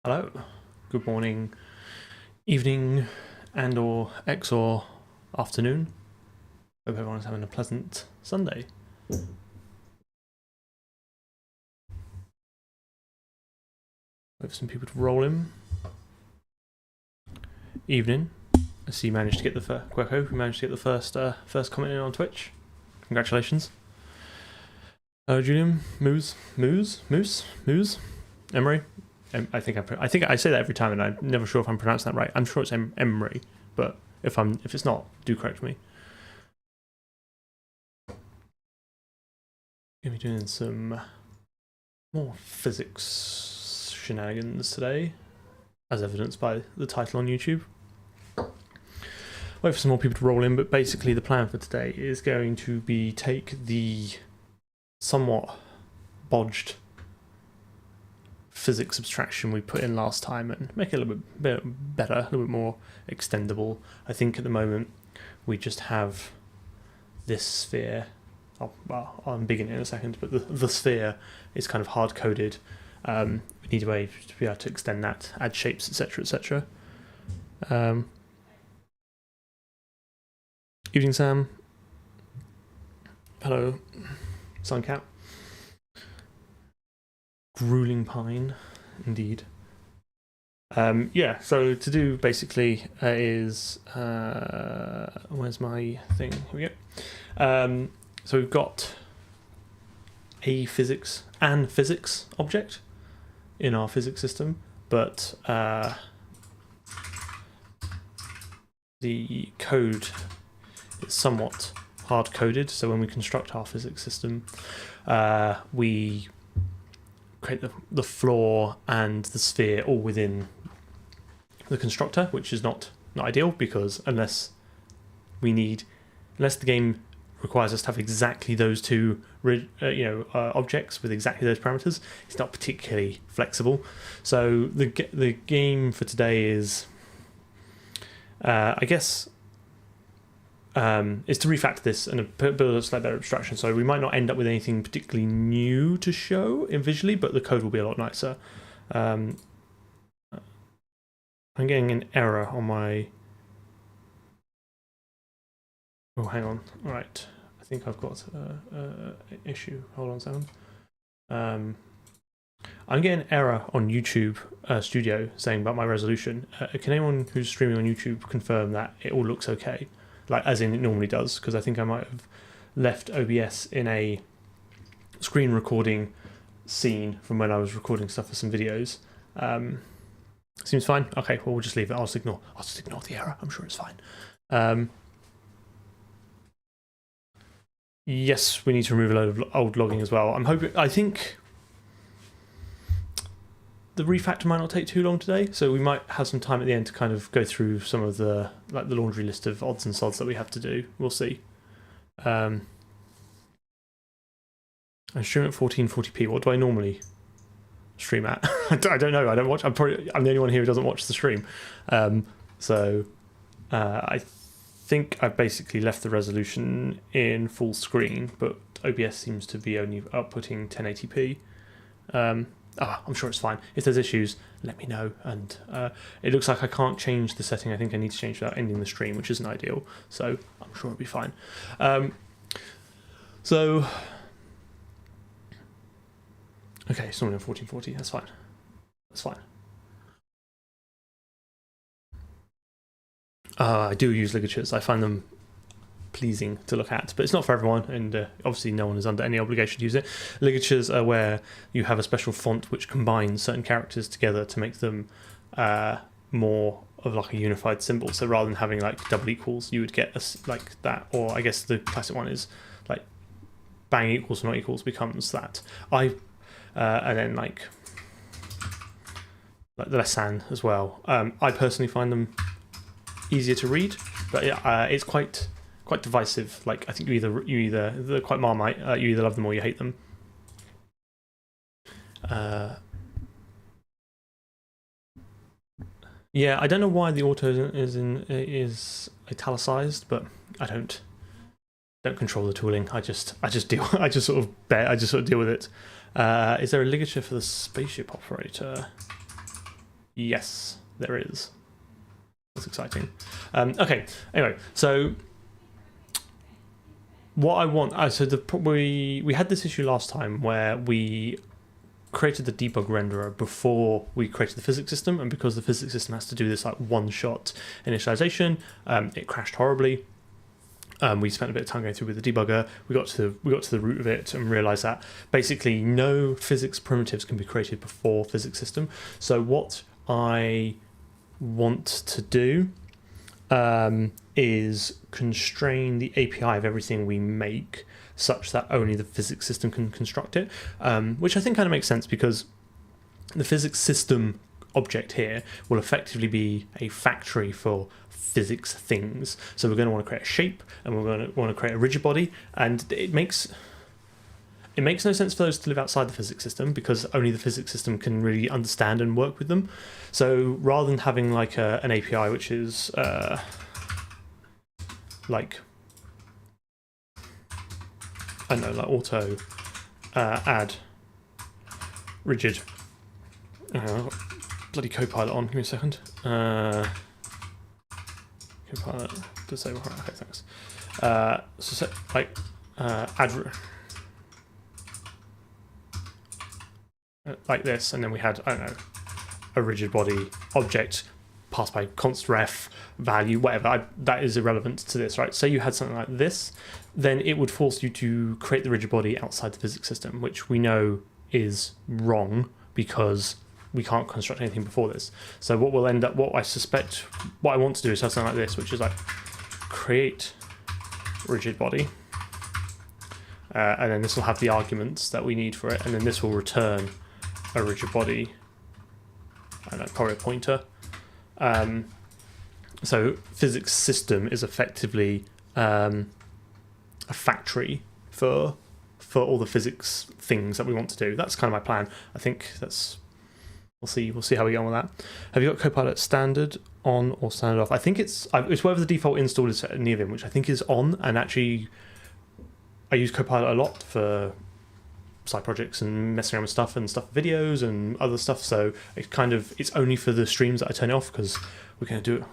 Hello, good morning, evening, and or afternoon. Hope everyone's having a pleasant Sunday. Wait for some people to roll in. Evening. I see you managed to get the Queco. You managed to get the first comment in on Twitch. Congratulations. Julian, Moose, Emery. I think I say that every time, and I'm never sure if I'm pronouncing that right. I'm sure it's Emery, but if it's not, do correct me. Gonna be doing some more physics shenanigans today, as evidenced by the title on YouTube. Wait for some more people to roll in, but basically the plan for today is going to be take the somewhat bodged physics abstraction we put in last time and make it a little bit better, a little bit more extendable. I think at the moment we just have this sphere. Well, I'm beginning in a second, but the sphere is kind of hard coded. We need a way to be able to extend that, add shapes, etc., etc. Evening, Sam. Hello, Suncat. Grueling Pine, indeed. Yeah, so to do basically is where's my thing? Here we go. So we've got a physics object in our physics system, but the code is somewhat hard coded. So when we construct our physics system, we create the floor and the sphere all within the constructor, which is not ideal, because unless the game requires us to have exactly those two objects with exactly those parameters, it's not particularly flexible. So the game for today is I guess is to refactor this and build a slightly better abstraction. So we might not end up with anything particularly new to show in visually, but the code will be a lot nicer. I'm getting an error on my... Oh, hang on. All right. I think I've got an issue. Hold on a second. I'm getting an error on YouTube Studio saying about my resolution. Can anyone who's streaming on YouTube confirm that it all looks okay? Like, as in it normally does, because I think I might have left OBS in a screen recording scene from when I was recording stuff for some videos. Seems fine. Okay, well, we'll just leave it. I'll just ignore the error. I'm sure it's fine. Yes, we need to remove a load of old logging as well. I think the refactor might not take too long today, so we might have some time at the end to kind of go through some of the laundry list of odds and sods that we have to do. We'll see. I stream at 1440p. What do I normally stream at? I don't know. I don't watch. I'm the only one here who doesn't watch the stream. So I think I've basically left the resolution in full screen, but OBS seems to be only outputting 1080p. I'm sure it's fine. If there's issues, let me know. And it looks like I can't change the setting. I think I need to change without ending the stream, which isn't ideal. So I'm sure it'll be fine. Okay, someone in 1440. That's fine. That's fine. I do use ligatures. I find them pleasing to look at, but it's not for everyone, and obviously no one is under any obligation to use it. Ligatures are where you have a special font which combines certain characters together to make them more of like a unified symbol. So rather than having like double equals, you would get like that, or I guess the classic one is like bang equals not equals becomes that. And then like the less than as well. I personally find them easier to read, but it's quite divisive. Like, I think they're quite Marmite. You either love them or you hate them. Yeah, I don't know why the auto is italicized, but I don't control the tooling. I just sort of deal with it. Is there a ligature for the spaceship operator? Yes, there is. That's exciting. Okay, anyway, so what I want, we had this issue last time where we created the debug renderer before we created the physics system, and because the physics system has to do this like one-shot initialization, it crashed horribly. We spent a bit of time going through with the debugger. We got to the root of it and realized that basically no physics primitives can be created before physics system. So what I want to do is constrain the API of everything we make such that only the physics system can construct it, which I think kind of makes sense because the physics system object here will effectively be a factory for physics things. So we're going to want to create a shape, and we're going to want to create a rigid body, and it makes no sense for those to live outside the physics system because only the physics system can really understand and work with them. So rather than having like an API which is like, I don't know, like auto add rigid. Bloody Copilot on. Give me a second. Copilot disable. Okay, thanks. So like add like this, and then we had, I don't know, a rigid body object passed by const ref value, whatever. That is irrelevant to this, right? Say you had something like this, then it would force you to create the rigid body outside the physics system, which we know is wrong because we can't construct anything before this. So what I want to do is have something like this, which is like create rigid body, and then this will have the arguments that we need for it, and then this will return a rigid body, I don't know, probably a pointer. So physics system is effectively a factory for all the physics things that we want to do. That's kind of my plan. I think that's, we'll see how we get on with that. Have you got Copilot standard on or standard off? I think it's whether the default install is set at Neovim, which I think is on, and actually I use Copilot a lot for side projects and messing around with stuff videos and other stuff, so it's only for the streams that I turn it off because we're going to do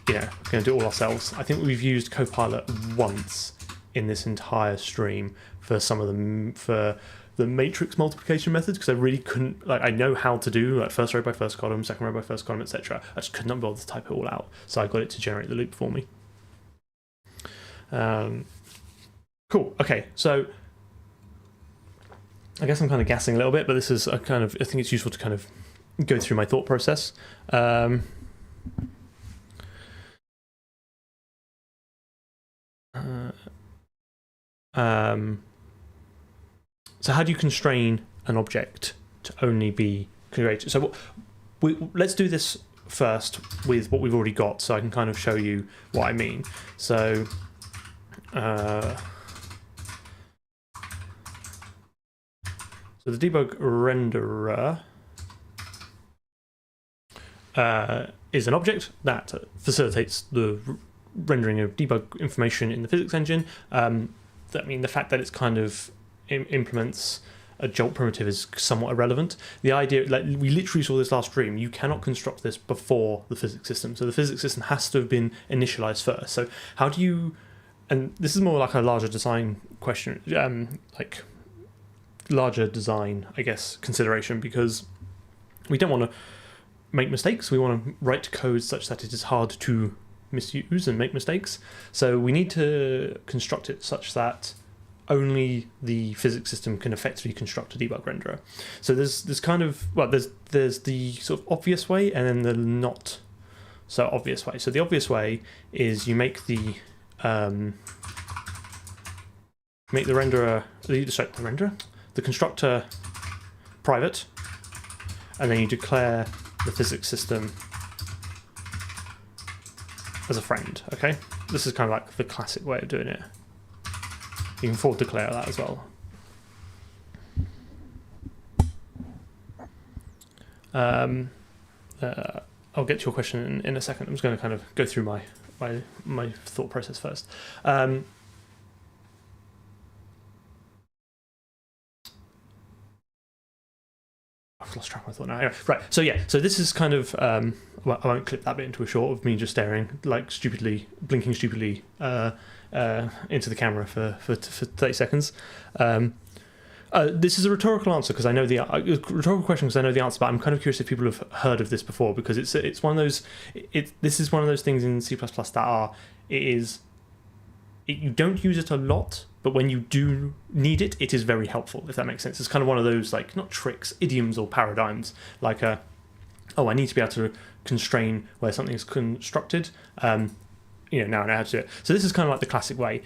it all ourselves. I think we've used Copilot once in this entire stream for some of them, for the matrix multiplication methods, because I really couldn't, like, I know how to do like first row by first column, second row by first column, etc. I just could not bother to type it all out, so I got it to generate the loop for me. Cool. Okay, so I guess I'm kind of gassing a little bit, but this is I think it's useful to kind of go through my thought process. So how do you constrain an object to only be created? So let's do this first with what we've already got, so I can kind of show you what I mean. So so the debug renderer is an object that facilitates the rendering of debug information in the physics engine. The fact that it's kind of implements a jolt primitive is somewhat irrelevant. The idea, like we literally saw this last stream, you cannot construct this before the physics system. So the physics system has to have been initialized first. So how do you, and this is more like a larger design question, like larger design, I guess, consideration, because we don't want to make mistakes. We want to write code such that it is hard to misuse and make mistakes. So we need to construct it such that only the physics system can effectively construct a debug renderer. So there's kind of, well, there's the sort of obvious way and then the not so obvious way. So the obvious way is you make the the constructor private, and then you declare the physics system as a friend. Okay, this is kind of like the classic way of doing it. You can forward declare that as well. I'll get to your question in a second. I'm just going to kind of go through my thought process first. I've lost track of my thought now. Anyway, right. So yeah. So this is kind of. Well, I won't clip that bit into a short of me just staring like stupidly, blinking stupidly into the camera for 30 seconds. This is a rhetorical answer because I know the rhetorical question because I know the answer, but I'm kind of curious if people have heard of this before because it's one of those. This is one of those things in C++ that are you don't use it a lot, but when you do need it, it is very helpful. If that makes sense, it's kind of one of those like not tricks, idioms or paradigms. Like I need to be able to constrain where something is constructed. Now I know how to do it. So this is kind of like the classic way.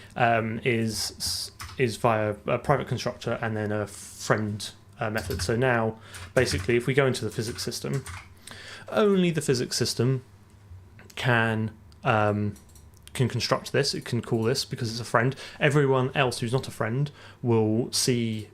Is via a private constructor and then a friend method. So now, basically, if we go into the physics system, only the physics system can construct this. It can call this because it's a friend. Everyone else who's not a friend will see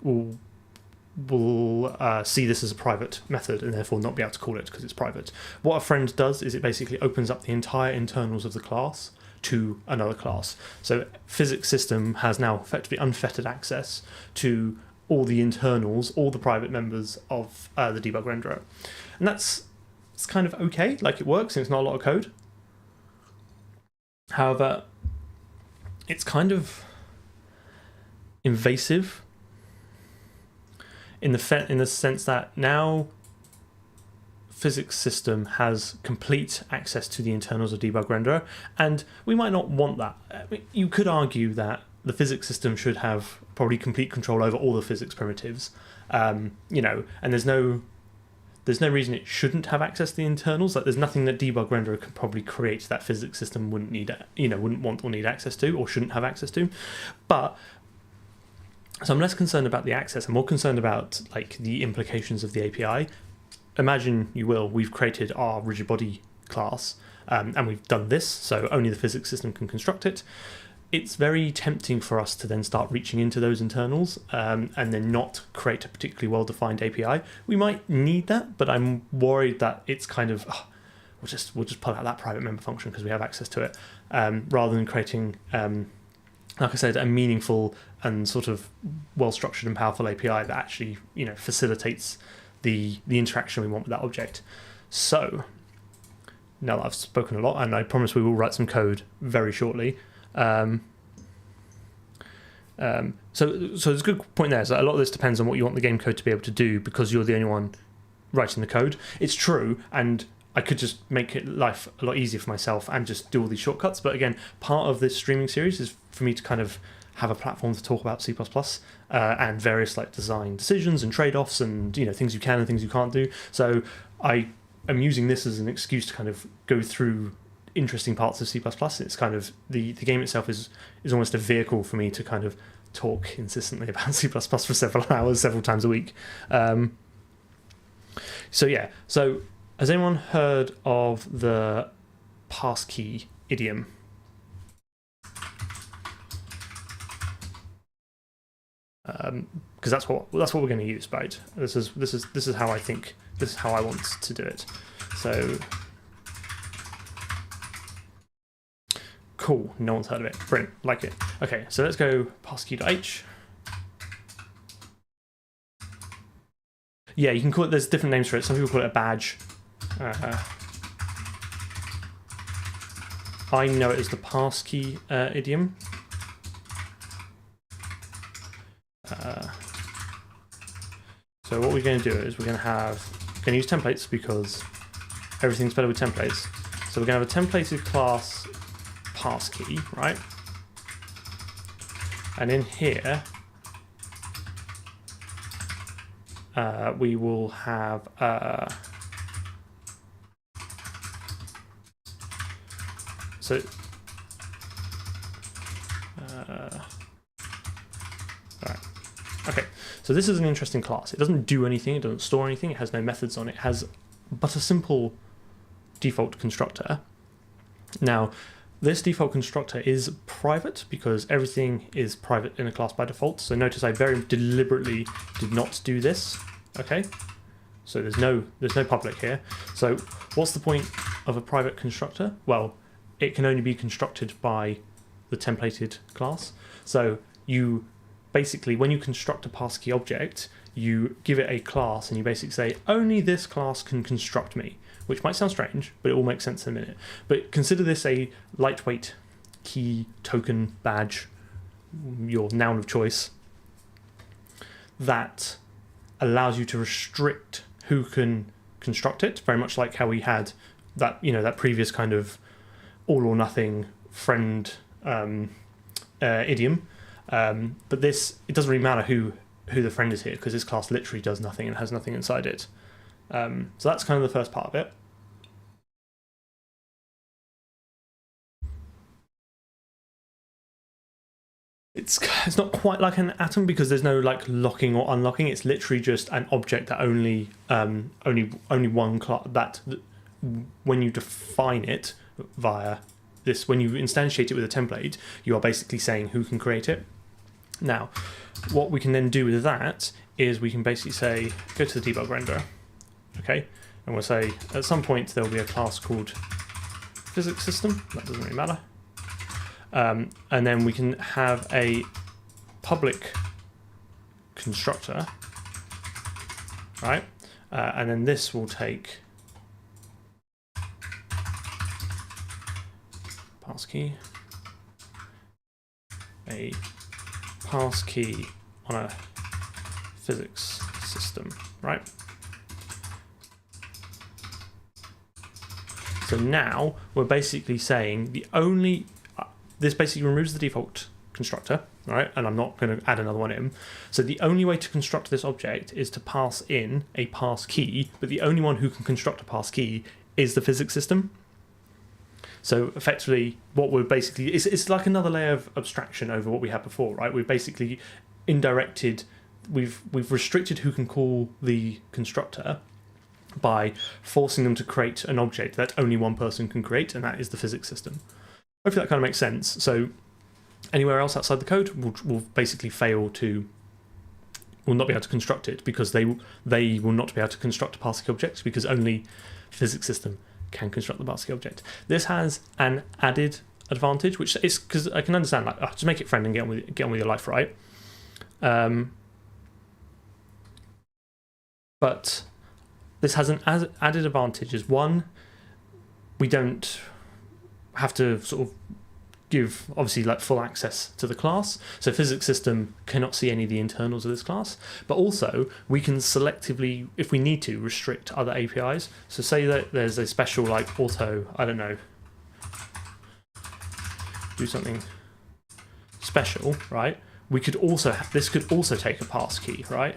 this as a private method and therefore not be able to call it because it's private. What a friend does is it basically opens up the entire internals of the class to another class. So physics system has now effectively unfettered access to all the internals, all the private members of the debug renderer. And it's kind of okay, like it works and it's not a lot of code. However, it's kind of invasive in the sense that now physics system has complete access to the internals of debug renderer, and we might not want that. I mean, you could argue that the physics system should have probably complete control over all the physics primitives, and there's no reason it shouldn't have access to the internals. Like there's nothing that debug renderer could probably create that physics system wouldn't want or need access to or shouldn't have access to. But so I'm less concerned about the access. I'm more concerned about like the implications of the API. Imagine, you will, we've created our rigid body class and we've done this, so only the physics system can construct it. It's very tempting for us to then start reaching into those internals and then not create a particularly well-defined API. We might need that, but I'm worried that it's kind of, we'll just pull out that private member function because we have access to it, rather than creating, like I said, a meaningful and sort of well-structured and powerful API that actually, facilitates the interaction we want with that object. So now that I've spoken a lot, and I promise we will write some code very shortly. So there's a good point there. So a lot of this depends on what you want the game code to be able to do because you're the only one writing the code. It's true, and I could just make life a lot easier for myself and just do all these shortcuts. But again, part of this streaming series is for me to kind of have a platform to talk about C++ and various like design decisions and trade-offs and things you can and things you can't do. So I am using this as an excuse to kind of go through interesting parts of C++. It's kind of the game itself is almost a vehicle for me to kind of talk insistently about C++ for several hours, several times a week. So has anyone heard of the passkey idiom? Because that's what we're going to use, right? This is how I think. This is how I want to do it. So cool. No one's heard of it. Brilliant. Like it. Okay. So let's go passkey.h. Yeah, you can call it. There's different names for it. Some people call it a badge. I know it as the passkey idiom. So what we're going to do is we're going to use templates because everything's better with templates. So we're going to have a templated class passkey, right? And in here, we will have right. Okay, so this is an interesting class. It doesn't do anything, it doesn't store anything, it has no methods on it, it has but a simple default constructor. Now, this default constructor is private because everything is private in a class by default. So notice I very deliberately did not do this. Okay, so there's no public here. So what's the point of a private constructor? Well, it can only be constructed by the templated class. So you basically, when you construct a passkey object, you give it a class and you basically say, only this class can construct me, which might sound strange, but it will make sense in a minute. But consider this a lightweight key, token, badge, your noun of choice, that allows you to restrict who can construct it, very much like how we had that, that previous kind of all or nothing friend idiom. But this, it doesn't really matter who the friend is here, because this class literally does nothing and has nothing inside it. So that's kind of the first part of it. It's not quite like an atom, because there's no like locking or unlocking. It's literally just an object that only one class, that when you define it via this, when you instantiate it with a template, you are basically saying who can create it. Now, what we can then do with that is we can basically say, go to the debug renderer, okay, and we'll say at some point there will be a class called physics system. That doesn't really matter. And then we can have a public constructor, right? And then this will take pass key, a pass key on a physics system, right? So now we're basically saying this basically removes the default constructor, right? And I'm not going to add another one in. So the only way to construct this object is to pass in a pass key, but the only one who can construct a pass key is the physics system. So effectively, what we're basically, it's like another layer of abstraction over what we had before, right? We've basically indirected, we've restricted who can call the constructor by forcing them to create an object that only one person can create, and that is the physics system. Hopefully that kind of makes sense. So anywhere else outside the code will basically will not be able to construct it, because they will not be able to construct a pass key object, because only physics system can construct the pass key object. This has an added advantage, which is, because I can understand, like, just make it friend and get on with your life, right? But this has an added advantage. Is one, we don't have to sort of give, obviously, like full access to the class. So physics system cannot see any of the internals of this class, but also we can selectively, if we need to, restrict other APIs. So say that there's a special like auto, I don't know, do something special, right? We could also, this could also take a pass key, right?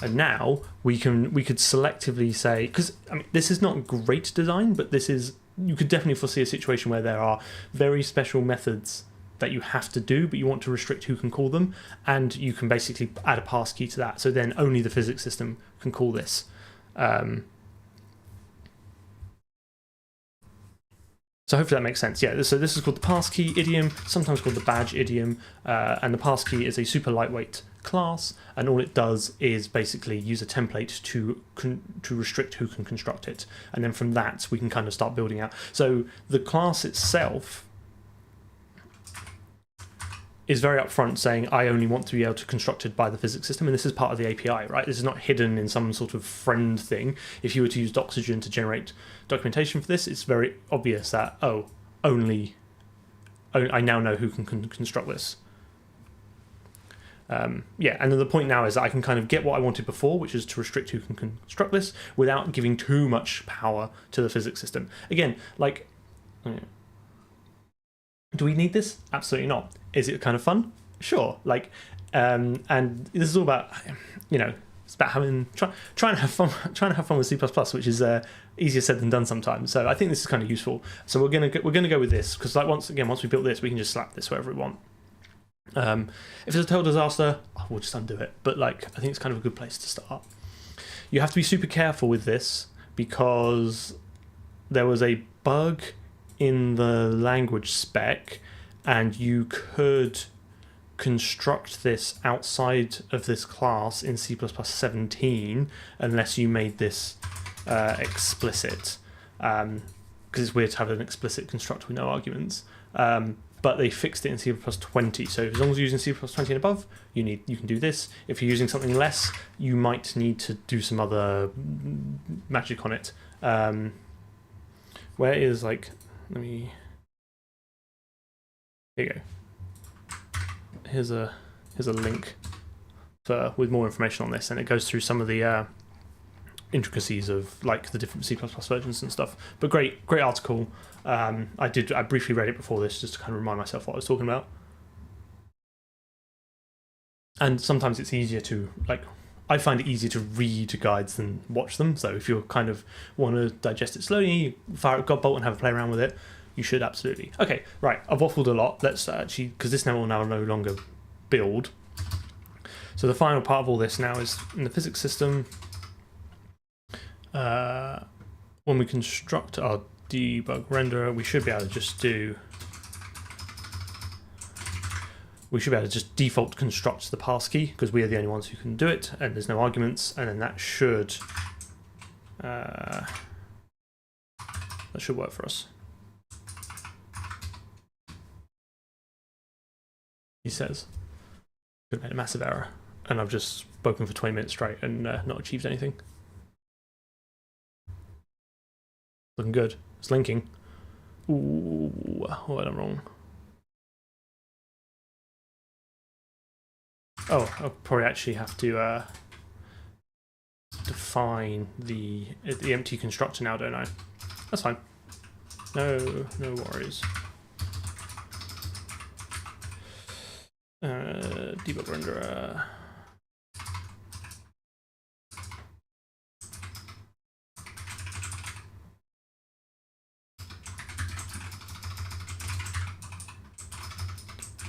And now we could selectively say, because I mean, this is not great design, but this is, you could definitely foresee a situation where there are very special methods that you have to do, but you want to restrict who can call them, and you can basically add a pass key to that. So then only the physics system can call this. So hopefully that makes sense. Yeah, so this is called the pass key idiom, sometimes called the badge idiom, and the pass key is a super lightweight class, and all it does is basically use a template to restrict who can construct it, and then from that we can kind of start building out. So the class itself is very upfront saying, I only want to be able to construct it by the physics system, and this is part of the API, right? This is not hidden in some sort of friend thing. If you were to use Doxygen to generate documentation for this, it's very obvious that, oh, I now know who can construct this. Yeah, and then the point now is that I can kind of get what I wanted before, which is to restrict who can construct this without giving too much power to the physics system. Again, like, do we need this? Absolutely not. Is it kind of fun? Sure. Like, and this is all about, it's about trying to have fun with C++, which is easier said than done sometimes. So I think this is kind of useful. So we're gonna go with this, because like once we built this, we can just slap this wherever we want. If it's a total disaster, we'll just undo it. But like, I think it's kind of a good place to start. You have to be super careful with this, because there was a bug in the language spec, and you could construct this outside of this class in C++ 17 unless you made this explicit. because it's weird to have an explicit constructor with no arguments. But they fixed it in C++20. So as long as you're using C++20 and above, you can do this. If you're using something less, you might need to do some other magic on it. Where is like, let me. Here you go. Here's a link with more information on this, and it goes through some of the intricacies of like the different C++ versions and stuff. But great article. I briefly read it before this just to kind of remind myself what I was talking about. And sometimes it's easier to I find it easier to read guides than watch them. So if you kind of want to digest it slowly, fire up Godbolt and have a play around with it, you should absolutely. Okay, right. I've waffled a lot. Let's actually, because this now will no longer build. So the final part of all this now is in the physics system. When we construct our debug renderer, we should be able to just default construct the pass key, because we are the only ones who can do it, and there's no arguments, and then that should work for us. He says, "Could have made a massive error," and I've just spoken for 20 minutes straight and not achieved anything. Looking good. It's linking. Ooh, what went I wrong? Oh, I'll probably actually have to define the empty constructor now, don't I? That's fine. No worries. Debug renderer.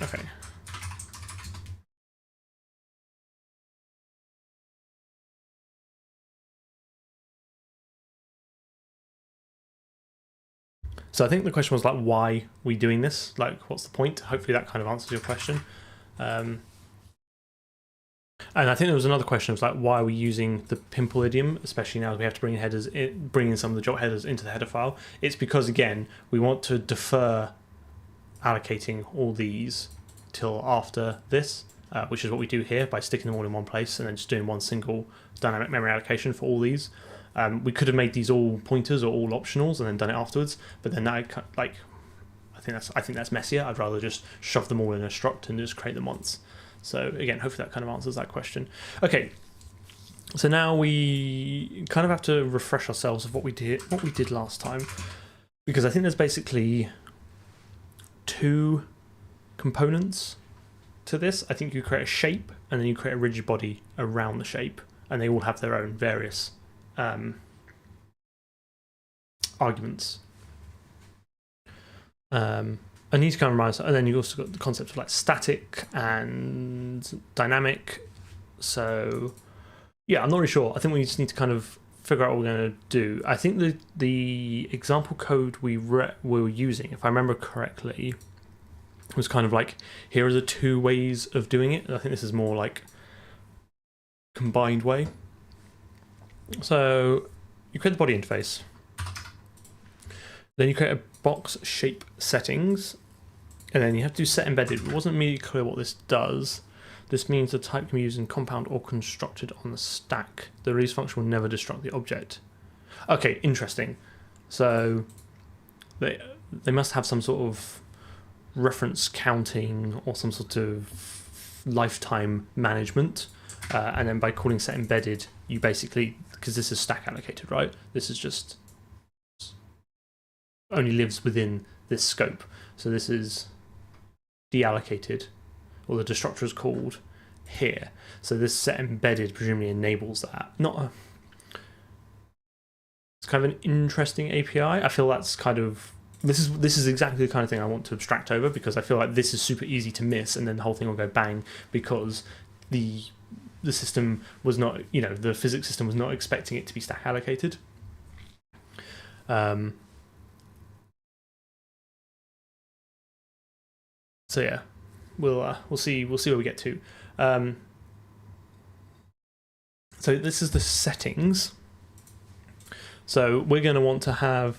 Okay. So I think the question was like, why are we doing this? Like, what's the point? Hopefully that kind of answers your question. And I think there was another question. It was like, why are we using the pimple idiom, especially now that we have to bring in some of the job headers into the header file? It's because, again, we want to defer allocating all these till after this, which is what we do here by sticking them all in one place and then just doing one single dynamic memory allocation for all these. We could have made these all pointers or all optionals and then done it afterwards, but then that, I think that's messier. I'd rather just shove them all in a struct and just create them once. So again, hopefully that kind of answers that question. Okay, so now we kind of have to refresh ourselves of what we did last time, because I think there's basically two components to this. I think you create a shape and then you create a rigid body around the shape, and they all have their own various arguments. I need to kind of remind, and then you also got the concept of like static and dynamic. So yeah, I'm not really sure. I think we just need to kind of figure out what we're going to do. I think the example code we were using, if I remember correctly, was kind of like, here are the two ways of doing it. And I think this is more like combined way. So you create the body interface. Then you create a box shape settings, and then you have to do set embedded. It wasn't immediately clear what this does. This means the type can be used in compound or constructed on the stack. The release function will never destruct the object. Okay, interesting. So they must have some sort of reference counting or some sort of lifetime management. And then by calling set embedded, you basically, because this is stack allocated, right? This is just only lives within this scope. So this is deallocated, or the destructor is called here. So this set embedded presumably enables that. It's kind of an interesting API. I feel that's kind of, this is exactly the kind of thing I want to abstract over, because I feel like this is super easy to miss, and then the whole thing will go bang because the system was not, the physics system was not expecting it to be stack allocated. So yeah, we'll see where we get to. So this is the settings. So we're going to want to have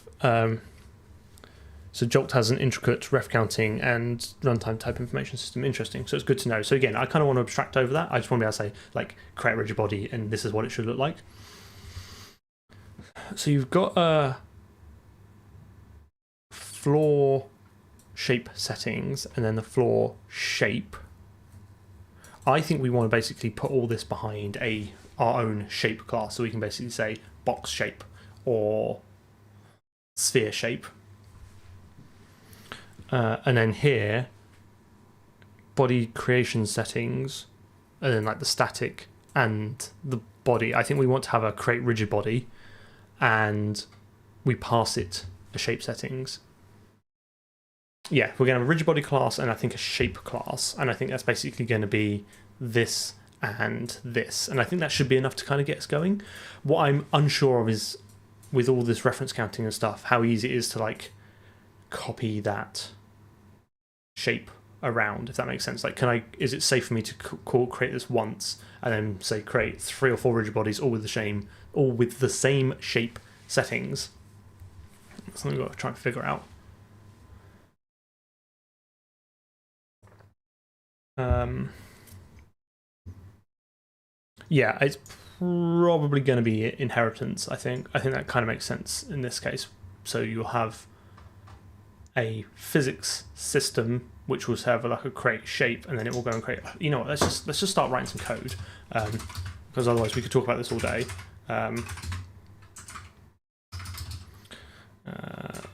So Jolt has an intricate ref counting and runtime type information system. Interesting. So it's good to know. So again, I kind of want to abstract over that. I just want to be able to say, like, create a rigid body, and this is what it should look like. So you've got a floor shape settings and then the floor shape. I think we want to basically put all this behind our own shape class. So we can basically say box shape or sphere shape. And then here, body creation settings, and then like the static and the body. I think we want to have a create rigid body, and we pass it a shape settings. Yeah, we're going to have a rigid body class and I think a shape class, and I think that's basically going to be this and this, and I think that should be enough to kind of get us going. What I'm unsure of is, with all this reference counting and stuff, how easy it is to like copy that shape around, if that makes sense. Like, is it safe for me to create this once and then say create 3 or 4 rigid bodies all with the same shape settings? That's something we've got to try and figure out. Yeah, it's probably going to be inheritance. I think that kind of makes sense in this case. So you'll have a physics system which will have like a create shape, and then it will go and create. You know what? Let's just start writing some code, because otherwise we could talk about this all day.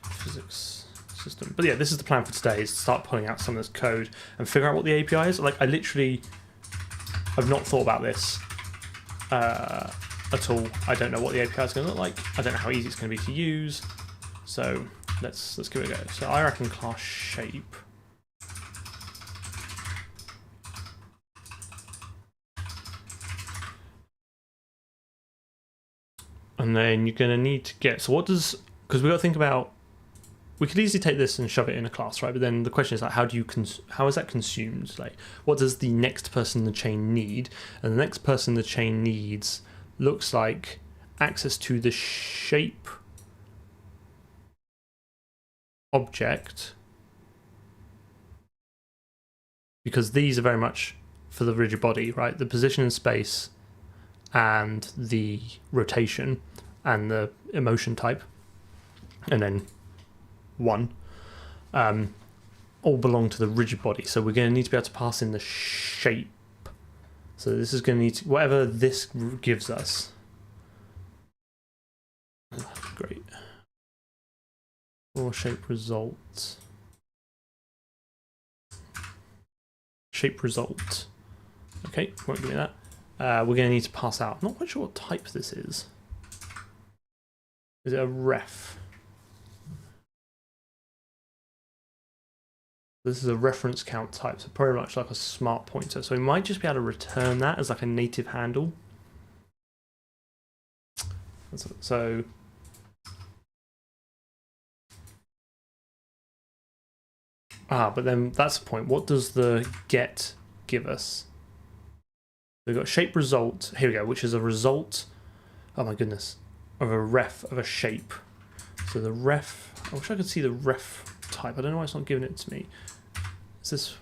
Physics system. But yeah, this is the plan for today: is to start pulling out some of this code and figure out what the API is. Like, I've not thought about this at all. I don't know what the API is going to look like. I don't know how easy it's going to be to use. So let's give it a go. So I reckon class shape. And then you're going to need to get, so what does, because we've got to think about, we could easily take this and shove it in a class, right? But then the question is, like, how is that consumed? Like, what does the next person in the chain need? And the next person in the chain needs looks like access to the shape object, because these are very much for the rigid body, right? The position in space and the rotation and the emotion type, and then 1, all belong to the rigid body. So we're going to need to be able to pass in the shape. So this is going to need to, whatever this gives us. Great. Or shape result. Shape result. Okay, won't give me that. We're going to need to pass out. I'm not quite sure what type this is. Is it a ref? This is a reference count type, so pretty much like a smart pointer. So we might just be able to return that as like a native handle. So but then that's the point. What does the get give us? We've got shape result. Here we go, which is a result. Oh my goodness, of a ref of a shape. So the ref. I wish I could see the ref type. I don't know why it's not giving it to me. Is this?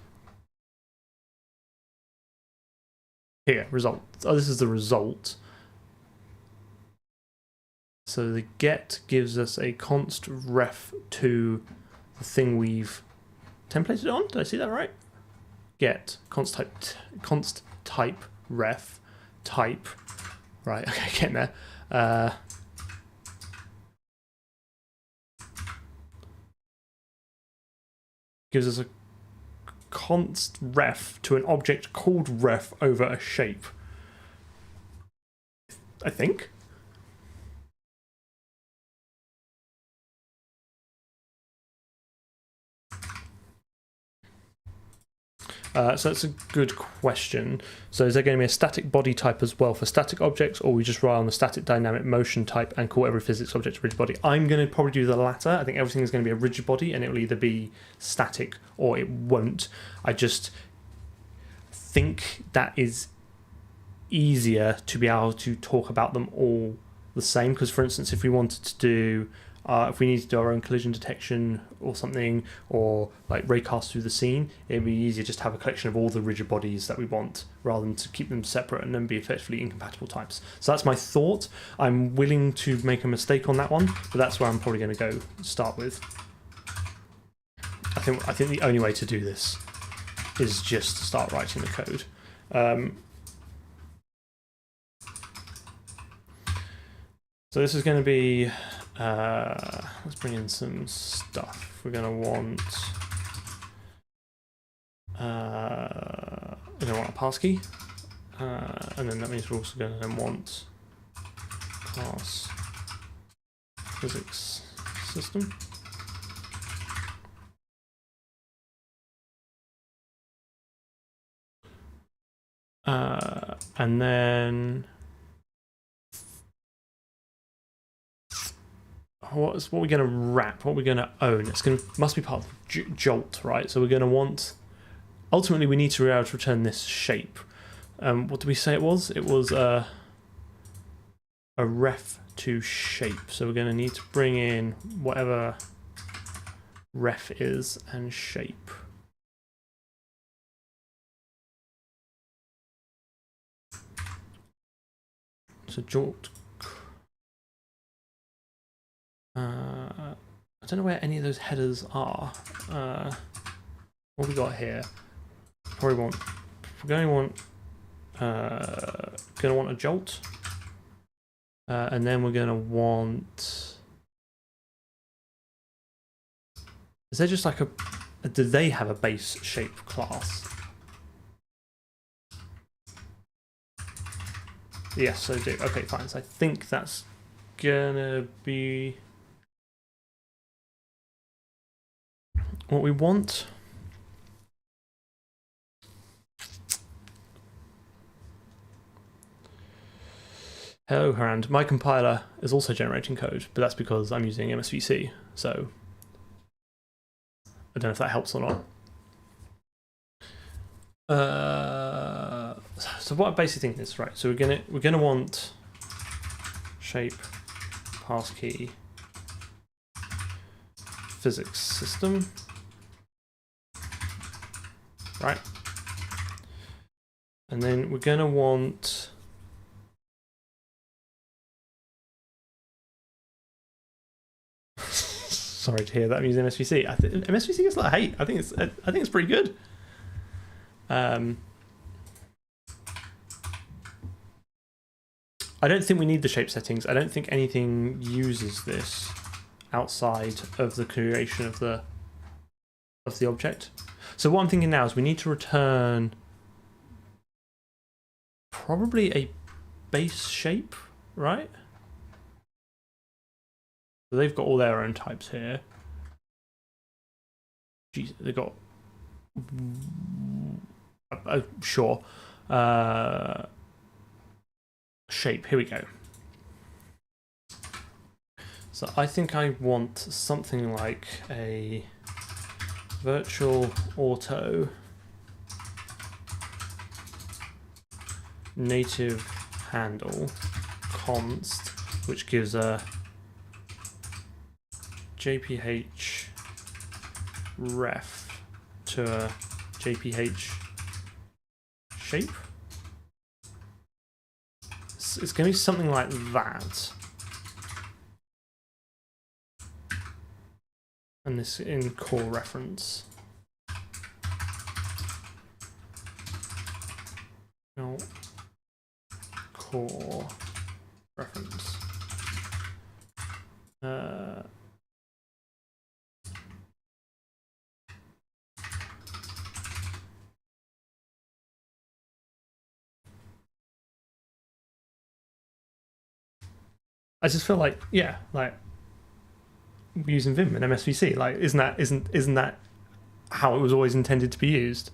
Here, result. Oh, this is the result. So the get gives us a const ref to the thing we've templated on. Did I see that right? Get const type ref type. Right. Okay, getting there. Gives us a const ref to an object called ref over a shape. I think. So that's a good question. So is there going to be a static body type as well for static objects, or we just rely on the static dynamic motion type and call every physics object a rigid body? I'm going to probably do the latter. I think everything is going to be a rigid body, and it will either be static or it won't. I just think that is easier to be able to talk about them all the same, because for instance, if we wanted to do if we need to do our own collision detection or something, or like raycast through the scene, it'd be easier just to have a collection of all the rigid bodies that we want rather than to keep them separate and then be effectively incompatible types. So that's my thought. I'm willing to make a mistake on that one, but that's where I'm probably going to go start with. I think the only way to do this is just to start writing the code. So this is going to be, let's bring in some stuff. We're going to want, a passkey, and then that means we're also going to then want class physics system. And then what we're going to wrap, what we're going to own, must be part of jolt, right? So we're going to want, ultimately we need to be able to return this shape. What did we say it was? It was a ref to shape. So we're going to need to bring in whatever ref is and shape. So jolt. I don't know where any of those headers are. What we got here? Probably want. We're going to want a jolt, and then we're going to want. Is there just like do they have a base shape class? Yes, they do. Okay, fine. So I think that's gonna be what we want. Hello, Harand. My compiler is also generating code, but that's because I'm using MSVC. So I don't know if that helps or not. So what I basically think is right. So we're gonna want shape passkey physics system, right? And then we're gonna want sorry to hear that I'm using MSVC. MSVC gets a lot of hate. I think it's pretty good. I don't think we need the shape settings. I don't think anything uses this outside of the creation of the object. So what I'm thinking now is we need to return probably a base shape, right? So they've got all their own types here. Jeez, they've got sure. Shape, here we go. So I think I want something like a virtual auto native handle const, which gives a JPH ref to a JPH shape. It's going to be something like that. And this in core reference. No. Core reference. I just feel like, yeah, like using Vim and MSVC, like isn't that how it was always intended to be used?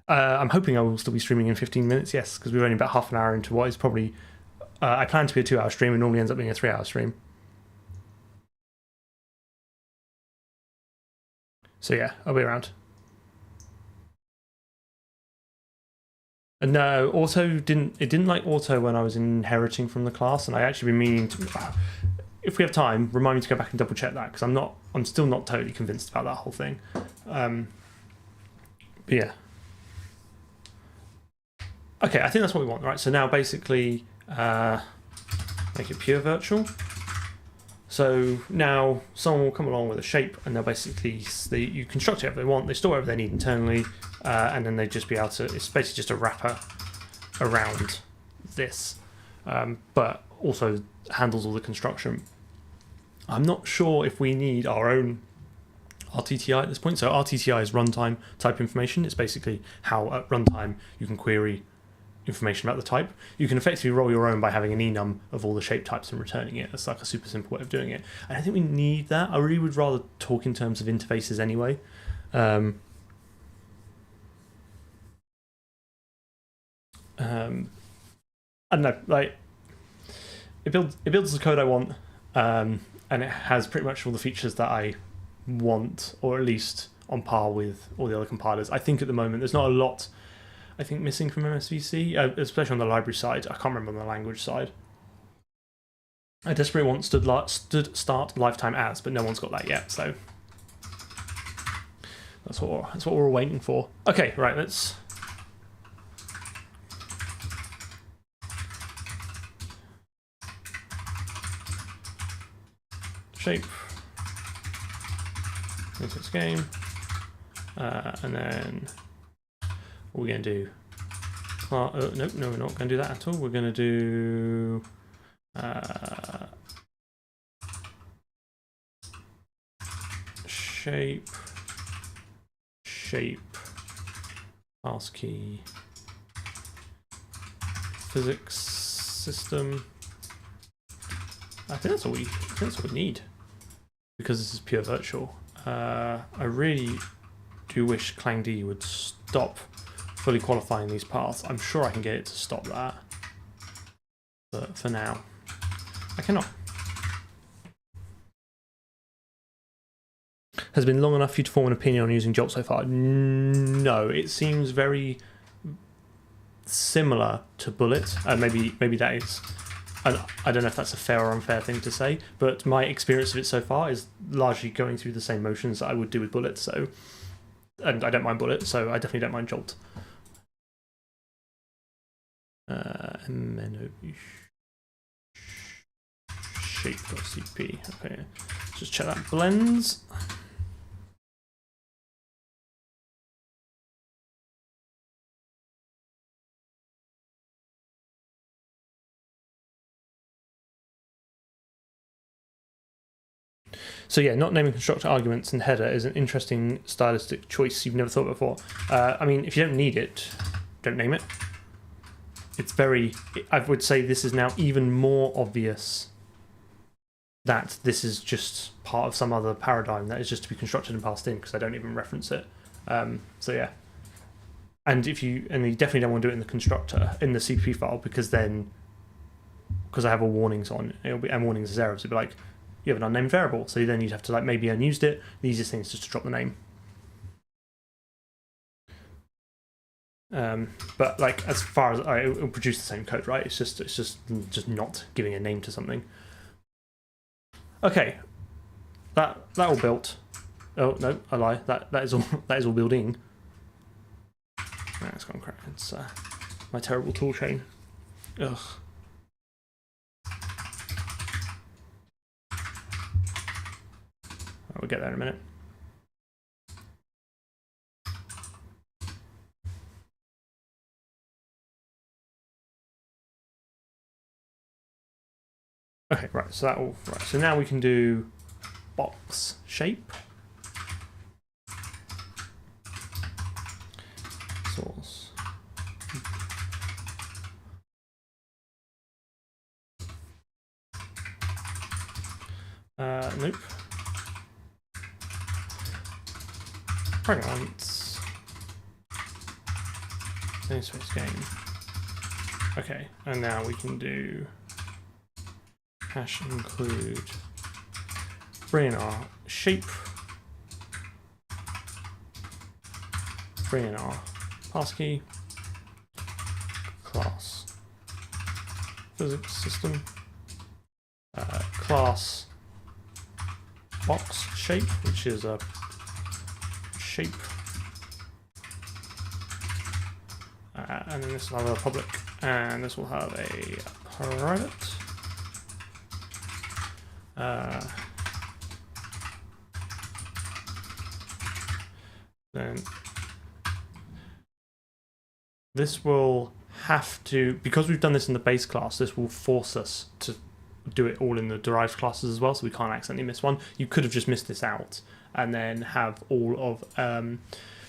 I'm hoping I will still be streaming in 15 minutes, yes, because we're only about half an hour into what is probably I plan to be a 2-hour stream and normally ends up being a 3-hour stream. So yeah, I'll be around. No, auto didn't like auto when I was inheriting from the class, and I actually been meaning to. If we have time, remind me to go back and double check that, because I'm still not totally convinced about that whole thing. But yeah. Okay, I think that's what we want, right? So now basically make it pure virtual. So now someone will come along with a shape, and they'll basically you construct it if they want, they store whatever they need internally, and then they just be able to. It's basically just a wrapper around this, but also handles all the construction. I'm not sure if we need our own RTTI at this point. So RTTI is runtime type information. It's basically how at runtime you can query information about the type. You can effectively roll your own by having an enum of all the shape types and returning it. That's like a super simple way of doing it. And I think we need that. I really would rather talk in terms of interfaces anyway. I don't know, like it builds the code I want, and it has pretty much all the features that I want, or at least on par with all the other compilers. I think at the moment there's not a lot I think missing from MSVC, especially on the library side. I can't remember on the language side. I desperately want start lifetime as, but no one's got that yet, so that's what we're waiting for. Okay, right, let's shape into this game, and then what we're going to do. No, we're not going to do that at all. We're going to do shape, ASCII, physics system. I think that's all we need, because this is pure virtual. I really do wish ClangD would stop fully qualifying these paths. I'm sure I can get it to stop that, but for now I cannot. Has it been long enough for you to form an opinion on using Jolt so far? No, it seems very similar to Bullet. Maybe that is, I don't know if that's a fair or unfair thing to say, but my experience of it so far is largely going through the same motions that I would do with Bullet. So, and I don't mind Bullet, so I definitely don't mind Jolt. Shape.cp. Okay, let's just check that blends. So yeah, not naming constructor arguments in header is an interesting stylistic choice you've never thought before. I mean, if you don't need it, don't name it. It's very, I would say this is now even more obvious that this is just part of some other paradigm that is just to be constructed and passed in, because I don't even reference it. So yeah. And you definitely don't want to do it in the constructor, in the CP file, because I have all warnings on, it'll be, and warnings as errors, it'll be like, you have an unnamed variable, so then you'd have to like maybe unused it. The easiest thing is just to drop the name. But like, as far as it will produce the same code, right? It's just not giving a name to something. Okay, that all built. Oh no, I lie. That is all building. It's gone crack. It's my terrible tool chain. Ugh. We'll get there in a minute. Okay, right. So So now we can do box shape. Source. Nope. Fragments. Namespace game. Okay, and now we can do hash include, bring in our shape, bring in our passkey, physics system class box shape, which is a shape, and then this will have a public, and this will have a private. Then this will have to, because we've done this in the base class, this will force us to do it all in the derived classes as well, so we can't accidentally miss one. You could have just missed this out and then have all of,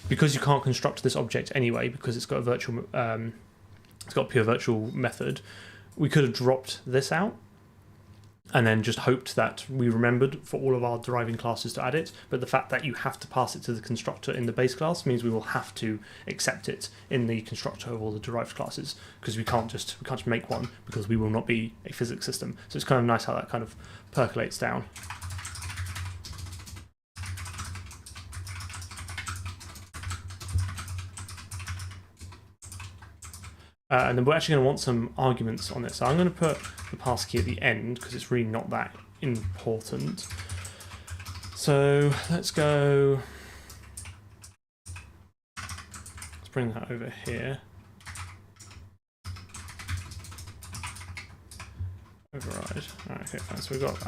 because you can't construct this object anyway, because it's got a virtual, it's got a pure virtual method, we could have dropped this out and then just hoped that we remembered for all of our deriving classes to add it. But the fact that you have to pass it to the constructor in the base class means we will have to accept it in the constructor of all the derived classes, because we can't just make one, because we will not be a physics system. So it's kind of nice how that kind of percolates down. And then we're actually going to want some arguments on this. So I'm going to put the pass key at the end because it's really not that important. So let's go. Let's bring that over here. Override. All right, okay, fine. So we've got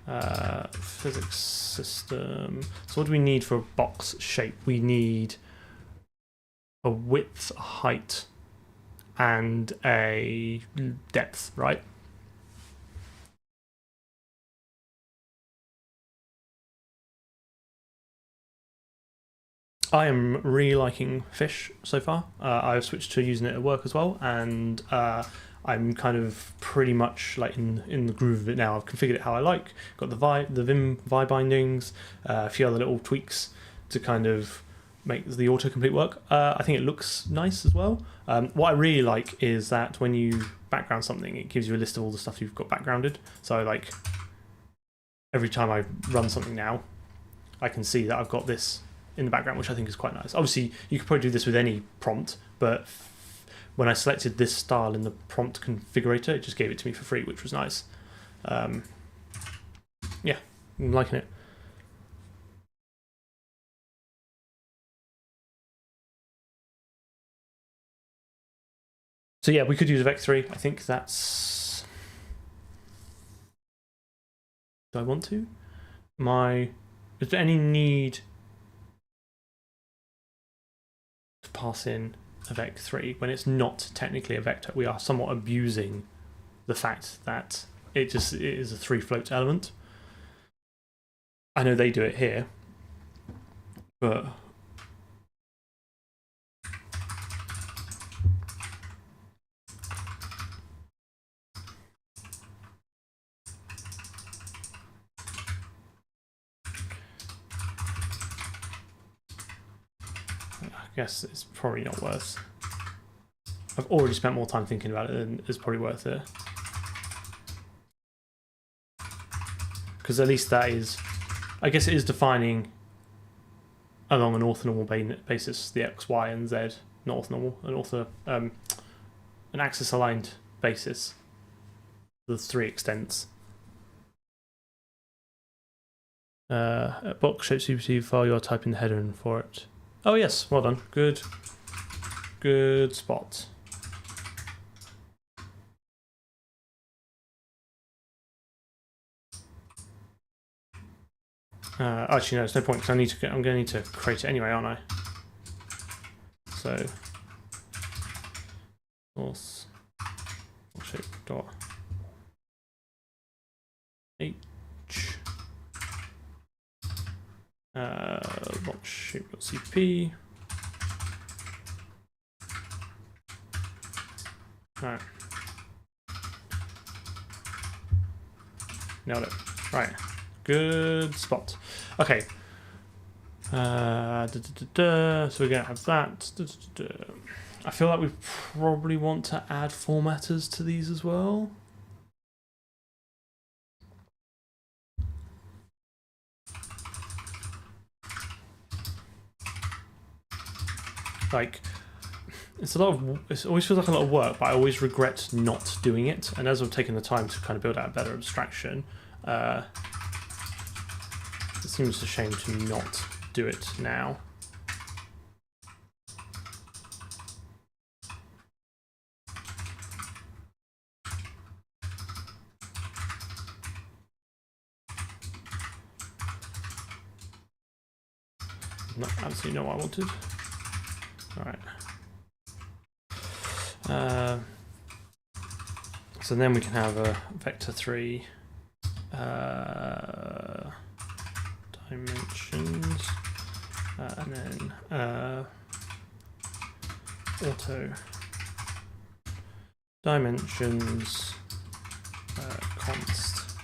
that. Physics system. So what do we need for a box shape? We need a width, a height, and a depth, right? I am really liking fish so far. I've switched to using it at work as well, and I'm kind of pretty much like in the groove of it now. I've configured it how I like. Got the Vim vi bindings, a few other little tweaks to kind of make the autocomplete work. I think it looks nice as well. What I really like is that when you background something, it gives you a list of all the stuff you've got backgrounded. So like every time I run something now, I can see that I've got this in the background, which I think is quite nice. Obviously, you could probably do this with any prompt, but when I selected this style in the prompt configurator, it just gave it to me for free, which was nice. Yeah, I'm liking it. So yeah, we could use a vec3. I think that's... Do I want to? Is there any need to pass in a vec3 when it's not technically a vector? We are somewhat abusing the fact that it is a 3 float element. I know they do it here, but I guess it's probably not worth. I've already spent more time thinking about it than is probably worth it. Because at least that is, I guess it is defining along an orthonormal basis the x, y, and z, not orthonormal, an axis aligned basis. The 3 extents. Box shape CPT file, you're typing the header in for it. Oh yes, well done. Good spot. Actually, no, there's no point because I'm going to need to create it anyway, aren't I? So source shape dot h box shape dot cp. Alright. Nailed it. Right. Good spot. Okay. So we're going to have that. I feel like we probably want to add formatters to these as well. Like, It always feels like a lot of work, but I always regret not doing it. And as I've taken the time to kind of build out a better abstraction, it seems a shame to not do it now. Not absolutely not what I wanted. All right. So then we can have a vector3 dimensions, and then auto dimensions const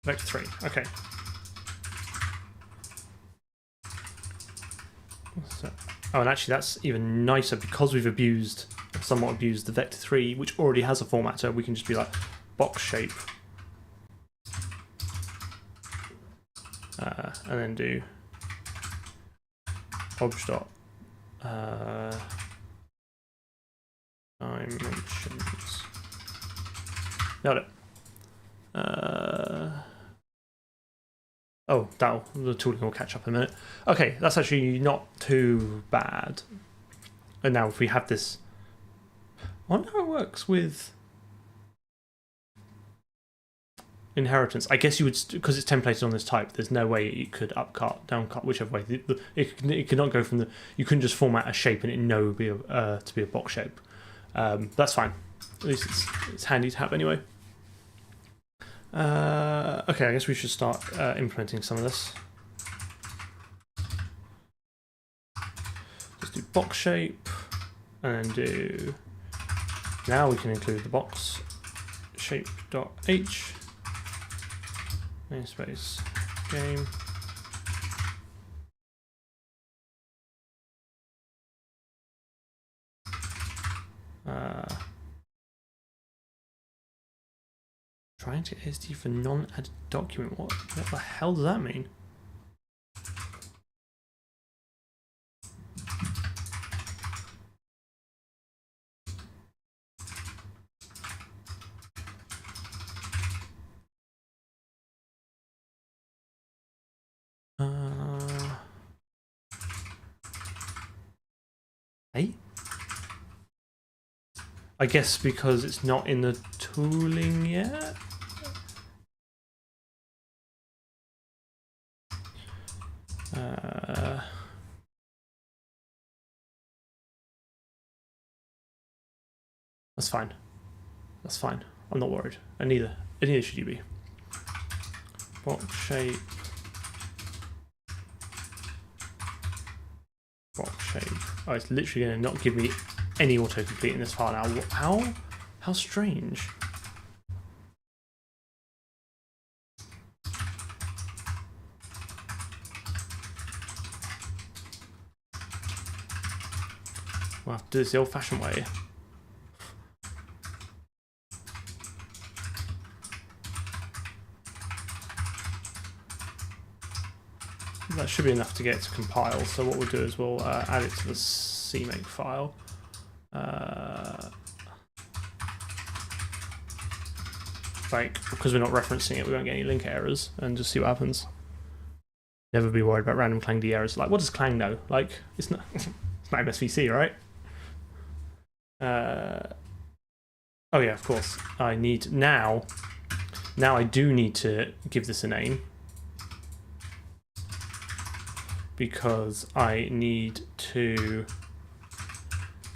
vector3. Okay. So, oh, and actually that's even nicer because we've somewhat abused the vector3, which already has a formatter. We can just be like box shape, and then do obj dot dimensions. Got it. Oh, the tooling will catch up in a minute. Okay, that's actually not too bad. And now if we have this, I wonder how it works with inheritance. I guess you would, because it's templated on this type, there's no way you could upcut, downcut, whichever way. It could not go from you couldn't just format a shape and it to be a box shape. That's fine. At least it's handy to have anyway. Okay, I guess we should start implementing some of this. Let's do box shape, and then do. Now we can include the box shape.h namespace game. Trying to get SD for non-added document. What the hell does that mean? Hey? I guess because it's not in the tooling yet? That's fine. That's fine. I'm not worried. And neither should you be. Box shape. Box shape. Oh, it's literally going to not give me any autocomplete in this file now. How strange. We'll have to do this the old-fashioned way. That should be enough to get it to compile. So what we'll do is we'll add it to the CMake file. Because we're not referencing it, we won't get any link errors, and just see what happens. Never be worried about random clang D errors. Like, what does clang know? Like, it's not it's not MSVC, right? Oh yeah, of course. I need now I do need to give this a name, because I need to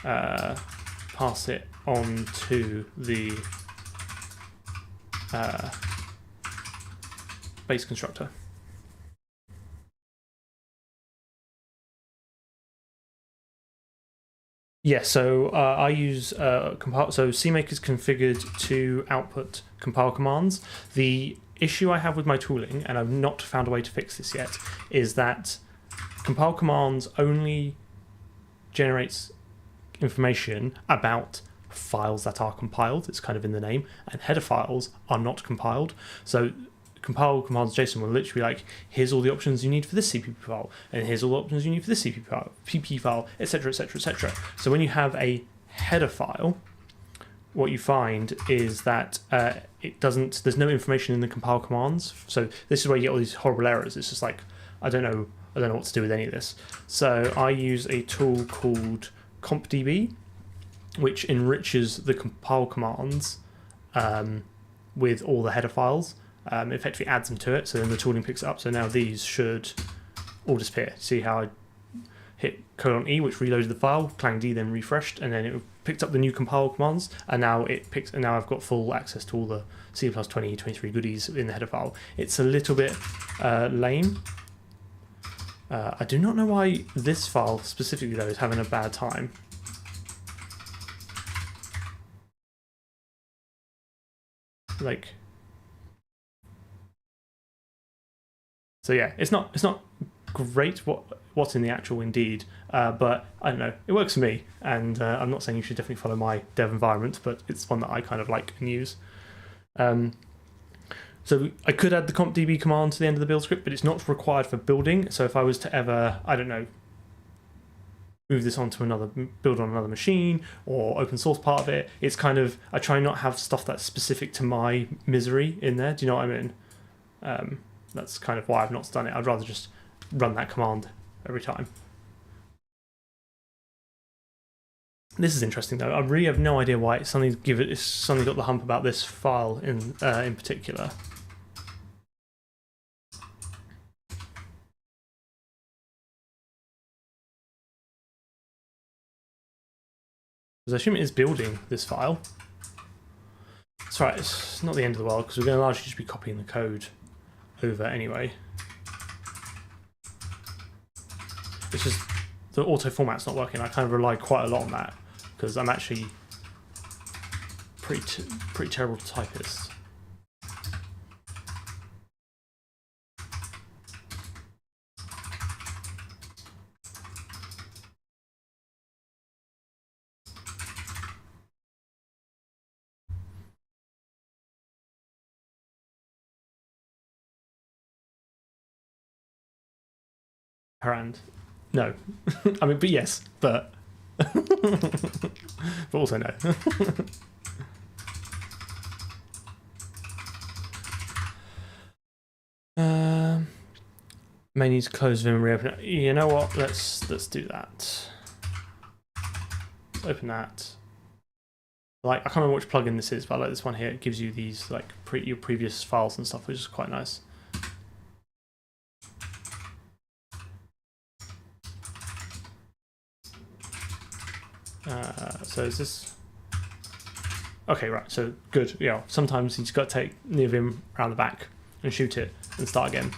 pass it on to the base constructor. Yeah, so I use compile. So CMake is configured to output compile commands. The issue I have with my tooling, and I've not found a way to fix this yet, is that compile commands only generates information about files that are compiled. It's kind of in the name, and header files are not compiled. So compile commands JSON will literally be like, here's all the options you need for this CPP file, and here's all the options you need for this CPP file, PP file, etc., etc., etc. So when you have a header file, what you find is that there's no information in the compile commands. So this is where you get all these horrible errors. It's just like, I don't know what to do with any of this. So I use a tool called compdb, which enriches the compile commands with all the header files. Effectively adds them to it, so then the tooling picks it up. So now these should all disappear. See how I hit :E, which reloaded the file, clang D then refreshed, and then it picked up the new compile commands, and now now I've got full access to all the C++ 2023 goodies in the header file. It's a little bit lame. I do not know why this file specifically though is having a bad time. Like, so yeah, it's not great what's in the actual indeed, but I don't know, it works for me, and I'm not saying you should definitely follow my dev environment, but it's one that I kind of like and use. So I could add the compdb command to the end of the build script, but it's not required for building. So if I was to ever, I don't know, move this onto build on another machine or open source part of it, it's kind of, I try not have stuff that's specific to my misery in there. Do you know what I mean? That's kind of why I've not done it. I'd rather just run that command every time. This is interesting though. I really have no idea why it's suddenly got the hump about this file in particular. Because I assume it is building this file. That's right, it's not the end of the world, because we're going to largely just be copying the code over anyway. It's just the auto format's not working. I kind of rely quite a lot on that, because I'm actually pretty terrible typist. Hand. No. I mean, but yes, but but also no. May need to close Vim and reopen it. You know what? Let's do that. Let's open that. Like, I can't remember which plugin this is, but I like this one here. It gives you these like your previous files and stuff, which is quite nice. So is this okay? Right, so good. Yeah, sometimes you just got to take near Vim around the back and shoot it and start again.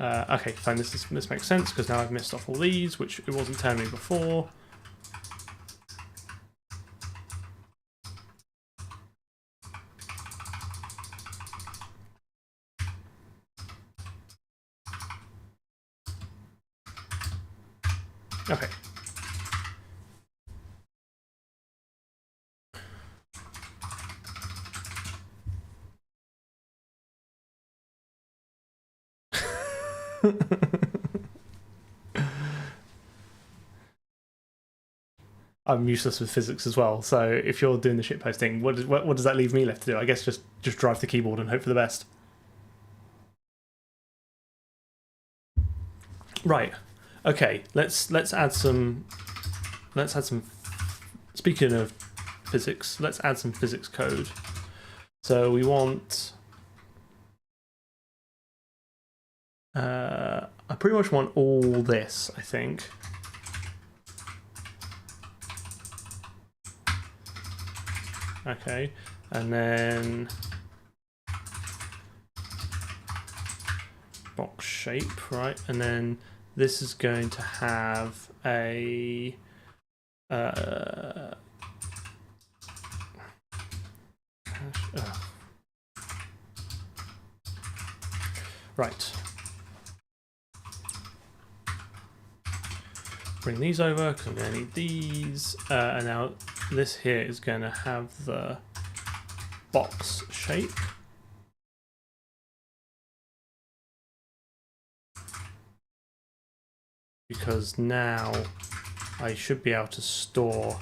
Okay, fine. This makes sense because now I've missed off all these, which it wasn't telling me before. Okay. I'm useless with physics as well, so if you're doing the shitposting, what does that leave me left to do? I guess just drive the keyboard and hope for the best. Right. Okay. Let's add some. Speaking of physics, let's add some physics code. So we want. I pretty much want all this, I think. Okay, and then box shape, right? And then this is going to have a right. Bring these over because I'm going to need these, and now this here is going to have the box shape. because now I should be able to store.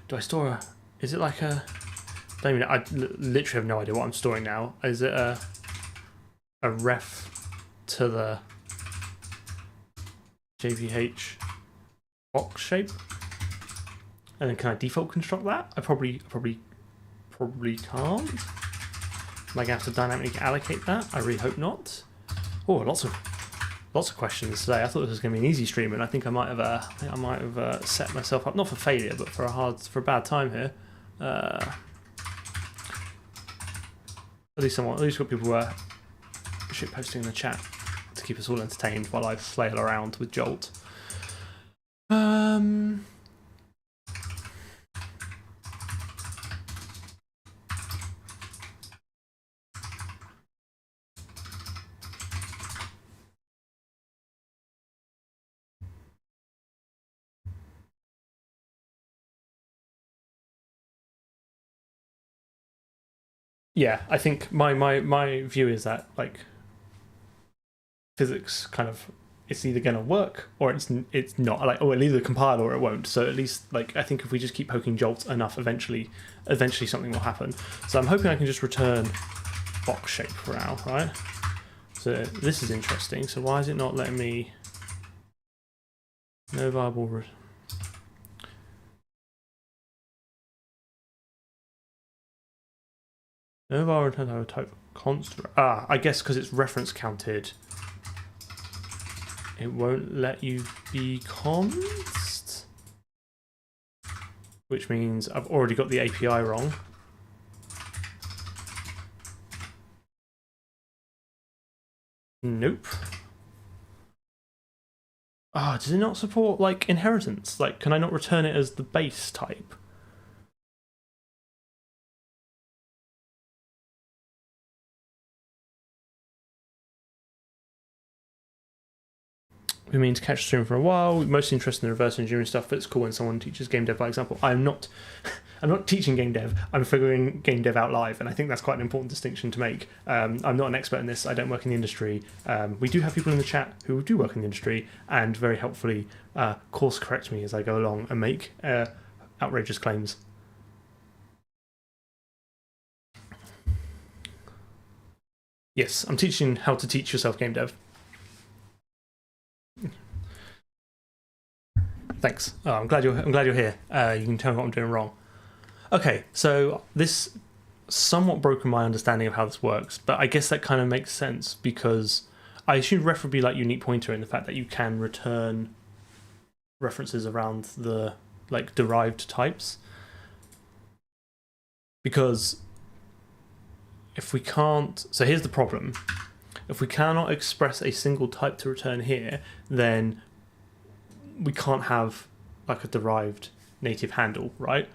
Do I store a? Is it like a? Don't even. I literally have no idea what I'm storing now. Is it a ref to the JVH box shape? And then can I default construct that? I probably can't. Am I gonna have to dynamically allocate that? I really hope not. Oh, lots of questions today. I thought this was gonna be an easy stream, and I think I might have set myself up not for failure, but for a bad time here. At least got people shit posting in the chat to keep us all entertained while I flail around with Jolt. Yeah, I think my view is that like physics kind of it's either going to work or it's not. Like, it'll either compile or it won't. So at least like I think if we just keep poking Jolt enough, eventually something will happen. So I'm hoping I can just return box shape for now, right? So this is interesting. So why is it not letting me no viable no viable return type constant? I guess because it's reference counted. It won't let you be const, which means I've already got the API wrong. Nope. Does it not support like inheritance? Like, can I not return it as the base type? Been meaning to catch a stream for a while. Mostly interested in the reverse engineering stuff, but it's cool when someone teaches game dev by example. I'm not teaching game dev. I'm figuring game dev out live, and I think that's quite an important distinction to make. I'm not an expert in this. I don't work in the industry. We do have people in the chat who do work in the industry and very helpfully course correct me as I go along and make outrageous claims. Yes, I'm teaching how to teach yourself game dev. Thanks. Oh, I'm glad you're here. You can tell me what I'm doing wrong. Okay, so this somewhat broken my understanding of how this works, but I guess that kind of makes sense because I assume ref would be like unique pointer in the fact that you can return references around the like derived types. Because if we can't, so here's the problem. If we cannot express a single type to return here, then we can't have like a derived native handle, right?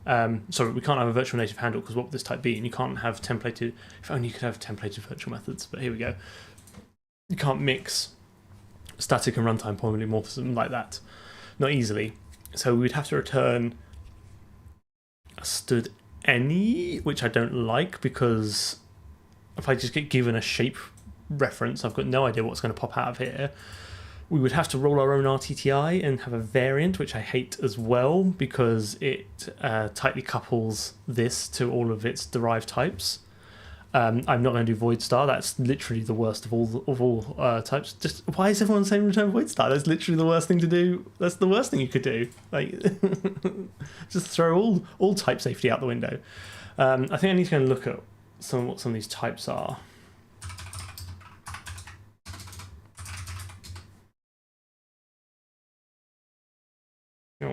Sorry, we can't have a virtual native handle because what would this type be? And you can't have templated, if only you could have templated virtual methods, but here we go. You can't mix static and runtime polymorphism like that, not easily. So we'd have to return a std any, which I don't like because if I just get given a shape reference, I've got no idea what's going to pop out of here. We would have to roll our own RTTI and have a variant, which I hate as well because it tightly couples this to all of its derived types. I'm not going to do void star. That's literally the worst of all types. Just why is everyone saying return void star? That's literally the worst thing to do. That's the worst thing you could do. Like, just throw all type safety out the window. I think I need to go and look at what some of these types are.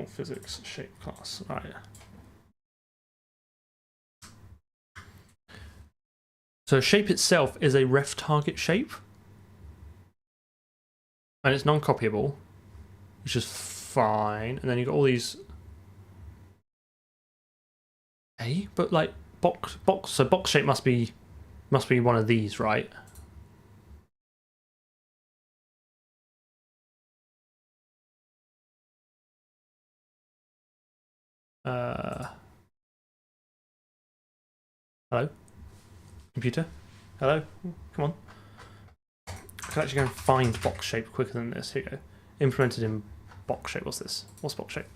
Physics shape class. Right. So shape itself is a ref target shape, and it's non-copyable, which is fine. And then you got all these. Hey, but like box. So box shape must be one of these, right? Hello? Computer? Hello? Come on. I can actually go and find box shape quicker than this. Here you go. implemented in box shape. What's this? What's box shape?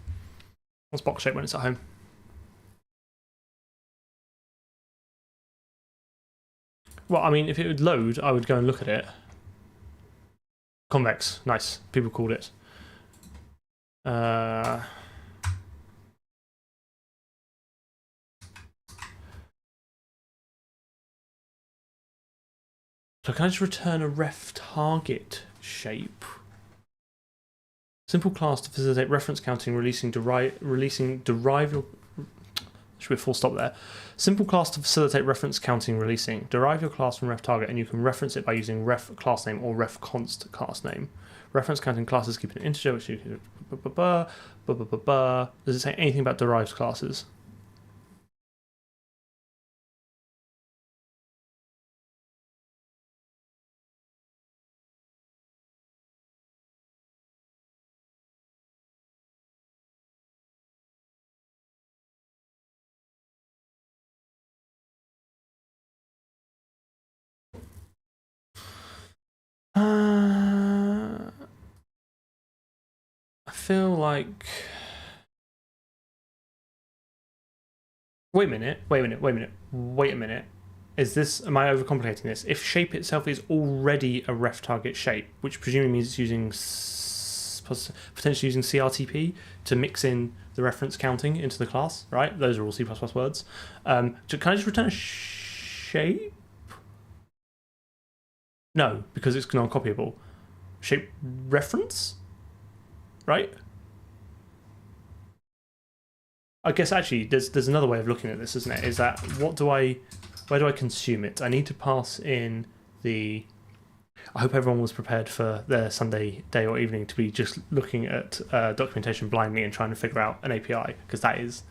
What's box shape when it's at home? Well, I mean, if it would load, I would go and look at it. Convex, nice. People called it. So can I just return a ref target shape? Simple class to facilitate reference counting, releasing derive. Should be a full stop there. Simple class to facilitate reference counting, releasing. Derive your class from ref target, and you can reference it by using ref class name or ref const class name. Reference counting classes keep an integer, which you can. Does it say anything about derived classes? I feel like. Wait a minute. Is this, am I overcomplicating this? If shape itself is already a ref target shape, which presumably means it's using potentially using CRTP to mix in the reference counting into the class, right? Those are all C++ words. Can I just return a shape? No, because it's non-copyable. Shape reference, right? I guess actually there's another way of looking at this, isn't it? Is that where do I consume it? I need to pass in the. I hope everyone was prepared for their Sunday day or evening to be just looking at documentation blindly and trying to figure out an API, because that is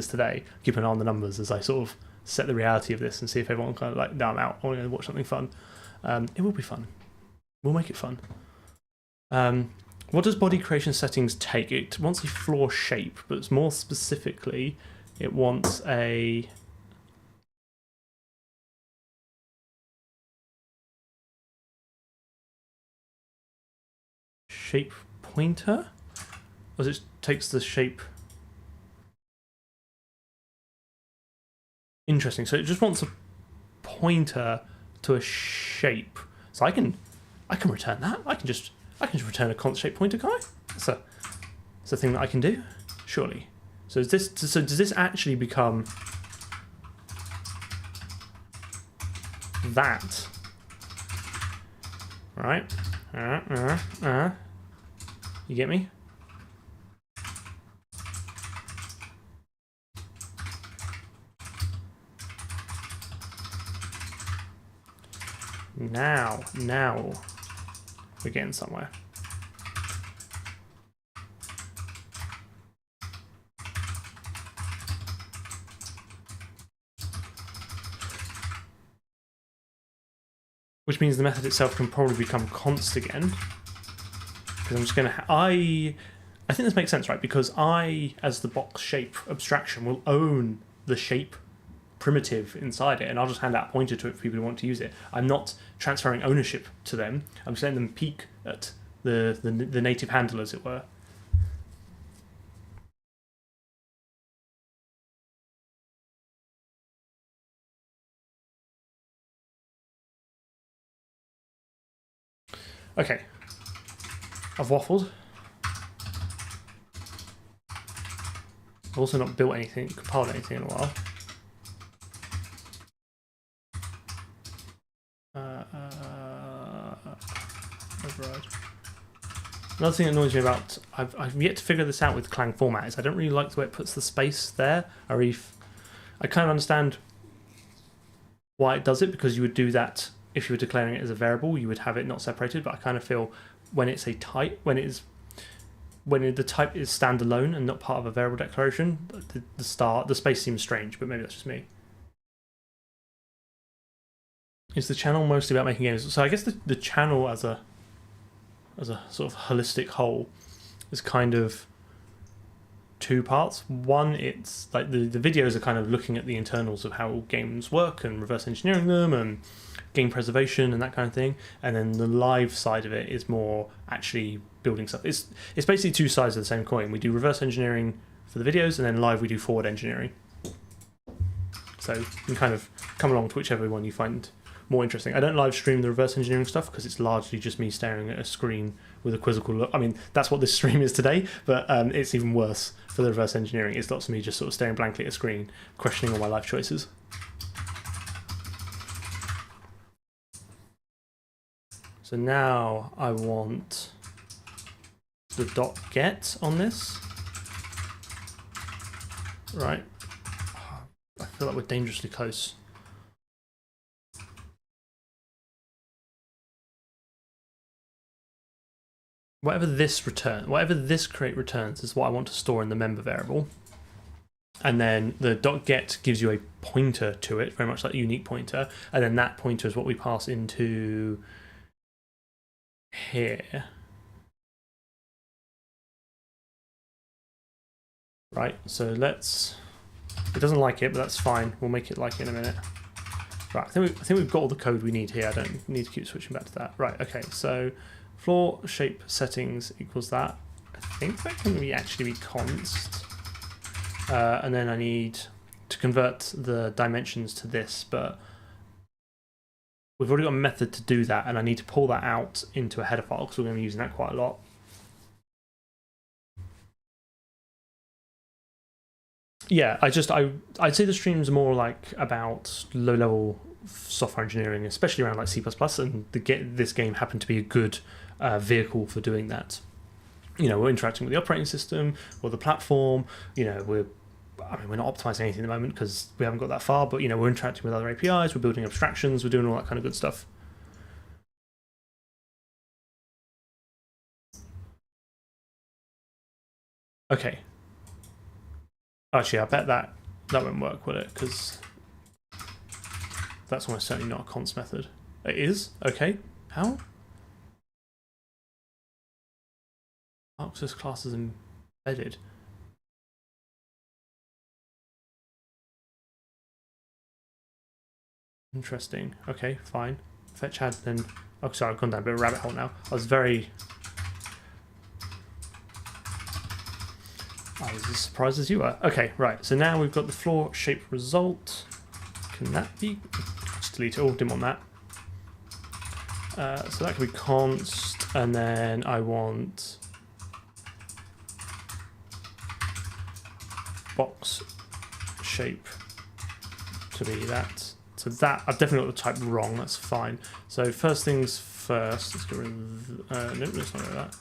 today. Keep an eye on the numbers as I sort of set the reality of this and see if everyone kind of like, no, I'm out. I want to watch something fun. It will be fun. We'll make it fun. What does body creation settings take? It wants a floor shape, but more specifically, it wants a shape pointer? Or it takes the shape. Interesting. So it just wants a pointer to a shape. So I can return that. I can just return a const shape pointer, can I? It's a thing that I can do, surely. So does this actually become that? Right? You get me? Now we're getting somewhere. Which means the method itself can probably become const again. Because I'm just going to. I think this makes sense, right? Because I, as the box shape abstraction, will own the shape primitive inside it, and I'll just hand out a pointer to it for people who want to use it. I'm not transferring ownership to them. I'm just letting them peek at the native handle, as it were. Okay, I've waffled. I've also not built anything, compiled anything in a while. Override. Another thing that annoys me about, I've yet to figure this out with Clang format, is I don't really like the way it puts the space there. I kind of understand why it does it, because you would do that if you were declaring it as a variable, you would have it not separated, but I kind of feel when it's a type, when the type is standalone and not part of a variable declaration, the space seems strange, but maybe that's just me. Is the channel mostly about making games? So I guess the channel as a sort of holistic whole is kind of two parts. One, it's like the videos are kind of looking at the internals of how games work and reverse engineering them and game preservation and that kind of thing. And then the live side of it is more actually building stuff. It's basically two sides of the same coin. We do reverse engineering for the videos, and then live we do forward engineering. So you can kind of come along to whichever one you find more interesting. I don't live stream the reverse engineering stuff because it's largely just me staring at a screen with a quizzical look. I mean, that's what this stream is today, but it's even worse for the reverse engineering. It's lots of me just sort of staring blankly at a screen, questioning all my life choices. So now I want the .get on this. Right. I feel like we're dangerously close. Whatever this create returns is what I want to store in the member variable. And then the .get gives you a pointer to it, very much like a unique pointer. And then that pointer is what we pass into here. Right, so let's... It doesn't like it, but that's fine. We'll make it like it in a minute. Right, I think we've got all the code we need here. I don't need to keep switching back to that. Right, okay, so floor shape settings equals that. I think that can actually be const. And then I need to convert the dimensions to this, but we've already got a method to do that, and I need to pull that out into a header file because we're going to be using that quite a lot. Yeah, I'd say the stream's more like about low-level software engineering, especially around like C++, and this game happened to be a good vehicle for doing that. You know, we're interacting with the operating system or the platform. You know, we're not optimizing anything at the moment because we haven't got that far, but you know, we're interacting with other APIs, we're building abstractions, we're doing all that kind of good stuff. Okay. Actually, I bet that won't work, will it? Because that's almost certainly not a const method. It is? Okay. How? Access class is embedded. Interesting. Okay, fine. Fetch had then... Oh, sorry, I've gone down a bit of a rabbit hole now. I was as surprised as you are. Okay, right. So now we've got the floor shape result. Can that be... Just delete it all. Didn't want that. So that can be const, and then I want box shape to be that. So that I've definitely got the type wrong. That's fine. So first things first. Let's get rid of. No, let's not do that.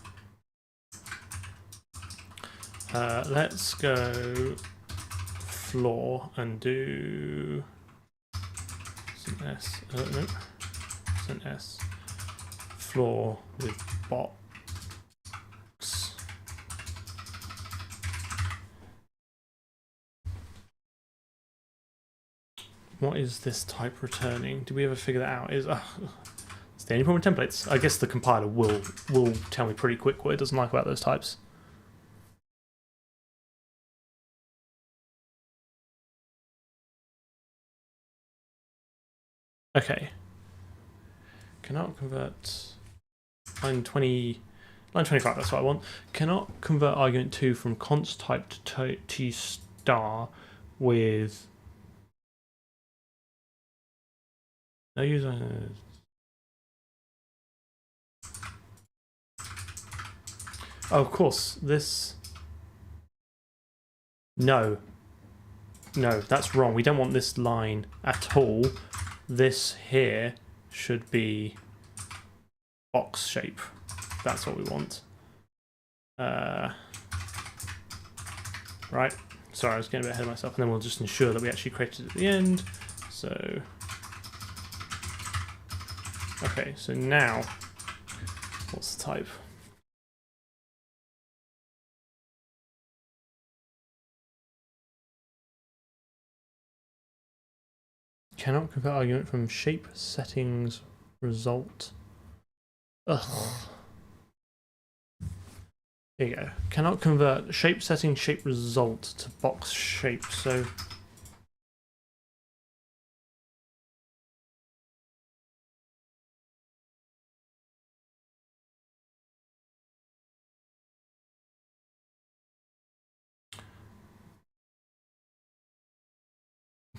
Let's go floor and do some S. No, it's an S. Floor with box. What is this type returning? Did we ever figure that out? It's the only problem with templates. I guess the compiler will tell me pretty quick what it doesn't like about those types. Okay. Cannot convert line 25, that's what I want. Cannot convert argument 2 from const type to T star with no user. Oh, of course, this. No, that's wrong. We don't want this line at all. This here should be box shape. That's what we want. Right. Sorry, I was getting a bit ahead of myself. And then we'll just ensure that we actually created it at the end. So, okay. So now, what's the type? Cannot convert argument from shape settings result. Ugh. There you go. Cannot convert shape setting shape result to box shape. So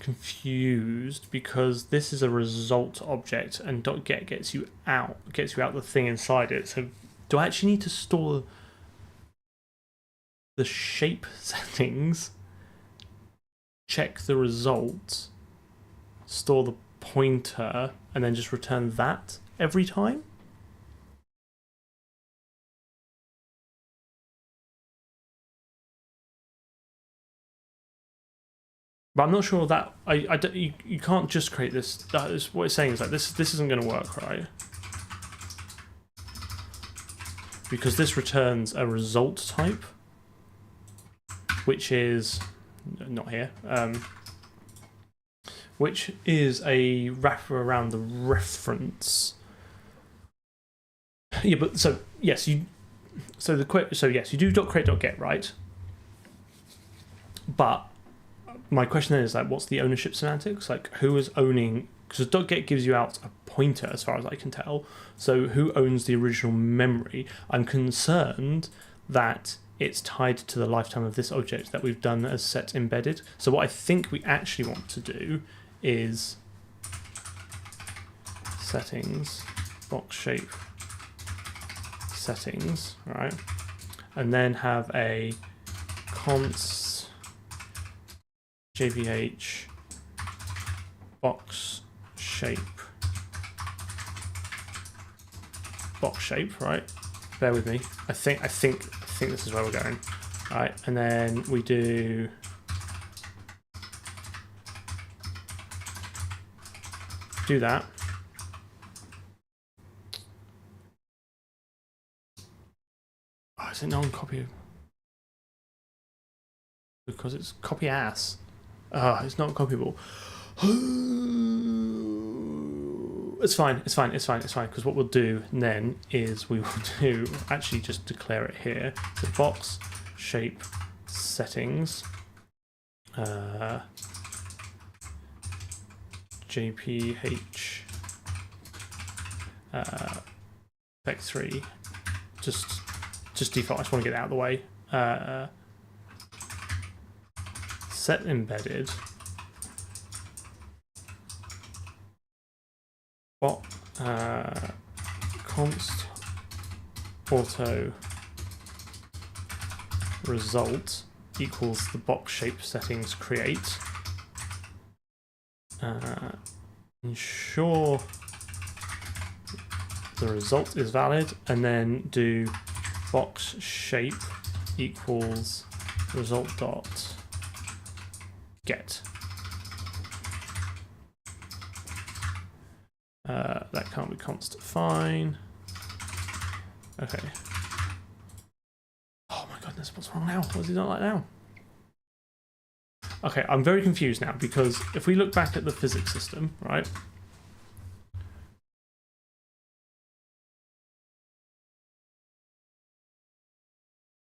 confused because this is a result object and .get gets you out the thing inside it. So do I actually need to store the shape settings, check the result, store the pointer, and then just return that every time? But I'm not sure that you can't just create this. That is what it's saying is like this isn't going to work, right? Because this returns a result type, which is not here, which is a wrapper around the reference. Yeah, but so yes, you do .create.get, right? But my question then is like, what's the ownership semantics? Like, who is owning? Because .get gives you out a pointer, as far as I can tell. So who owns the original memory? I'm concerned that it's tied to the lifetime of this object that we've done as set embedded. So what I think we actually want to do is settings, box shape settings, right? And then have a const jph box shape, right? Bear with me. I think this is where we're going. All right, and then we do that. Oh, is it non-copy? Because it's copy ass. It's not copyable. It's fine, because what we'll do then is we will do, actually just declare it here. So box shape settings, jph vec3, just default, I just want to get it out of the way. Set embedded const auto result equals the box shape settings create. Ensure the result is valid, and then do box shape equals result dot get. That can't be const, fine. Okay. Oh my goodness, what's wrong now? What is it not like now? Okay, I'm very confused now, because if we look back at the physics system, right?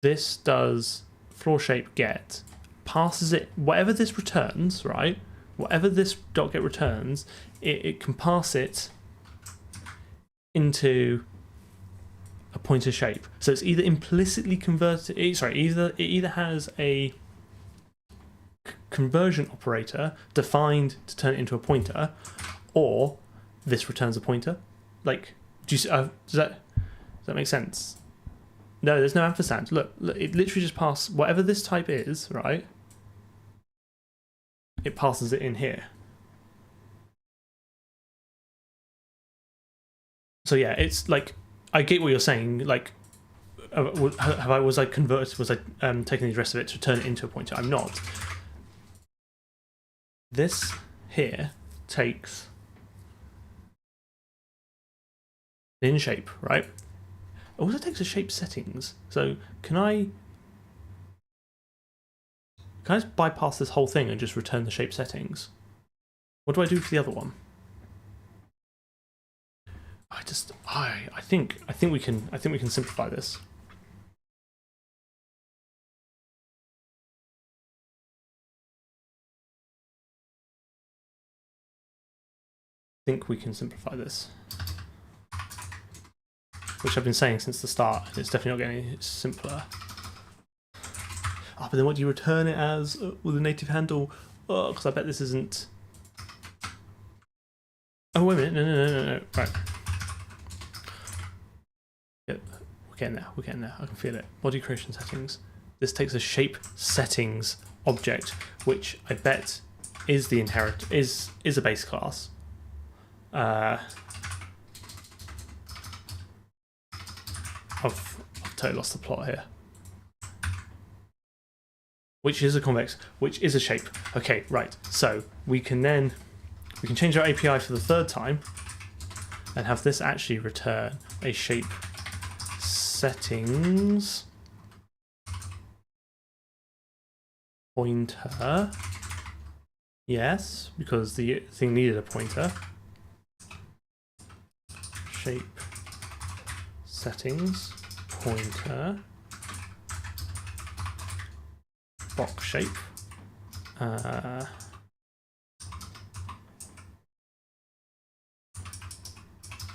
This does floor shape get, passes it, whatever this returns, right? Whatever this .get returns, it can pass it into a pointer shape. So it's either implicitly converted, it either has a conversion operator defined to turn it into a pointer, or this returns a pointer. Like, does that make sense? No, there's no ampersand. Look, it literally just passes whatever this type is, right? It passes it in here. So yeah, it's like, I get what you're saying. Like, was I taking the rest of it to turn it into a pointer? I'm not. This here takes in shape, right? It also takes a shape settings. So can I just bypass this whole thing and just return the shape settings? What do I do for the other one? I think we can simplify this. I think we can simplify this, which I've been saying since the start. It's definitely not getting any simpler. Oh, but then what do you return it as with a native handle? Oh, because I bet this isn't. Oh, wait a minute. No. Right. Yep. We're getting there. We're getting there. I can feel it. Body creation settings. This takes a shape settings object, which I bet is the is a base class. I've totally lost the plot here. Which is a convex, which is a shape. Okay, right. So we can change our API for the third time and have this actually return a shape settings pointer. Yes, because the thing needed a pointer. Shape settings pointer box shape.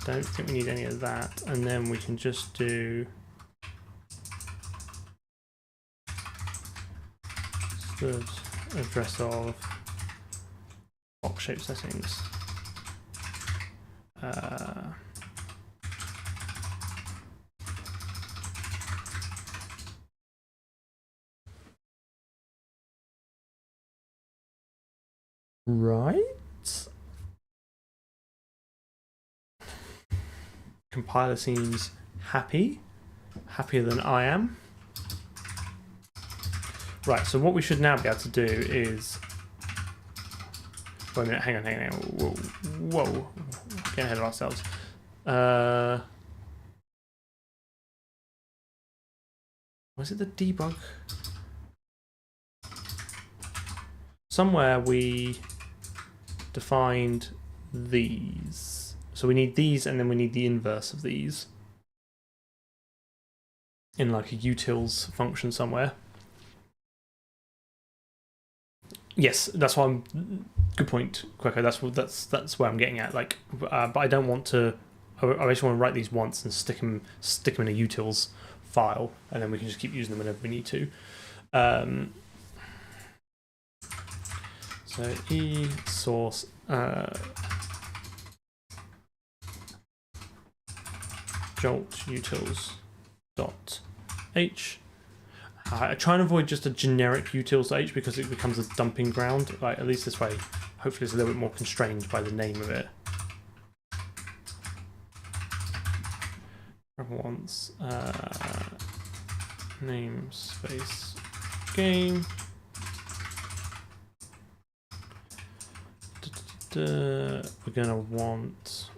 Don't think we need any of that, and then we can just do the address of box shape settings. Right. Compiler seems happier than I am. Right, so what we should now be able to do is... Wait a minute, hang on. Whoa. Getting ahead of ourselves. Was it the debug? Somewhere we defined these. So we need these, and then we need the inverse of these in like a utils function somewhere. Yes, that's why I'm. Good point, Queco. That's where I'm getting at. Like, but I don't want to. I just want to write these once and stick them in a utils file, and then we can just keep using them whenever we need to. So e source. Jolt utils dot h. I try and avoid just a generic utils h because it becomes a dumping ground. Like, at least this way, hopefully it's a little bit more constrained by the name of it. Once namespace game. We're gonna want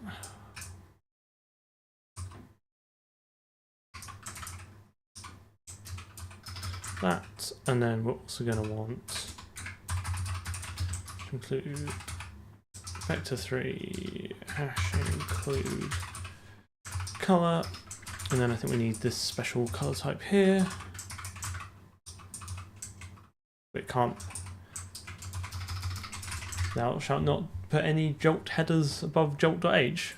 that, and then we're also going to want to include vector3 hash include color, and then I think we need this special color type here. It can't. Thou shalt not put any jolt headers above jolt.h.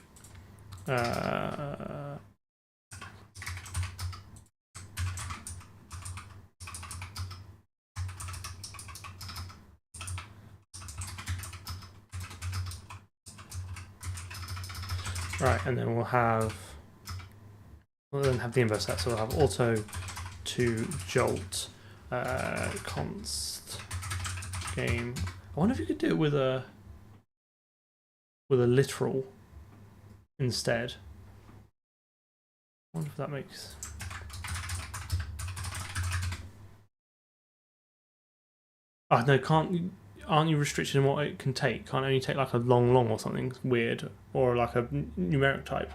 Right, and then we'll then have the inverse set. So we'll have auto to jolt const game. I wonder if you could do it with a literal instead. I wonder if that makes. Oh no, can't. Aren't you restricted in what it can take? Can't only take like a long or something weird, or like a numeric type.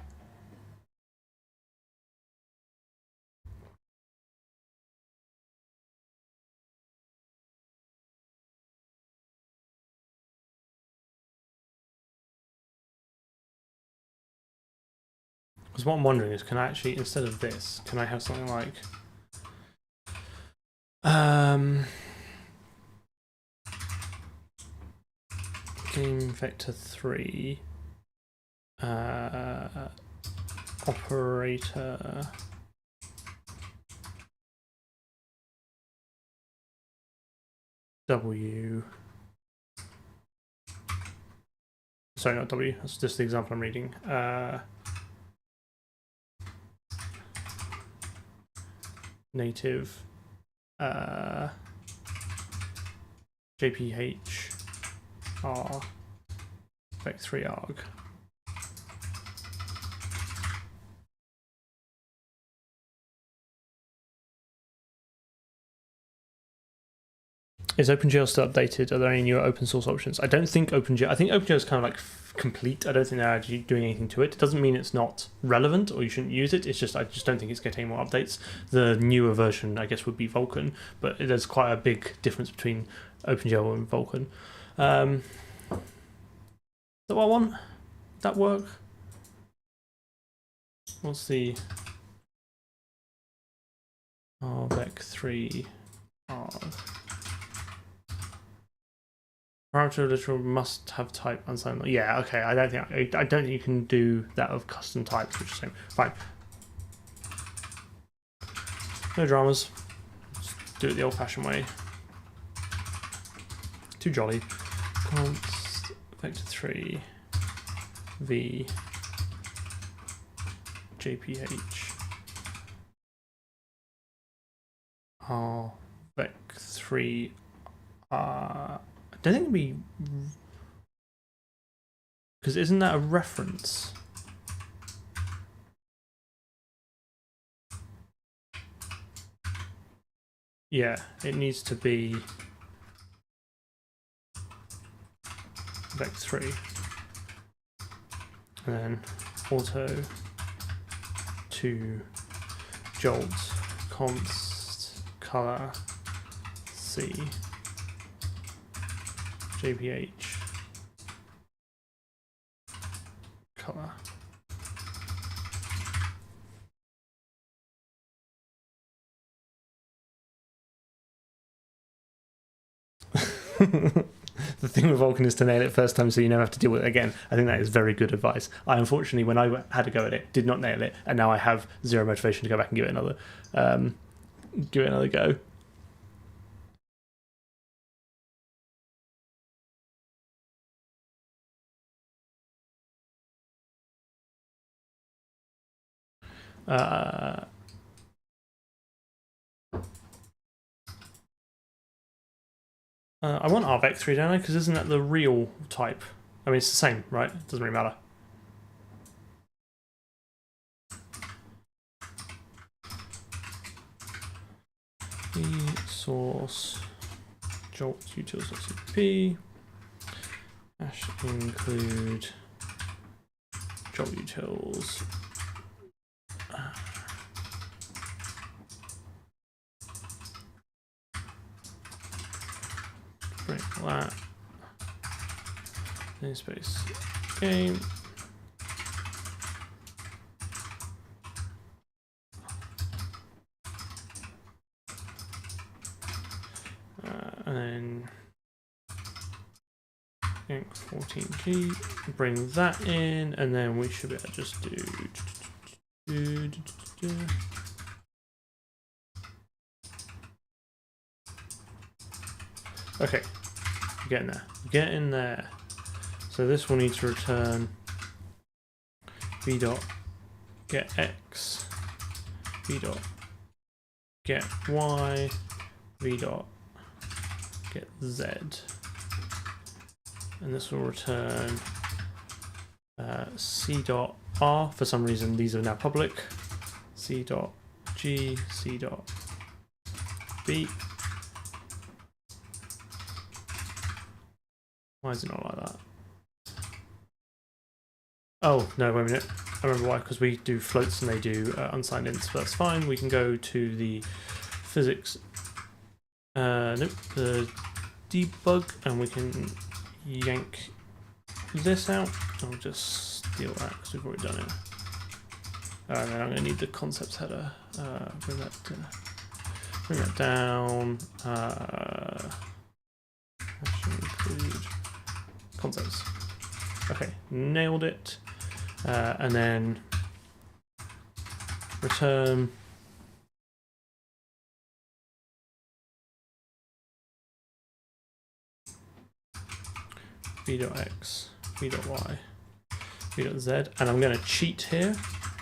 Because what I'm wondering is, can I actually, instead of this, can I have something like game vector3 operator w sorry, not W, that's just the example I'm reading. Native JPH R vec3 arg. Is OpenGL still updated? Are there any newer open source options? I don't think OpenGL. I think OpenGL is kind of like complete. I don't think they're actually doing anything to it. It doesn't mean it's not relevant or you shouldn't use it. It's just I just don't think it's getting more updates. The newer version, I guess, would be Vulkan, but there's quite a big difference between OpenGL and Vulkan. Is that what I want? Did that work? What's the vec3 arg? Parameter literal must have type unsigned. Yeah, okay. I don't think you can do that of custom types, which is the same. Fine. No dramas. Just do it the old-fashioned way. Too jolly. Const vector3 v jph r vec3 I don't think it'd be, because isn't that a reference? Yeah, it needs to be vec3, and then auto to jolt const color C JPH color. The thing with Vulkan is to nail it first time so you never have to deal with it again. I think that is very good advice. I unfortunately, when I had to go at it, did not nail it, and now I have zero motivation to go back and give it another go. I want rvec3, don't I? Because isn't that the real type? I mean, it's the same, right? It doesn't really matter. The source jolt utils.cpp hash include jolt utils. Break that. Namespace game. And then inc 14g, bring that in, and then we should be able to just do. Okay, getting there. Getting there. So this will need to return v dot get x, v dot get y, v dot get z, and this will return c dot r. For some reason, these are now public. C dot g, c dot b. Why is it not like that? Oh, no, wait a minute. I remember why, because we do floats and they do unsigned ints, but that's fine. We can go to the physics, nope, the debug, and we can yank this out. I'll just steal that because we've already done it. And then I'm going to need the concepts header. Bring that down. Include concepts. Okay, nailed it. And then return v.x, v.y, v.z, and I'm going to cheat here.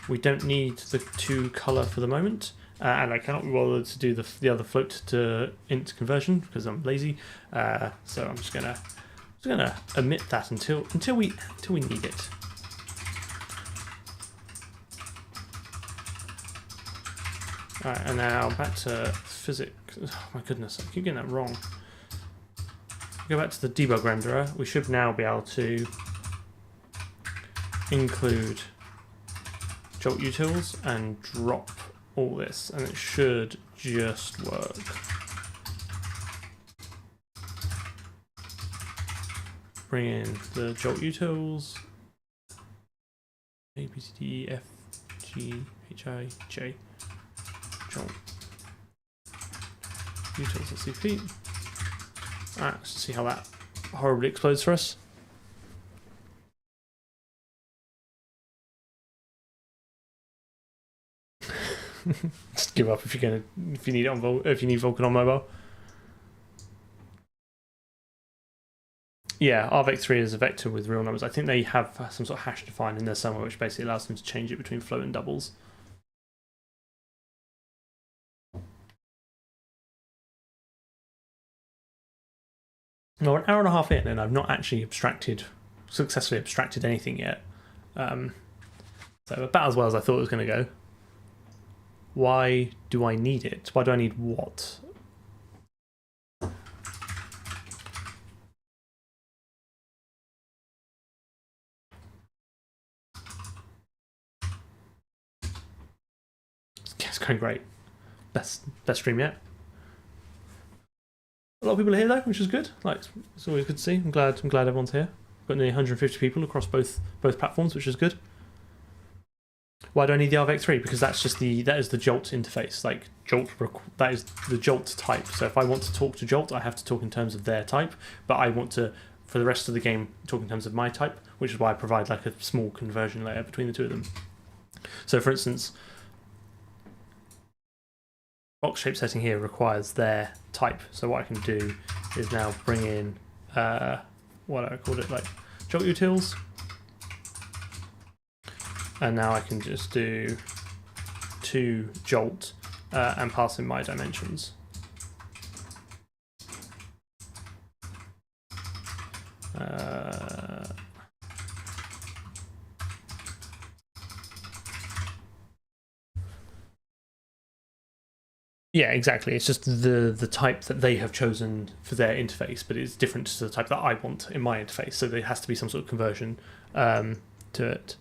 We don't need the to color for the moment, and I cannot be bothered to do the other float to int conversion because I'm lazy. So I'm just gonna omit that until we need it. All right, and now back to physics. Oh my goodness, I keep getting that wrong. Go back to the debug renderer. We should now be able to include jolt utils and drop all this, and it should just work. Bring in the jolt utils. A, B, C, D, E, F, G, H, I, J. Jolt utils CP. Alright, let's see how that horribly explodes for us. Just give up if you need it on if you need Vulkan on mobile. Yeah, rvec3 is a vector with real numbers. I think they have some sort of hash defined in there somewhere, which basically allows them to change it between float and doubles. Well, an hour and a half in, and I've not actually successfully abstracted anything yet. So about as well as I thought it was going to go. Why do I need it? Why do I need what? It's going great. Best stream yet. A lot of people are here though, which is good. Like, it's always good to see. I'm glad everyone's here. Got nearly 150 people across both platforms, which is good. Why do I need the rvec3? Because that is the jolt interface. Like that is the jolt type. So if I want to talk to jolt, I have to talk in terms of their type. But I want to, for the rest of the game, talk in terms of my type, which is why I provide like a small conversion layer between the two of them. So for instance, box shape setting here requires their type. So what I can do is now bring in what I called it, like jolt utils. And now I can just do to jolt and pass in my dimensions. Yeah, exactly. It's just the type that they have chosen for their interface, but it's different to the type that I want in my interface. So there has to be some sort of conversion to it.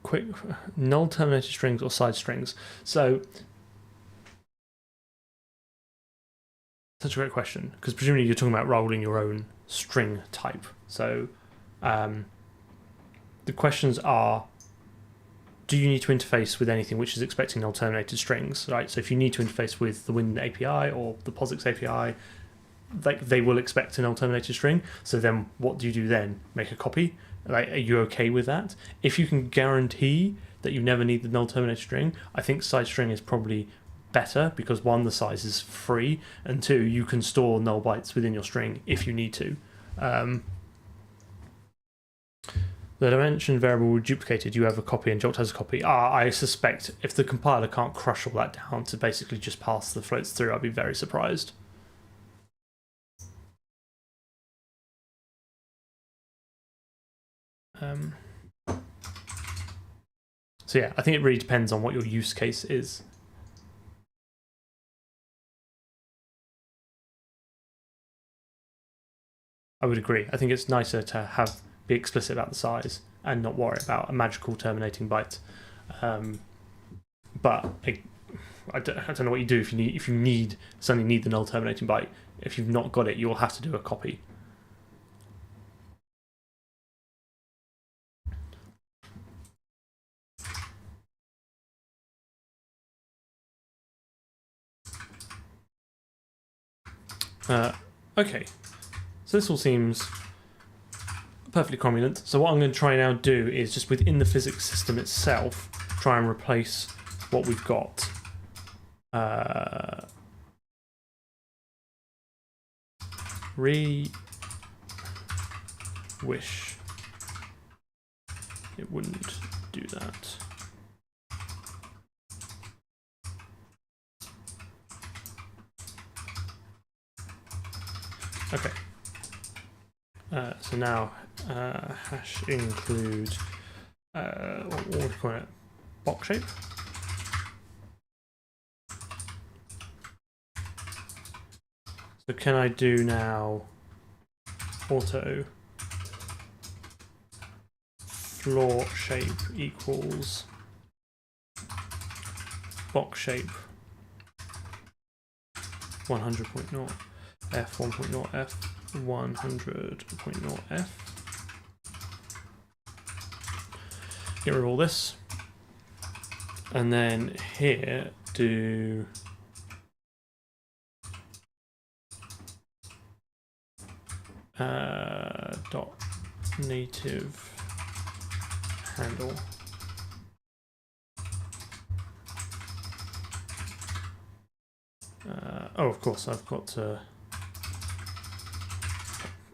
Quick null terminated strings or side strings. So such a great question, because presumably you're talking about rolling your own string type. So the questions are, do you need to interface with anything which is expecting null terminated strings, right? So if you need to interface with the Win API or the POSIX API, like they will expect a null terminated string. So then what do you do then? Make a copy? Like, are you okay with that? If you can guarantee that you never need the null terminated string, I think side string is probably better, because one, the size is free, and two, you can store null bytes within your string if you need to. The dimension variable will be duplicated. You have a copy and Jolt has a copy. I suspect if the compiler can't crush all that down to basically just pass the floats through, I'd be very surprised. So yeah, I think it really depends on what your use case is. I would agree. I think it's nicer to be explicit about the size and not worry about a magical terminating byte. But I don't know what you do if you suddenly need the null terminating byte. If you've not got it, you will have to do a copy. Okay, so this all seems perfectly cromulent. So what I'm going to try now do is just within the physics system itself, try and replace what we've got. wish it wouldn't do that. Okay. So now hash include what would we call it? Box shape. So can I do now auto floor shape equals box shape 100.0 f 1.0 f 100.0 f. Get rid of all this, and then here do dot native handle. Oh, of course, I've got to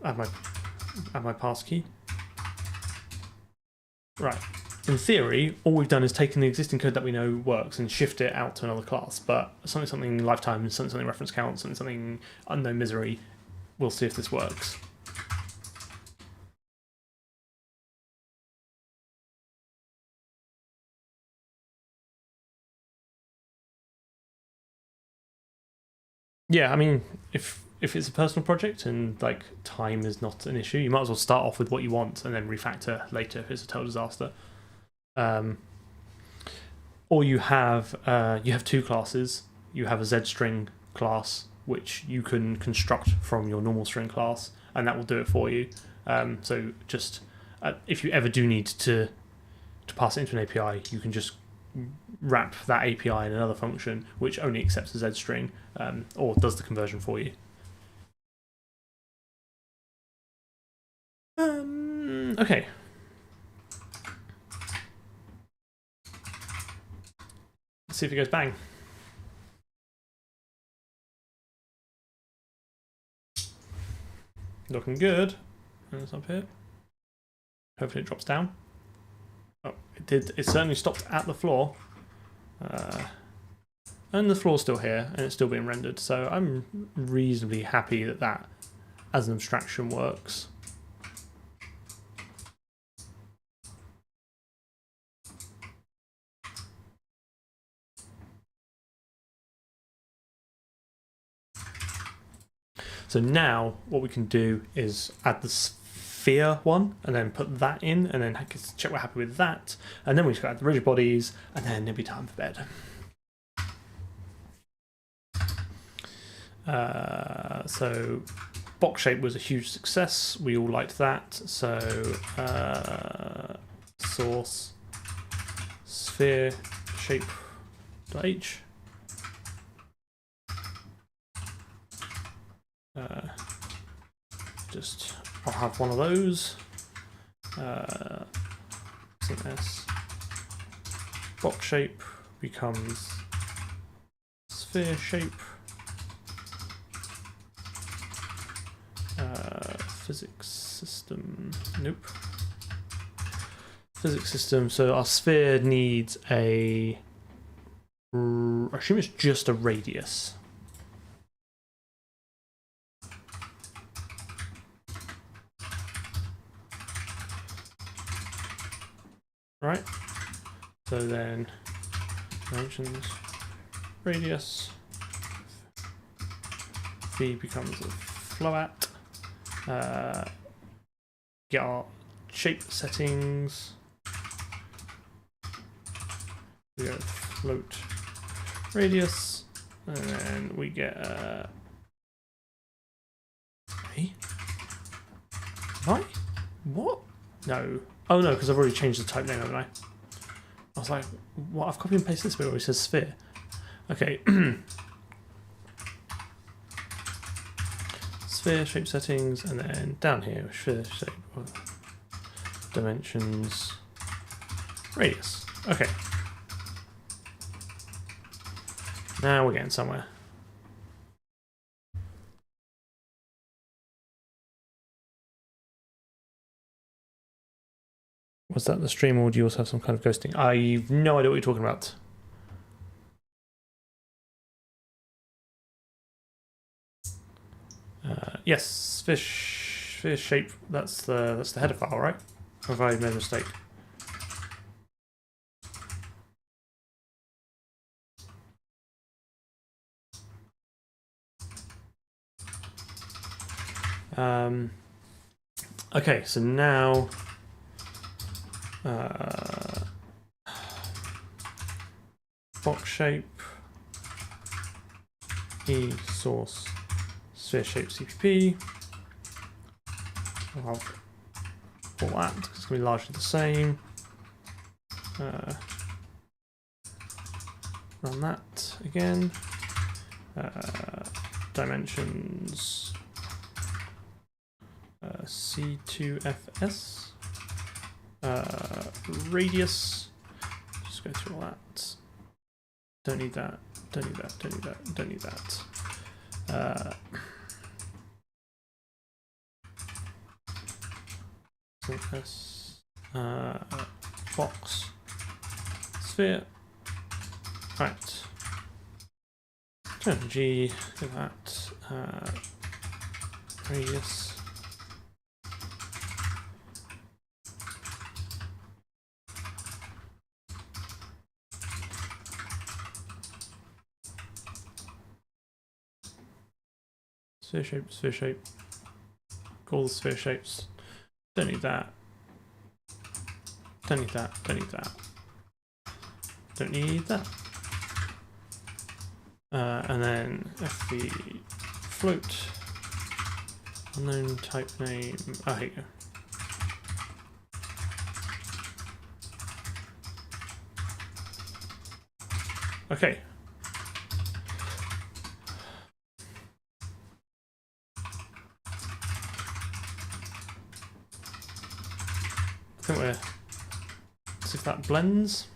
add my pass key. Right. In theory, all we've done is taken the existing code that we know works and shift it out to another class. But something lifetime, something reference count, something unknown misery. We'll see if this works. Yeah, I mean, if it's a personal project and like time is not an issue, you might as well start off with what you want and then refactor later if it's a total disaster. Or you have two classes. You have a Z-string class which you can construct from your normal string class, and that will do it for you. So just if you ever do need to pass it into an API, you can just wrap that API in another function which only accepts a Z-string or does the conversion for you. Okay. Let's see if it goes bang. Looking good. And it's up here. Hopefully it drops down. Oh, it did. It certainly stopped at the floor. And the floor's still here, and it's still being rendered. So I'm reasonably happy that that, as an abstraction, works. So now what we can do is add the sphere one and then put that in and then check we're happy with that. And then we just add the rigid bodies and then it'll be time for bed. So box shape was a huge success. We all liked that. So source sphere shape.h. Just I'll have one of those. S box shape becomes sphere shape. Physics system. Nope. Physics system. So our sphere needs I assume it's just a radius. Right, so then dimensions, radius, v becomes a float. Get our shape settings. We go float radius, and then we get what? No. Oh no, because I've already changed the type name, haven't I? I was like, what? I've copied and pasted this bit where it says sphere. Okay. Sphere shape settings, and then down here, sphere shape dimensions radius. Okay. Now we're getting somewhere. Was that the stream, or do you also have some kind of ghosting? I have no idea what you're talking about. Yes, sphere shape. That's the header file, right? Or have I made a mistake? Okay, so now box shape e source sphere shape CPP. I'll have all that because it's going to be largely the same. Run that again. Dimensions C2FS. Radius. Just go through all that. Don't need that. Don't need that. Don't need that. Don't need that. Box sphere. Right. Turn G. Do that. Radius. Sphere shape, sphere shape. Call the sphere shapes. Don't need that. Don't need that. Don't need that. Don't need that. And then fv float. Unknown type name. Oh, here you go. Okay. I think we're. See if that blends.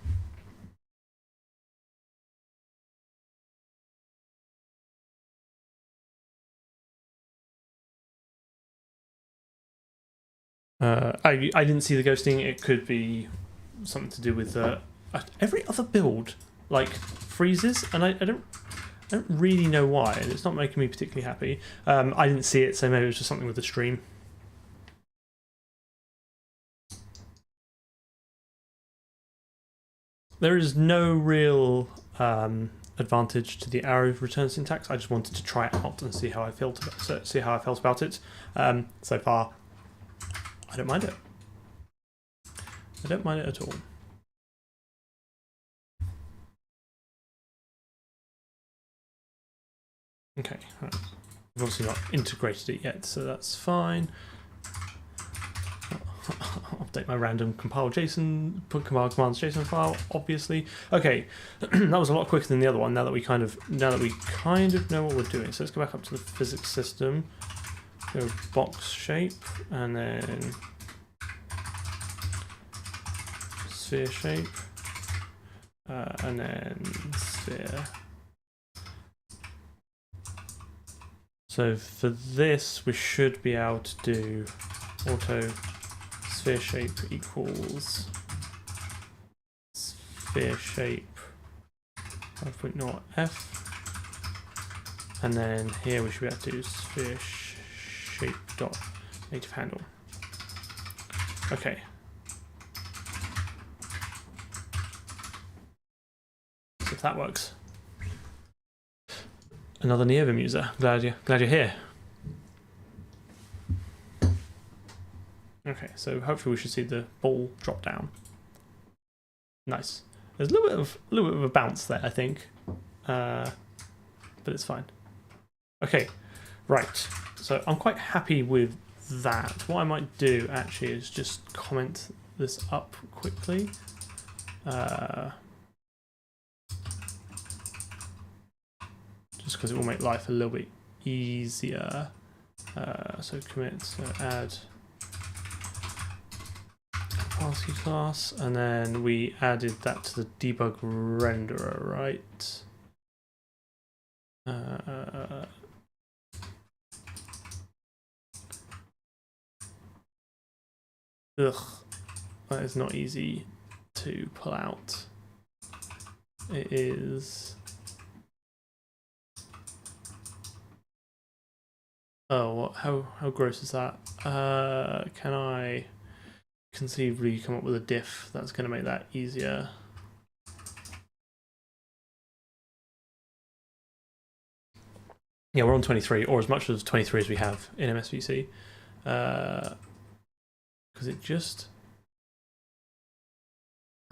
I didn't see the ghosting. It could be something to do with every other build like freezes, and I don't really know why, and it's not making me particularly happy. I didn't see it, so maybe it was just something with the stream. There is no real advantage to the arrow return syntax. I just wanted to try it out and see how I felt about it. So far, I don't mind it. I don't mind it at all. Okay, right. We've obviously not integrated it yet, so that's fine. I'll update my random compile JSON, put compile commands JSON file, obviously. Okay, that was a lot quicker than the other one. Now that we kind of know what we're doing. So let's go back up to the physics system. Go box shape, and then sphere shape, and then sphere. So for this, we should be able to do auto sphere shape equals sphere shape 5.0 f, and then here we should be able to do sphere shape dot native handle. Okay. So if that works. Another Neovim user. Glad you're here. Okay, so hopefully we should see the ball drop down. Nice. There's a little bit of a bounce there, I think, but it's fine. Okay, right. So I'm quite happy with that. What I might do actually is just comment this up quickly. Just because it will make life a little bit easier. So commit, so add ASCII class, and then we added that to the debug renderer, right? That is not easy to pull out. It is. Oh, what? How gross is that? Can I conceivably come up with a diff that's going to make that easier? Yeah, we're on 23, or as much as 23 as we have in MSVC, because it just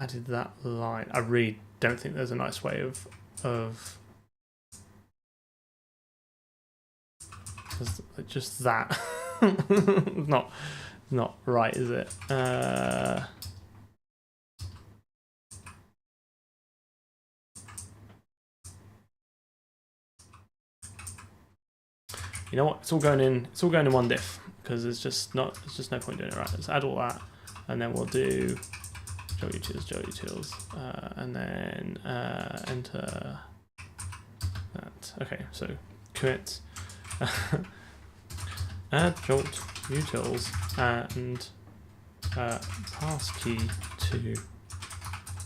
added that line. I really don't think there's a nice way of just that. not right, is it? You know what? It's all going in. It's all going in one diff because there's just no point doing it. Right? Let's add all that, and then we'll do utils, and then enter that. Okay, so commit add jolt utils and pass key to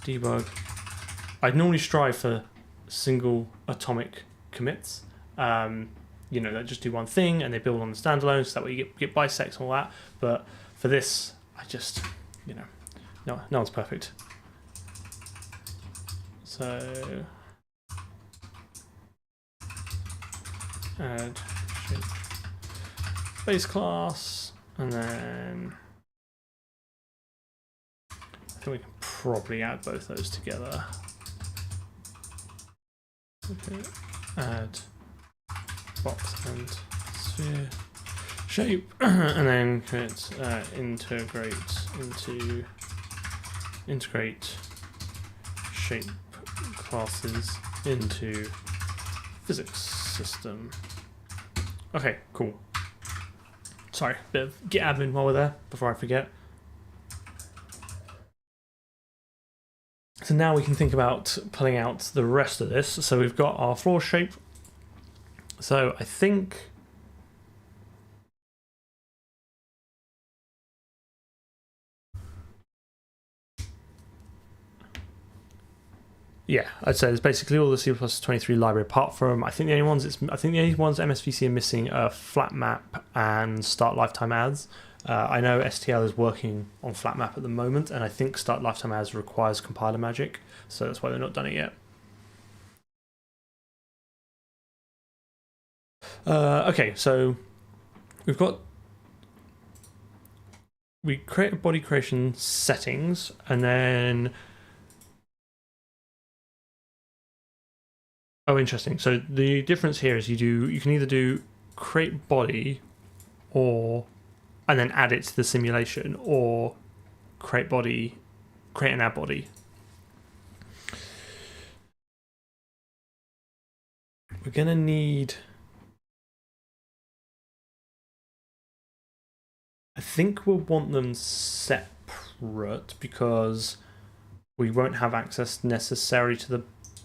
debug. I'd normally strive for single atomic commits. You know, that just do one thing and they build on the standalone, so that way you get bisects and all that. But for this, I just, you know, no one's perfect. So add shape base class, and then I think we can probably add both those together. Okay, add box and sphere shape, and then commit integrate shape classes into physics system. Okay, cool. Sorry, bit of git admin while we're there before I forget. So now we can think about pulling out the rest of this. So we've got our floor shape. So I think yeah, I'd say it's basically all the C++23 library apart from I think the only ones MSVC are missing are flat map and start lifetime adds. I know STL is working on flat map at the moment, and I think start lifetime adds requires compiler magic, so that's why they're not done it yet. Okay, so we create a body creation settings, and then oh, interesting. So the difference here is you can either do create body and then add it to the simulation, or create and add body. We're gonna need, I think we'll want them separate because we won't have access necessarily to the,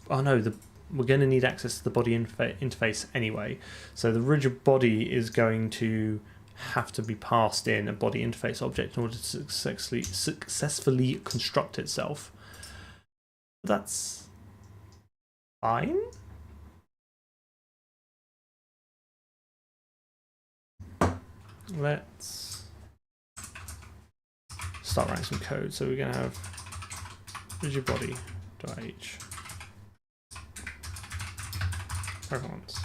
we're going to need access to the body interface anyway. So the rigid body is going to have to be passed in a body interface object in order to successfully construct itself. That's fine. Let's start writing some code. So we're going to have rigid body.h. Once.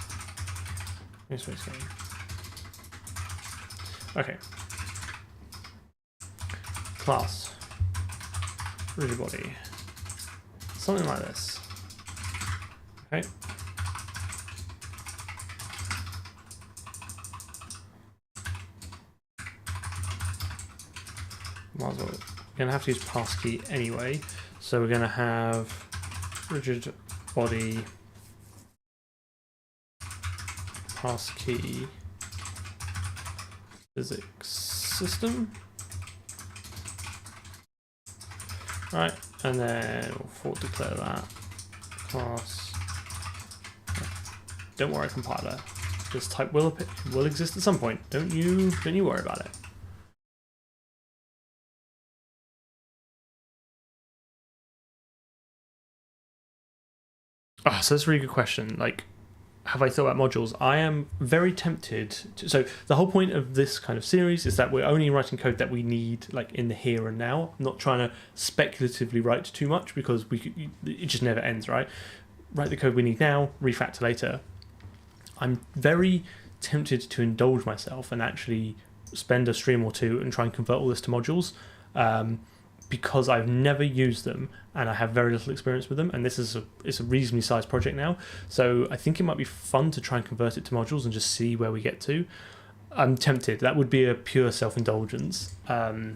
Okay. Class. Rigid body. Something like this. Okay. Might as well. We're going to have to use passkey anyway. So we're going to have rigid body passkey physics system. Right, and then we'll declare that class Don't worry, compiler. This type will exist at some point. Don't you worry about it. Oh, so that's a really good question. Like, have I thought about modules? I am very tempted to, so the whole point of this kind of series is that we're only writing code that we need, like, in the here and now. I'm not trying to speculatively write too much because it just never ends, right? Write the code we need now, refactor later. I'm very tempted to indulge myself and actually spend a stream or two and try and convert all this to modules, because I've never used them and I have very little experience with them, and this is it's a reasonably sized project now, so I think it might be fun to try and convert it to modules and just see where we get to. I'm tempted. That would be a pure self-indulgence, but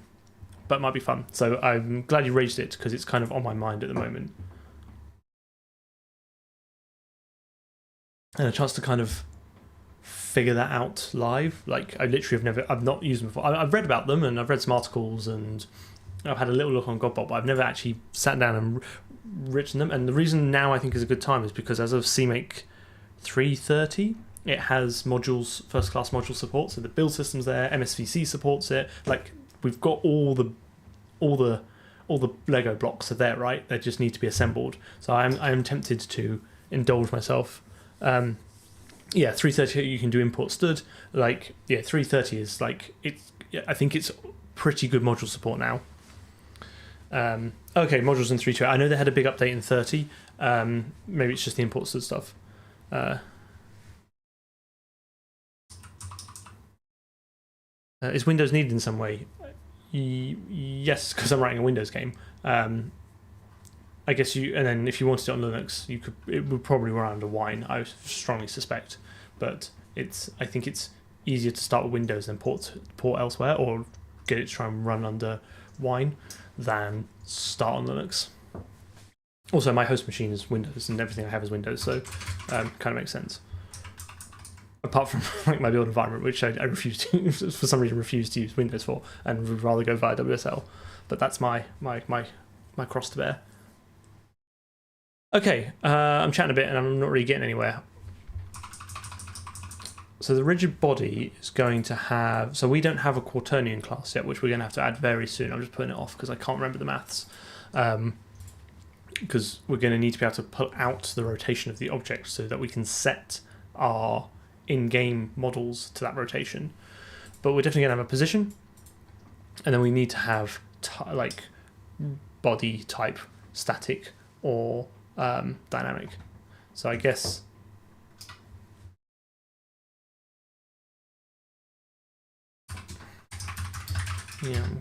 it might be fun. So I'm glad you raised it because it's kind of on my mind at the moment. And a chance to kind of figure that out live. Like, I literally I've not used them before. I've read about them and I've read some articles and I've had a little look on Godbot, but I've never actually sat down and written them. And the reason now I think is a good time is because as of CMake 3.30, it has modules, first class module support. So the build system's there, MSVC supports it. Like, we've got all the Lego blocks are there, right? They just need to be assembled. So I am tempted to indulge myself. Yeah, 3.30 you can do import std. Like, yeah, 3.30 is like, I think it's pretty good module support now. Okay, modules in 3.2. I know they had a big update in 30. Maybe it's just the import std stuff. Is Windows needed in some way? Yes, because I'm writing a Windows game. I guess and then if you wanted it on Linux, it would probably run under Wine, I strongly suspect. But I think it's easier to start with Windows than port elsewhere, or get it to try and run under Wine than start on Linux. Also, my host machine is Windows and everything I have is Windows, so kind of makes sense. Apart from like my build environment, which I refuse to, for some reason, refuse to use Windows for, and would rather go via WSL. But that's my cross to bear. Okay, I'm chatting a bit and I'm not really getting anywhere. So the rigid body is going to have, so we don't have a quaternion class yet, which we're going to have to add very soon. I'm just putting it off because I can't remember the maths. Because we're going to need to be able to put out the rotation of the object so that we can set our in-game models to that rotation. But we're definitely going to have a position, and then we need to have like body type static or dynamic. So I guess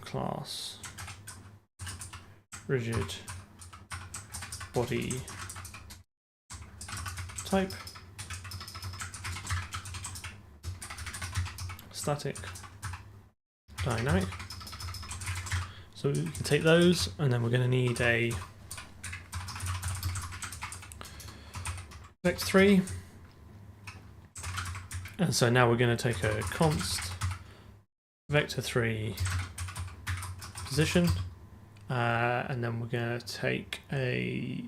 class rigid body type static dynamic. So we can take those, and then we're going to need a vec3, and so now we're going to take a const vector3 position, and then we're going to take a,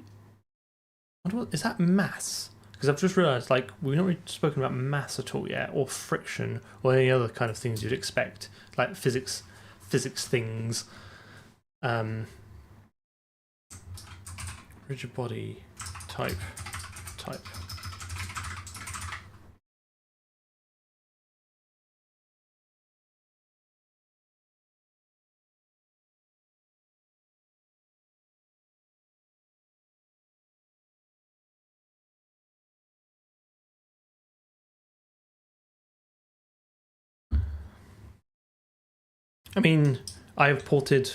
is that mass? Because I've just realised, like, we've not really spoken about mass at all yet, or friction, or any other kind of things you'd expect, like physics things. Rigid body type. I mean, I have ported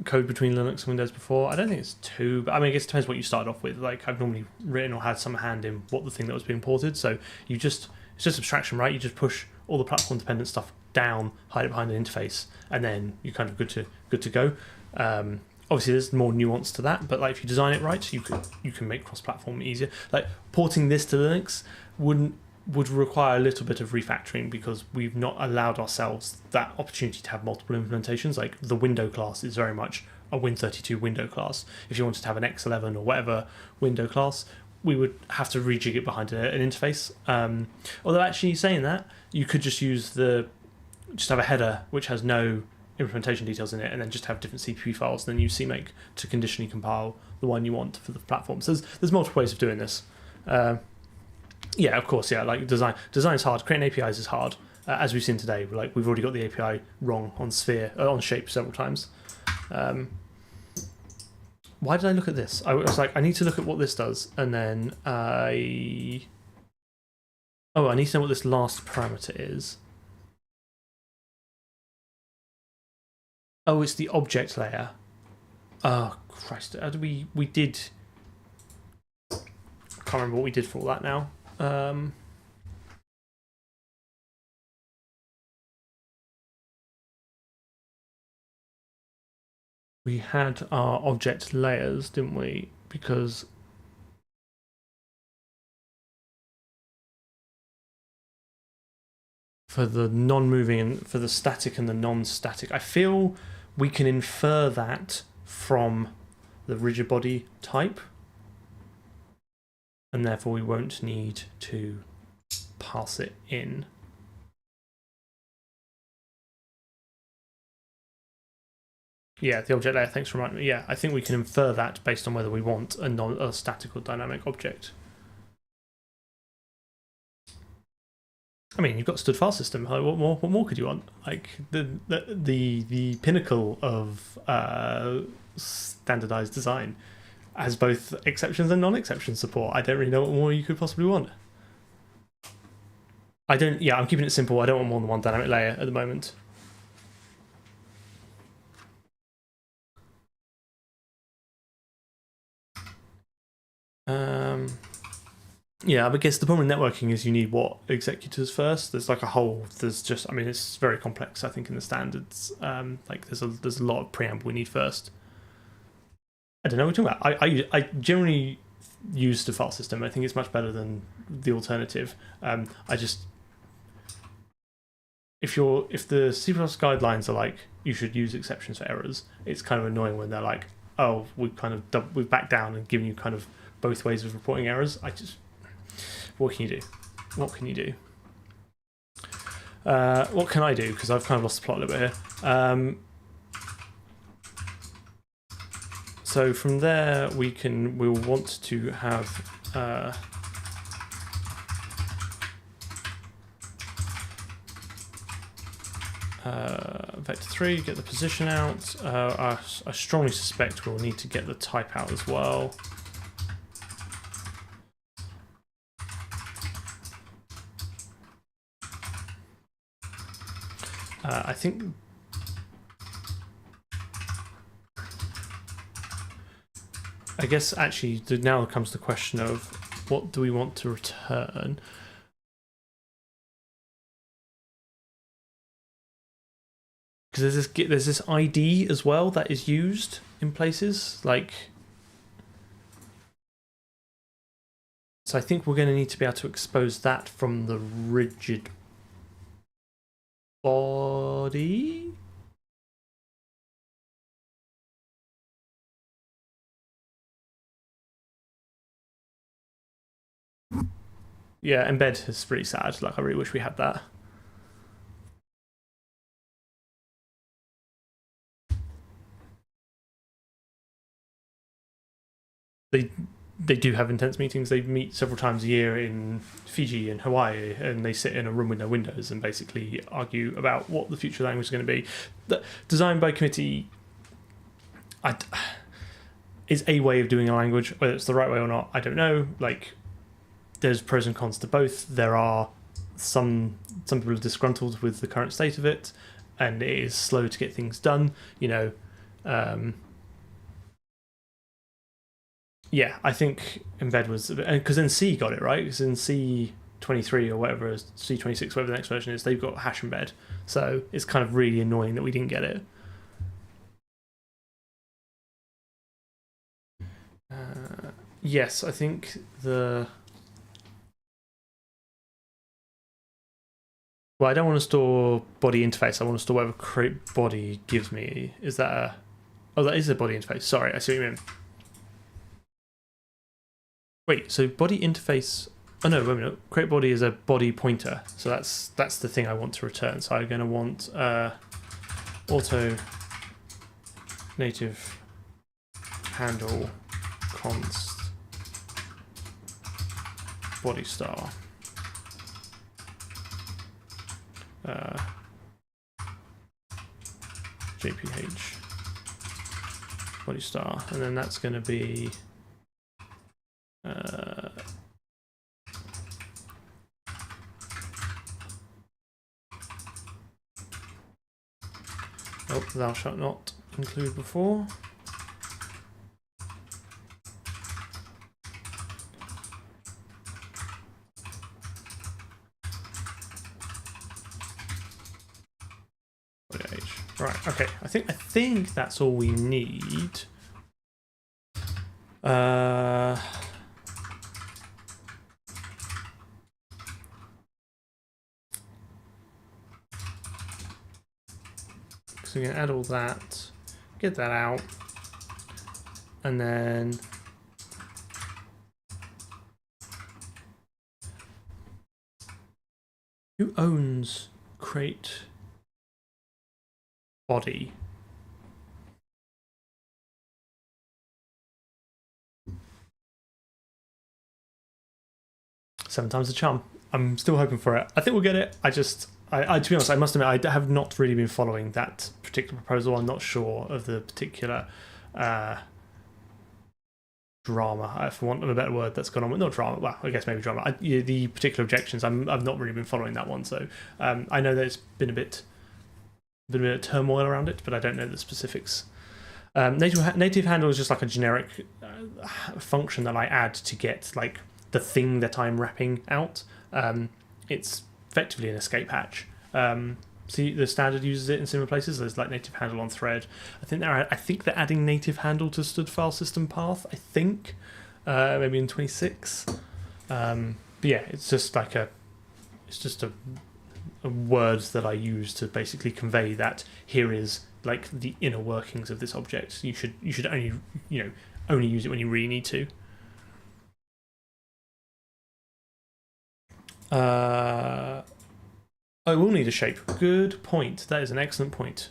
code between Linux and Windows before. I don't think it's too, but I mean, I guess it depends what you started off with. Like, I've normally written or had some hand in what the thing that was being ported. So it's just abstraction, right? You just push all the platform dependent stuff down, hide it behind an interface, and then you're kind of good to go. Obviously, there's more nuance to that, but like if you design it right, you can make cross-platform easier. Like porting this to Linux would require a little bit of refactoring because we've not allowed ourselves that opportunity to have multiple implementations. Like the window class is very much a Win32 window class. If you wanted to have an X11 or whatever window class, we would have to rejig it behind an interface. Although actually saying that, you could just have a header which has no implementation details in it, and then just have different CPU files, and then use CMake to conditionally compile the one you want for the platform. So there's multiple ways of doing this. Yeah, of course, yeah. Like design is hard. Creating APIs is hard, as we've seen today. Like we've already got the API wrong on on shape several times. Why did I look at this? I was like, I need to look at what this does, and then I need to know what this last parameter is. Oh, it's the object layer. Oh Christ! How did we did? I can't remember what we did for all that now. We had our object layers, didn't we? Because for the non-moving and for the static and the non-static, I feel we can infer that from the rigid body type, and therefore we won't need to pass it in. Yeah, the object layer, thanks for reminding me. Yeah, I think we can infer that based on whether we want a static or dynamic object. I mean, you've got stood file system. Like, what more could you want? Like the pinnacle of standardized design has both exceptions and non-exception support. I don't really know what more you could possibly want. Yeah, I'm keeping it simple. I don't want more than one dynamic layer at the moment. Yeah, I guess the problem with networking is you need what executors first. There's like I mean, it's very complex. I think in the standards, like there's a lot of preamble we need first. I don't know what you're talking about. I generally use the file system. I think it's much better than the alternative. If the C++ guidelines are like you should use exceptions for errors, it's kind of annoying when they're like, oh, we've backed down and given you kind of both ways of reporting errors. What can you do? What can you do? What can I do? Because I've kind of lost the plot a little bit here. So from there, we'll want to have vector3, get the position out. I strongly suspect we'll need to get the type out as well. I think I guess actually now comes the question of what do we want to return? Because there's this ID as well that is used in places like. So I think we're going to need to be able to expose that from the rigid body. Yeah, embed is pretty sad. Like, I really wish we had that. They do have intense meetings. They meet several times a year in Fiji and Hawaii, and they sit in a room with no windows and basically argue about what the future language is going to be. The design by committee is a way of doing a language. Whether it's the right way or not, I don't know. Like, there's pros and cons to both. There are some people are disgruntled with the current state of it, and it is slow to get things done. Yeah, I think embed was, because then C got it right. Because in C23 or whatever, C26, whatever the next version is, they've got hash embed. So it's kind of really annoying that we didn't get it. Yes, I think well, I don't want to store body interface. I want to store whatever create body gives me. Is that a? Oh, that is a body interface. Sorry, I see what you mean. wait, so body interface. Oh no, wait a minute. Create body is a body pointer, so that's the thing I want to return. So I'm going to want auto native handle const body star. JPH body star, and then that's going to be oh, thou shalt not include before. Right, okay. I think that's all we need. So we can add all that, get that out, and then who owns create body? Seven times the charm. I'm still hoping for it. I think we'll get it. I to be honest, I must admit, I have not really been following that particular proposal. I'm not sure of the particular drama, for want of a better word, that's gone on with, not drama, well, I guess maybe drama. The particular objections, I've not really been following that one, so I know that it's been a bit of turmoil around it, but I don't know the specifics. Native handle is just like a generic function that I add to get like the thing that I'm wrapping out. It's effectively an escape hatch. See, the standard uses it in similar places. There's like native handle on thread. I think they're adding native handle to std file system path. I think maybe in 26. But yeah, it's just like a words that I use to basically convey that here is like the inner workings of this object. You should only only use it when you really need to. I will need a shape. Good point. That is an excellent point.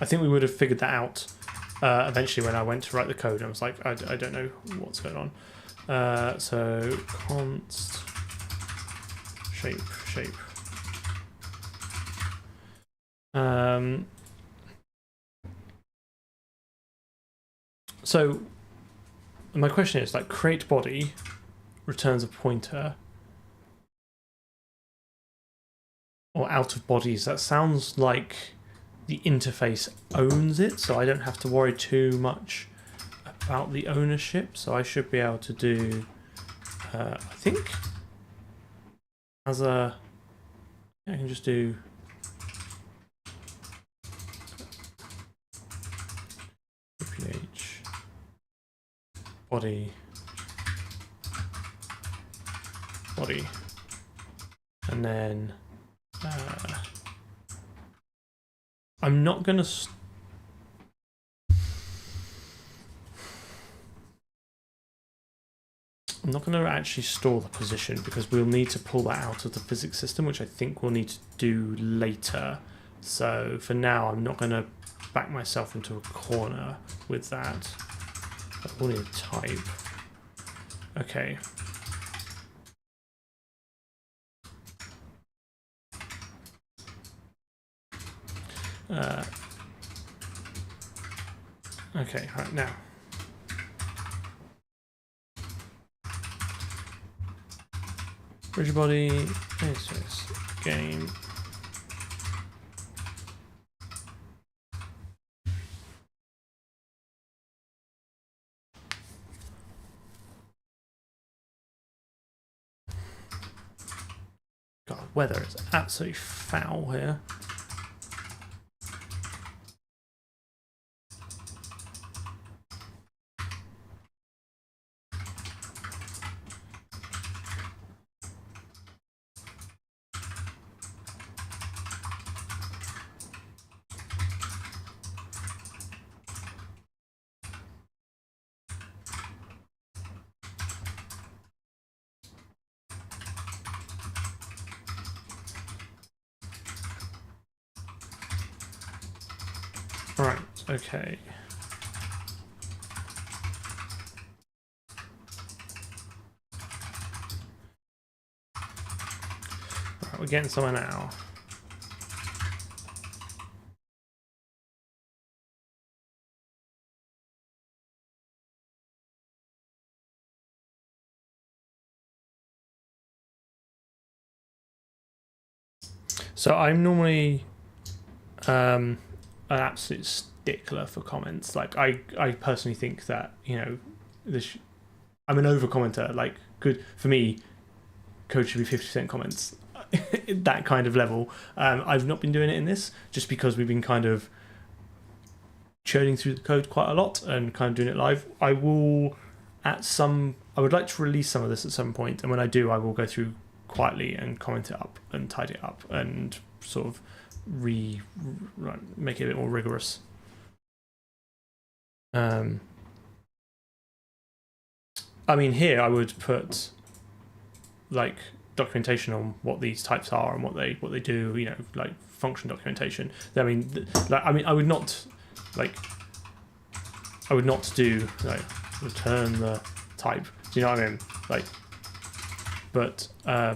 I think we would have figured that out eventually when I went to write the code. I was like, I don't know what's going on. So const shape. So my question is, like, create body returns a pointer, or out of bodies. That sounds like the interface owns it, so I don't have to worry too much about the ownership. So I should be able to do, I think, I can just do ph body, and then I'm not going to actually store the position because we'll need to pull that out of the physics system, which I think we'll need to do later. So for now, I'm not going to back myself into a corner with that. We'll need a type. Okay. Okay, right now. Bridge body, game. God, weather is absolutely foul here. Right, okay. Right, we're getting somewhere now. So I'm normally an absolute stickler for comments. Like I personally think that, you know, I'm an over commenter. Like, good for me, code should be 50% comments. That kind of level. I've not been doing it in this just because we've been kind of churning through the code quite a lot and kind of doing it live. I would like to release some of this at some point, and when I do, I will go through quietly and comment it up and tidy it up and sort of make it a bit more rigorous. I mean, here I would put like documentation on what these types are and what they do. You know, like function documentation. I mean, I would not do like return the type. Do you know what I mean? Like, but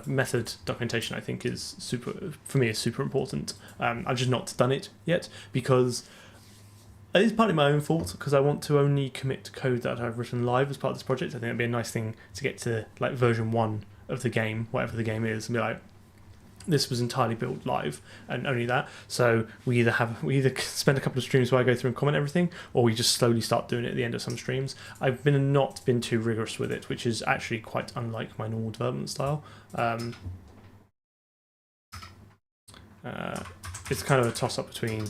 method documentation I think is super important. I've just not done it yet because it is partly my own fault because I want to only commit to code that I've written live as part of this project. I think it'd be a nice thing to get to like version 1 of the game, whatever the game is, and be like, this was entirely built live and only that. So we either spend a couple of streams where I go through and comment everything, or we just slowly start doing it at the end of some streams. I've not been too rigorous with it, which is actually quite unlike my normal development style. It's kind of a toss up between,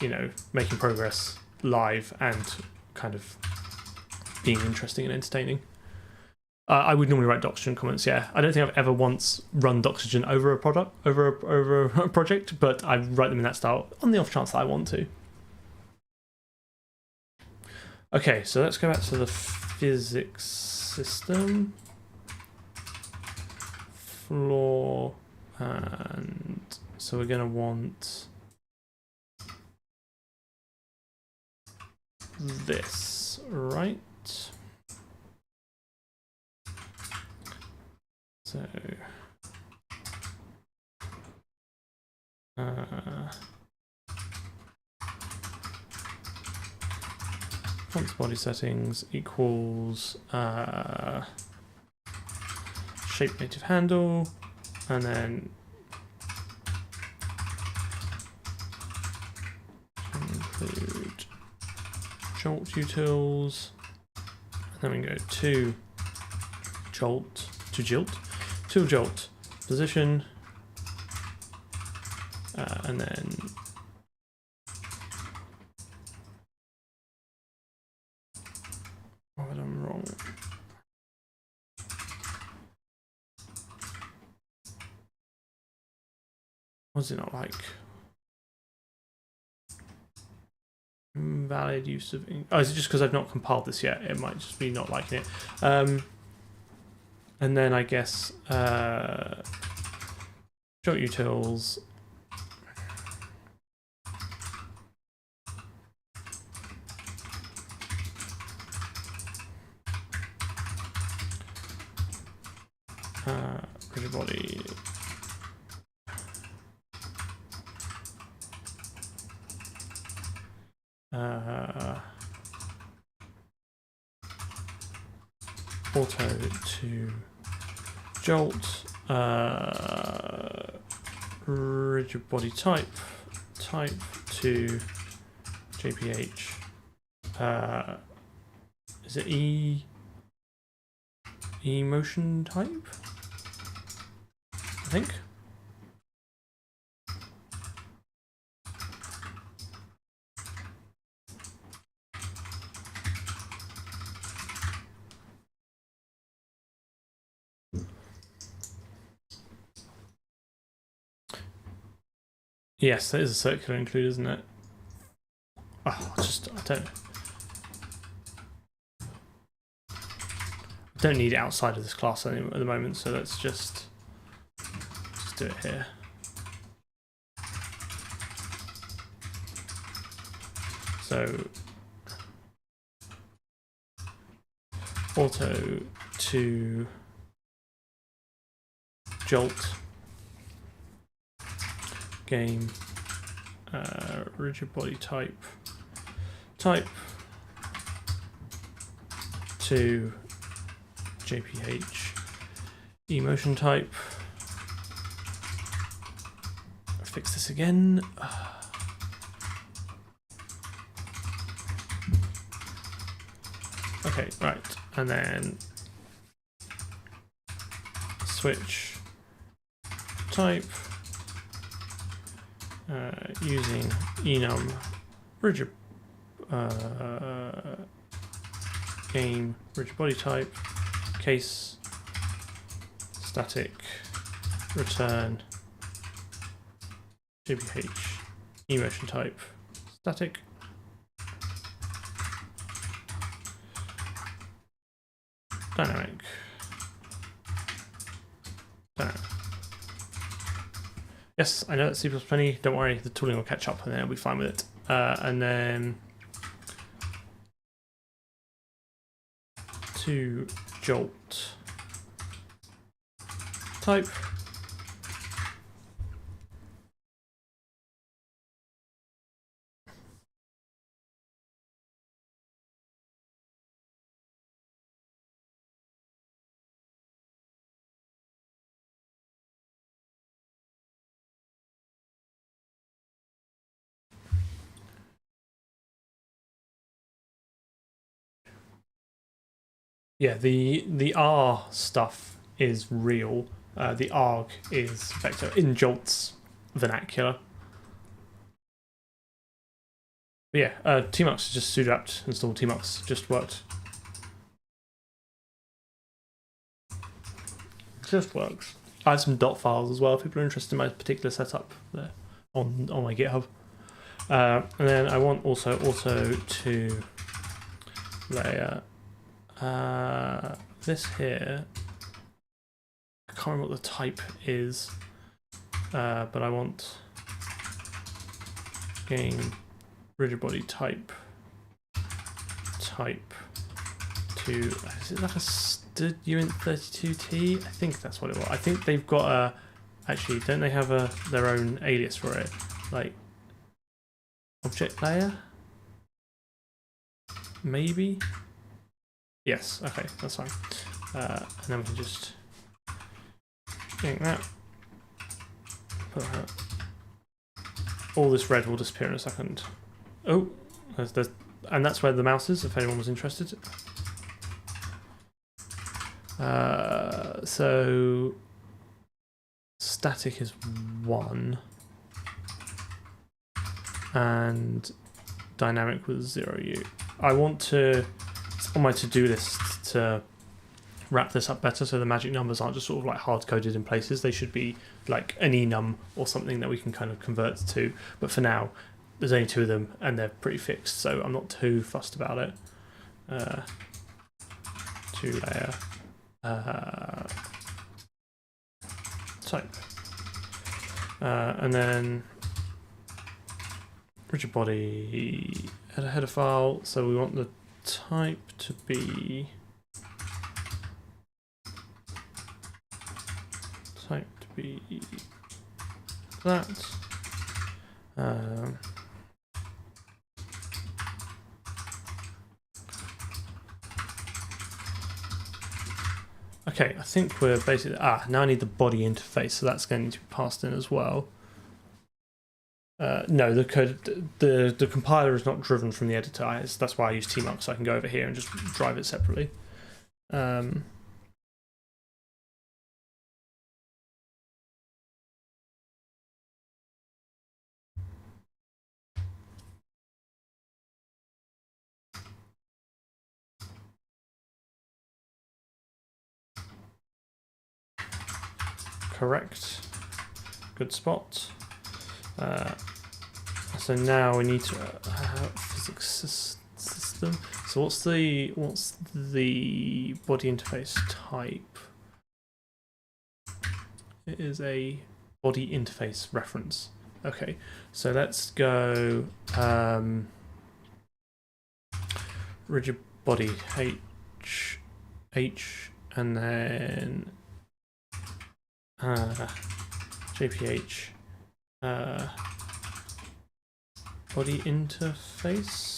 you know, making progress live and kind of being interesting and entertaining. I would normally write Doxygen comments. Yeah, I don't think I've ever once run Doxygen over a project, but I write them in that style on the off chance that I want to. Okay, so let's go back to the physics system, floor, and so we're going to want this, right? So font body settings equals shape native handle, and then include jolt utils, and then we go to jolt position, and then what I'm wrong. Was it not like valid use of? Oh, is it just because I've not compiled this yet? It might just be not liking it. And then I guess jolt utils. Rigid body. Auto to jolt, rigid body type to JPH. Is it E motion type? I think. Yes, that is a circular include, isn't it? Oh, I don't need it outside of this class at the moment, so let's just do it here. So auto to jolt game rigid body type to JPH emotion type. Fix this again. Okay, right, and then switch type using enum rigid game rigid body type case static return JPH emotion type static. Dynamic. Yes, I know that's C++ plenty. Don't worry, the tooling will catch up and then I'll be fine with it. And then to jolt type. Yeah, the R stuff is real. The arg is vector in Jolt's vernacular. But yeah, tmux is just sudo apt install tmux, just worked. Just works. I have some dot files as well if people are interested in my particular setup there on my GitHub. And then I want also auto to layer. This here, I can't remember what the type is, but I want game rigid body type to, is it like a std uint32t? I think that's what it was. I think they've got a, actually, don't they have their own alias for it? Like object layer? Maybe? Yes, okay, that's fine. And then we can just yank that. Put that. All this red will disappear in a second. Oh, and that's where the mouse is, if anyone was interested. So static is 1, and dynamic was 0u. I want to, on my to-do list, to wrap this up better so the magic numbers aren't just sort of like hard-coded in places. They should be like an enum or something that we can kind of convert to. But for now, there's only 2 of them and they're pretty fixed, so I'm not too fussed about it. 2-layer type. And then rigid body header file, so we want the type to be that. Okay, I think we're basically, now I need the body interface, so that's going to be passed in as well. No, the code, the compiler is not driven from the editor. That's why I use tmux, so I can go over here and just drive it separately. Correct. Good spot. So now we need to physics system. So what's the body interface type? It is a body interface reference. Okay, so let's go. rigid body H, and then JPH body interface.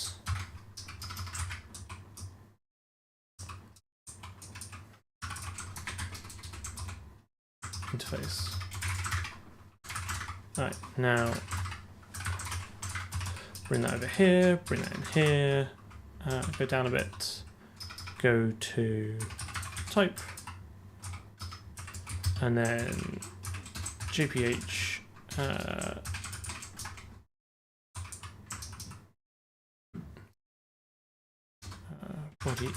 Right, now bring that over here, bring that in here, go down a bit, go to type, and then GPH body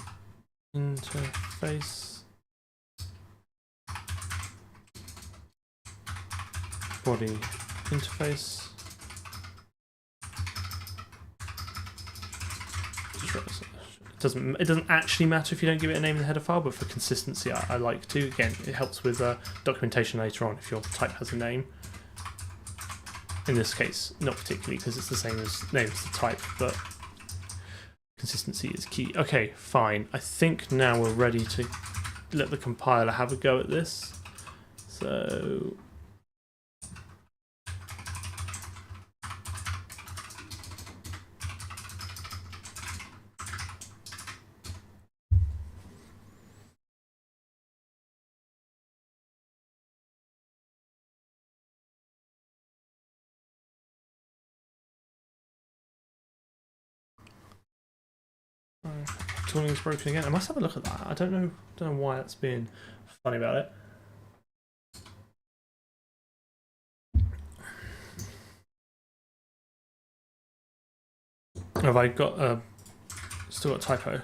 interface, body interface. It doesn't actually matter if you don't give it a name in the header file, but for consistency I like to. Again, it helps with documentation later on if your type has a name. In this case, not particularly because it's the same as name as the type, but consistency is key. Okay, fine. I think now we're ready to let the compiler have a go at this. So tooling is broken again. I must have a look at that. I don't know why that's being funny about it. Have I got still got a typo?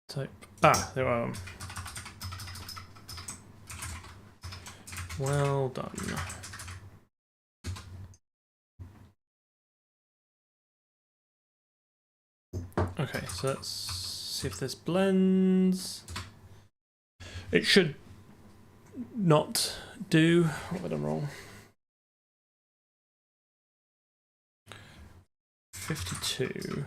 Type. There are. Well done. Okay, so let's see if this blends. It should not do. What have I done wrong? 52.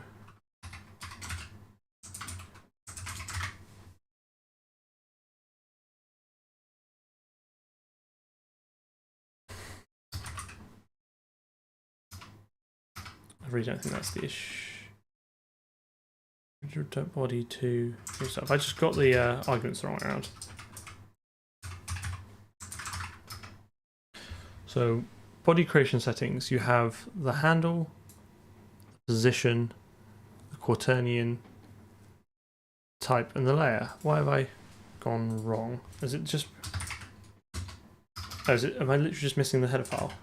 I really don't think that's the issue. Body to stuff. I just got the arguments the wrong way around. So, body creation settings, you have the handle, the position, the quaternion, type, and the layer. Why have I gone wrong? Is it just... Oh, am I literally just missing the header file?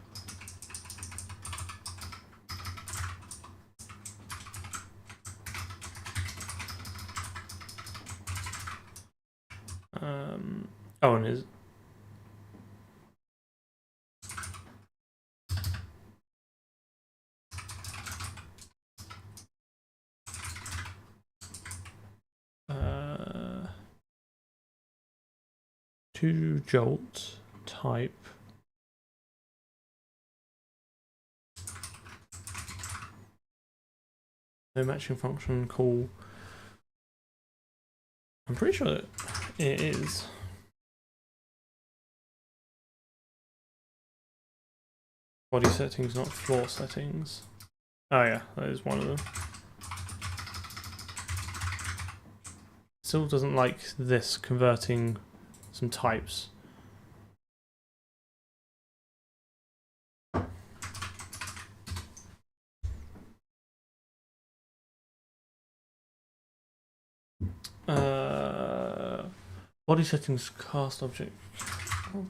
Oh, and is... to jolt type no matching function call. I'm pretty sure that it is. Body settings, not floor settings. Oh yeah, that is one of them. Still doesn't like this converting some types. Body settings, cast object. Oh,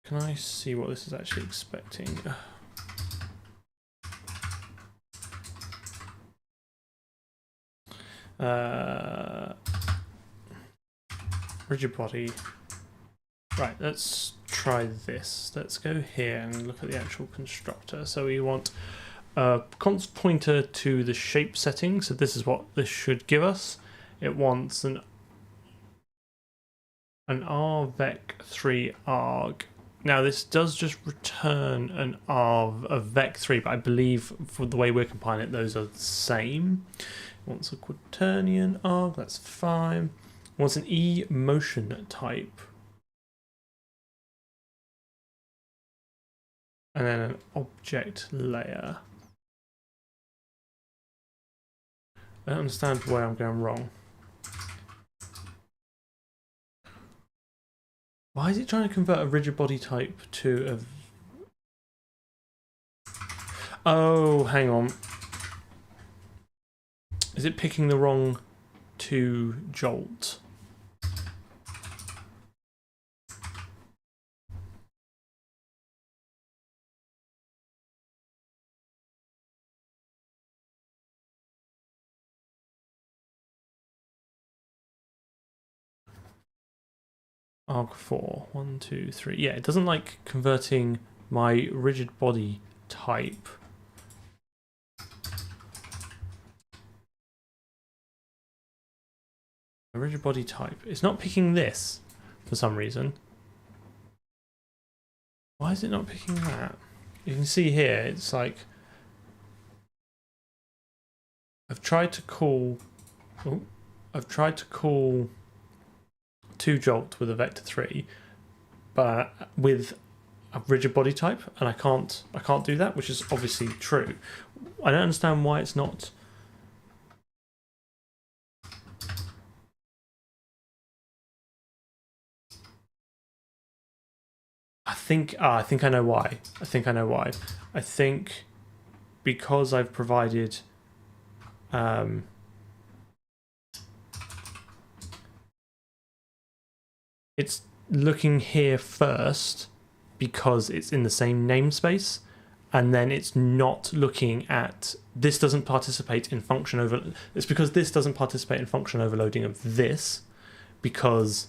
can I see what this is actually expecting? Rigid body. Right, let's try this. Let's go here and look at the actual constructor. So we want a const pointer to the shape setting. So this is what this should give us. It wants an rvec3 arg. Now this does just return an arg of vec3, but I believe for the way we're compiling it, those are the same. It wants a quaternion arg, that's fine. It wants an emotion type. And then an object layer. I don't understand where I'm going wrong. Why is it trying to convert a rigid body type to a... Oh, hang on. Is it picking the wrong to jolt? arg4, 1, 2, 3. Yeah, it doesn't like converting my rigid body type. A rigid body type. It's not picking this for some reason. Why is it not picking that? You can see here, it's like I've tried to call toJolt with a vector3, but with a rigid body type, and I can't do that, which is obviously true. I don't understand why it's not. I think I know why. I think because I've provided it's looking here first because it's in the same namespace, and then it's not looking at this. Doesn't participate in function over. It's because this doesn't participate in function overloading of this, because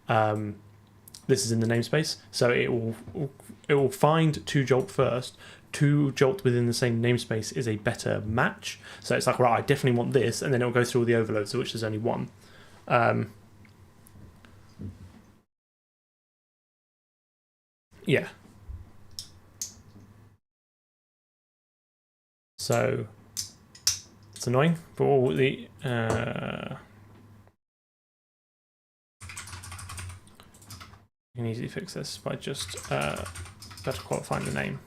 this is in the namespace. So it will find toJolt first. toJolt within the same namespace is a better match. So it's like, right, I definitely want this, and then it'll go through all the overloads, of which there's only one. Yeah. So it's annoying, but all the you can easily fix this by just better qualifying the name.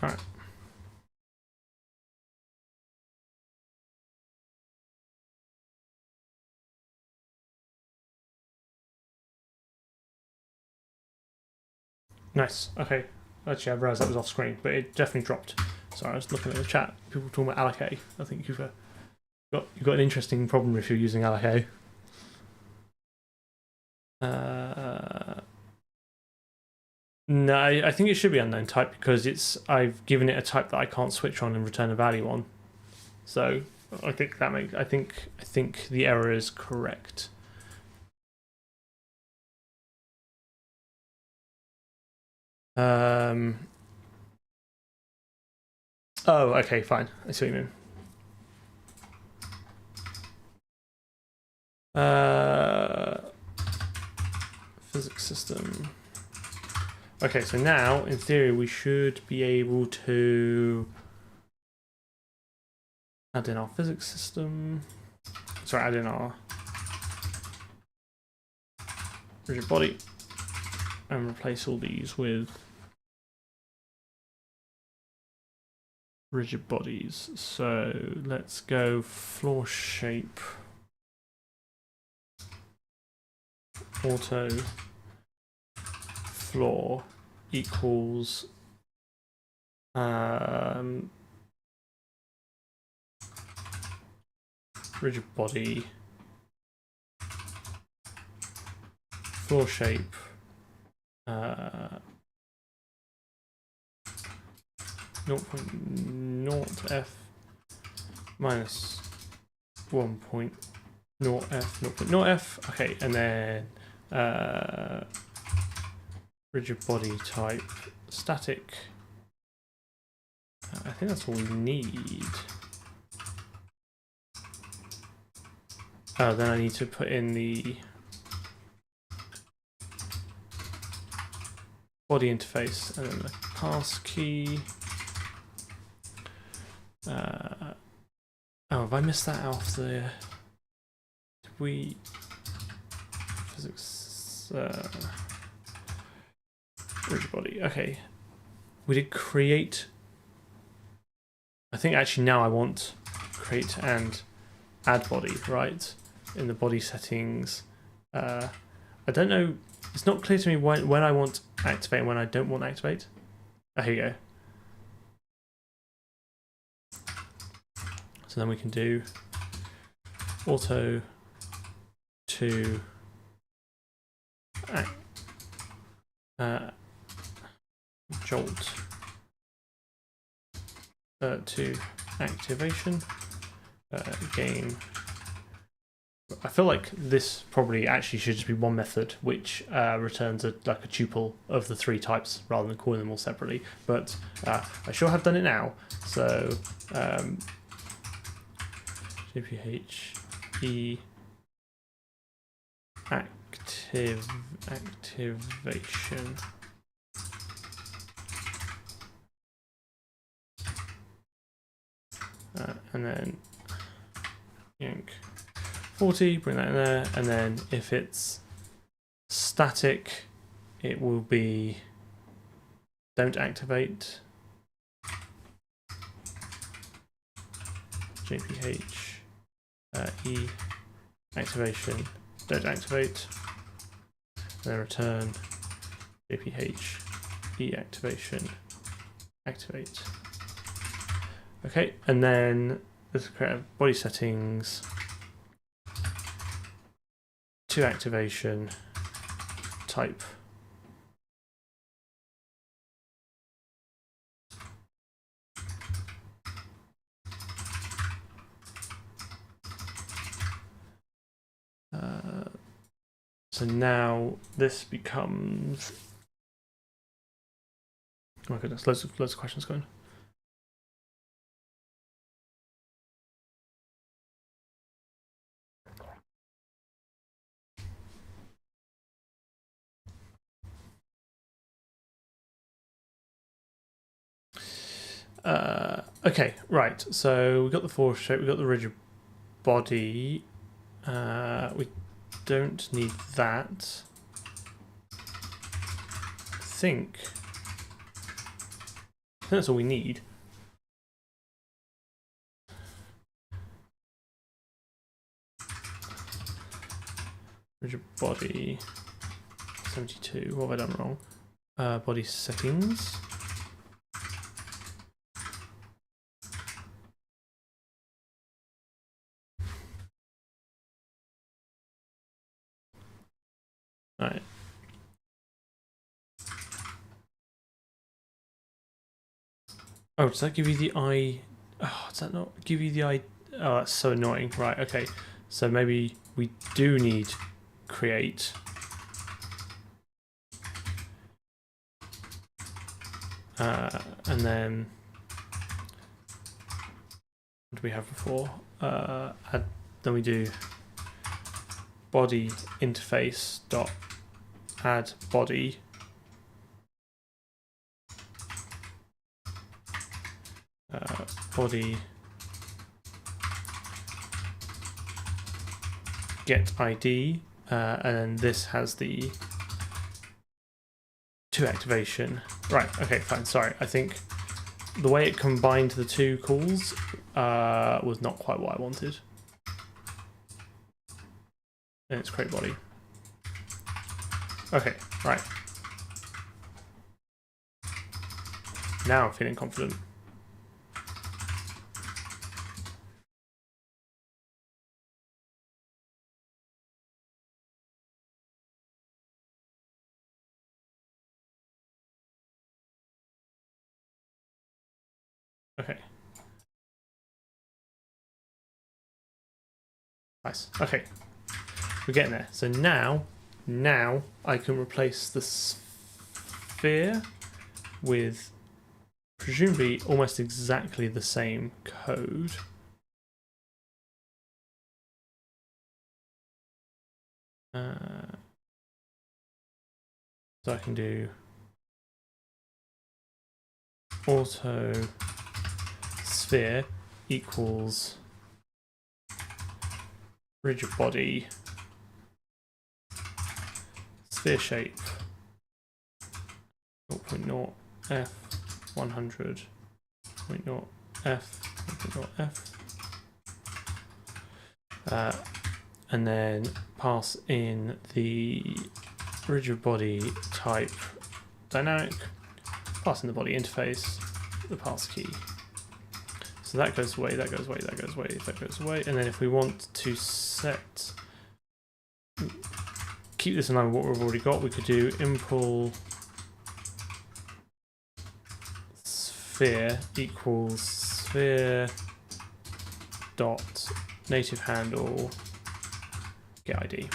All right. Nice. Okay. Actually, I realised that was off screen, but it definitely dropped. Sorry, I was looking at the chat. People talking about allocate. I think you've got an interesting problem if you're using allocate. No, I think it should be unknown type because I've given it a type that I can't switch on and return a value on. So I think that makes I think the error is correct. Oh, okay, fine. I see what you mean. Physics system. Okay, so now, in theory, we should be able to add in our physics system. Sorry, add in our rigid body and replace all these with rigid bodies. So let's go floor shape auto floor equals rigid body floor shape 0.0f minus 1.0f 0.0f. Okay, and then rigid body type static. I think that's all we need. Then I need to put in the body interface and then the pass key. Oh, have I missed that out there? Did we physics rigid body? Okay, we did create. I think actually now I want create and add body, right? In the body settings. I don't know. It's not clear to me when I want activate and when I don't want activate. Oh, here you go. So then we can do auto to jolt to activation game. I feel like this probably actually should just be one method which returns like a tuple of the three types rather than calling them all separately, but I sure have done it now. So activation and then yank 40, bring that in there, and then if it's static it will be don't activate JPH E activation don't activate, and then return JPH E activation activate. Okay, and then let's create body settings to activation type. So now this becomes. Oh my goodness, loads of questions going. Okay, right. So we got the floor shape, we got the rigid body. We don't need that. I think that's all we need. Rigid body 72. What have I done wrong? Body settings. All right. Oh, does that give you the eye? Oh, does that not give you the eye? Oh, that's so annoying. Right, okay. So maybe we do need create. And then what do we have before? Add, then we do body interface dot add body. Body get ID, and then this has the to activation. Right, okay, fine. Sorry, I think the way it combined the two calls was not quite what I wanted. And it's create body. Okay, right. Now I'm feeling confident. Okay. Nice. Okay. We're getting there. So now I can replace the sphere with presumably almost exactly the same code. So I can do auto sphere equals rigid body sphere shape 0.0 f 100 0.0 f 0.0 f and then pass in the rigid body type dynamic, pass in the body interface, the pass key. So that goes away, that goes away, that goes away, that goes away. And then if we want to keep this in line with what we've already got, we could do impl sphere equals sphere dot native handle get ID.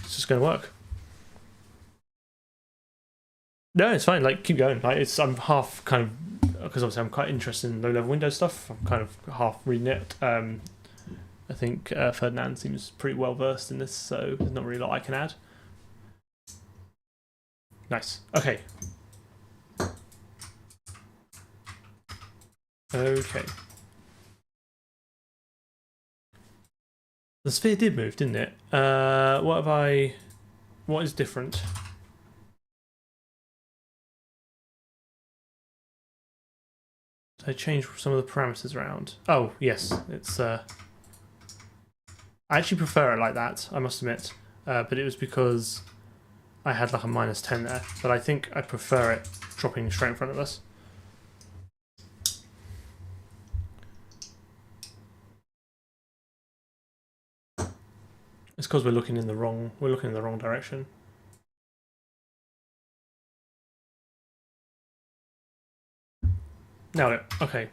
It's just going to work. No, it's fine. Like, keep going. Like, I'm half kind of, because obviously I'm quite interested in low-level Windows stuff. I'm kind of half reading it. I think Ferdinand seems pretty well versed in this, so there's not really a lot I can add. Nice. Okay. Okay. The sphere did move, didn't it? What is different? Did I change some of the parameters around? Oh, yes. It's I actually prefer it like that, I must admit. But it was because I had like a -10 there. But I think I prefer it dropping straight in front of us. It's because we're looking in the wrong direction. Nailed it. Okay.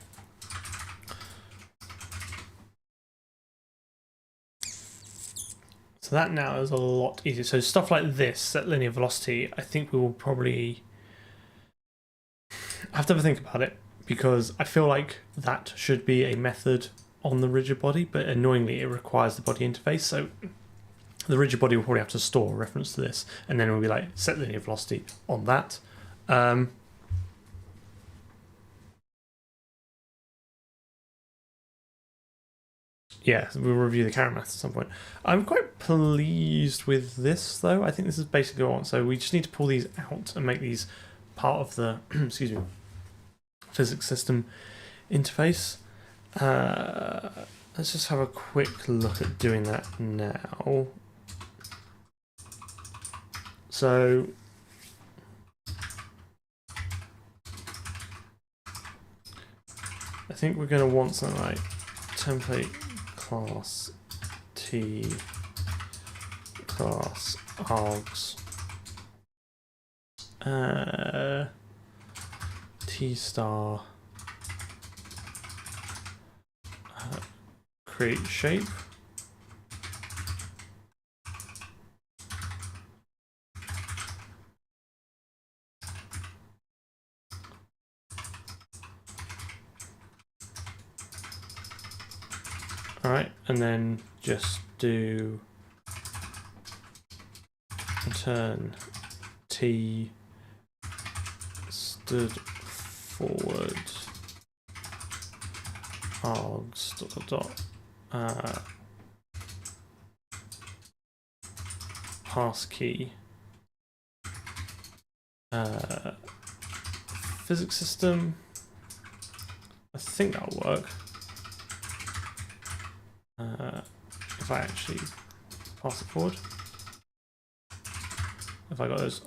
So that now is a lot easier. So stuff like this at linear velocity, I think we will probably have to have a think about it, because I feel like that should be a method on the rigid body, but annoyingly it requires the body interface. So the rigid body will probably have to store a reference to this, and then we'll be like set linear velocity on that. Yeah, we'll review the camera math at some point. I'm quite pleased with this, though. I think this is basically what I want. So we just need to pull these out and make these part of the excuse me, physics system interface. Let's just have a quick look at doing that now. So I think we're going to want something like template class T class args T star create shape. Alright, and then just do return T stood forward args pass key physics system. I think that'll work. If I actually pass it forward. If I got those.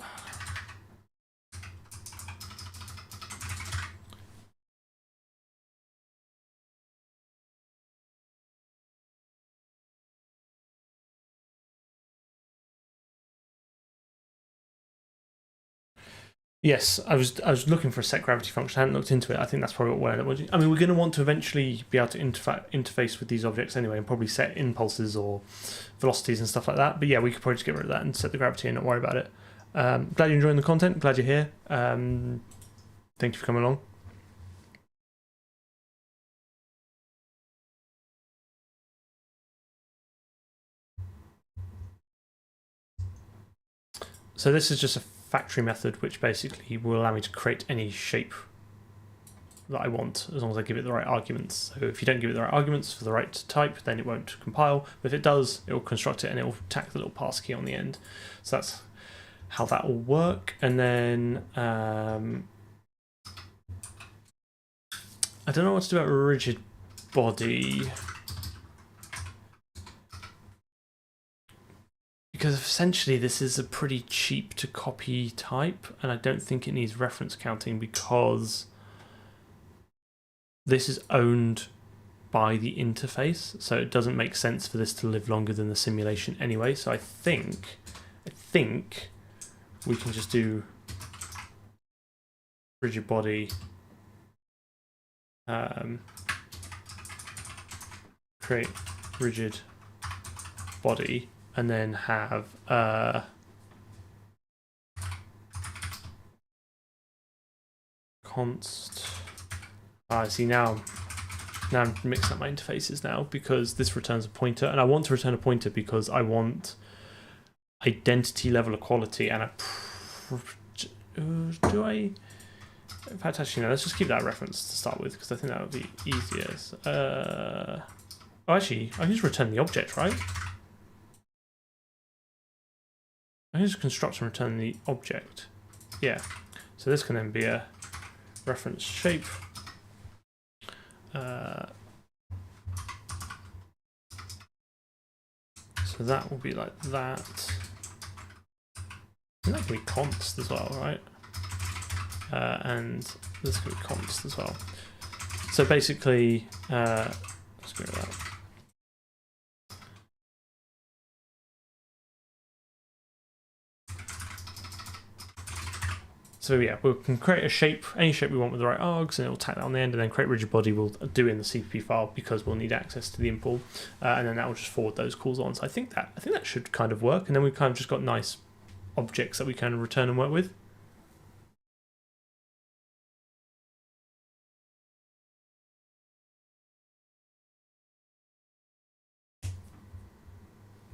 Yes, I was looking for a set gravity function. I hadn't looked into it. I think that's probably what we're doing. I mean, we're going to want to eventually be able to interface with these objects anyway, and probably set impulses or velocities and stuff like that. But yeah, we could probably just get rid of that and set the gravity and not worry about it. Glad you're enjoying the content. Glad you're here. Thank you for coming along. So this is just a factory method which basically will allow me to create any shape that I want as long as I give it the right arguments. So if you don't give it the right arguments for the right type, then it won't compile. But if it does, it will construct it and it will tack the little pass key on the end. So that's how that will work. And then I don't know what to do about rigid body. Because essentially this is a pretty cheap to copy type, and I don't think it needs reference counting because this is owned by the interface, so it doesn't make sense for this to live longer than the simulation anyway. So I think we can just do rigid body, create rigid body, and then have const. See now I'm mixing up my interfaces now because this returns a pointer, and I want to return a pointer because I want identity level equality and do I? In fact, actually no. Let's just keep that reference to start with because I think that would be easiest. Oh, actually, I can just return the object, right? I can just construct and return the object. Yeah. So this can then be a reference shape. So that will be like that. And that can be const as well, right? And this can be const as well. So basically, let's go with that. So yeah, we can create a shape, any shape we want with the right args, and it will tack that on the end, and then create rigid body we'll do in the CPP file because we'll need access to the impl, and then that will just forward those calls on. So I think that should kind of work, and then we've kind of just got nice objects that we can return and work with.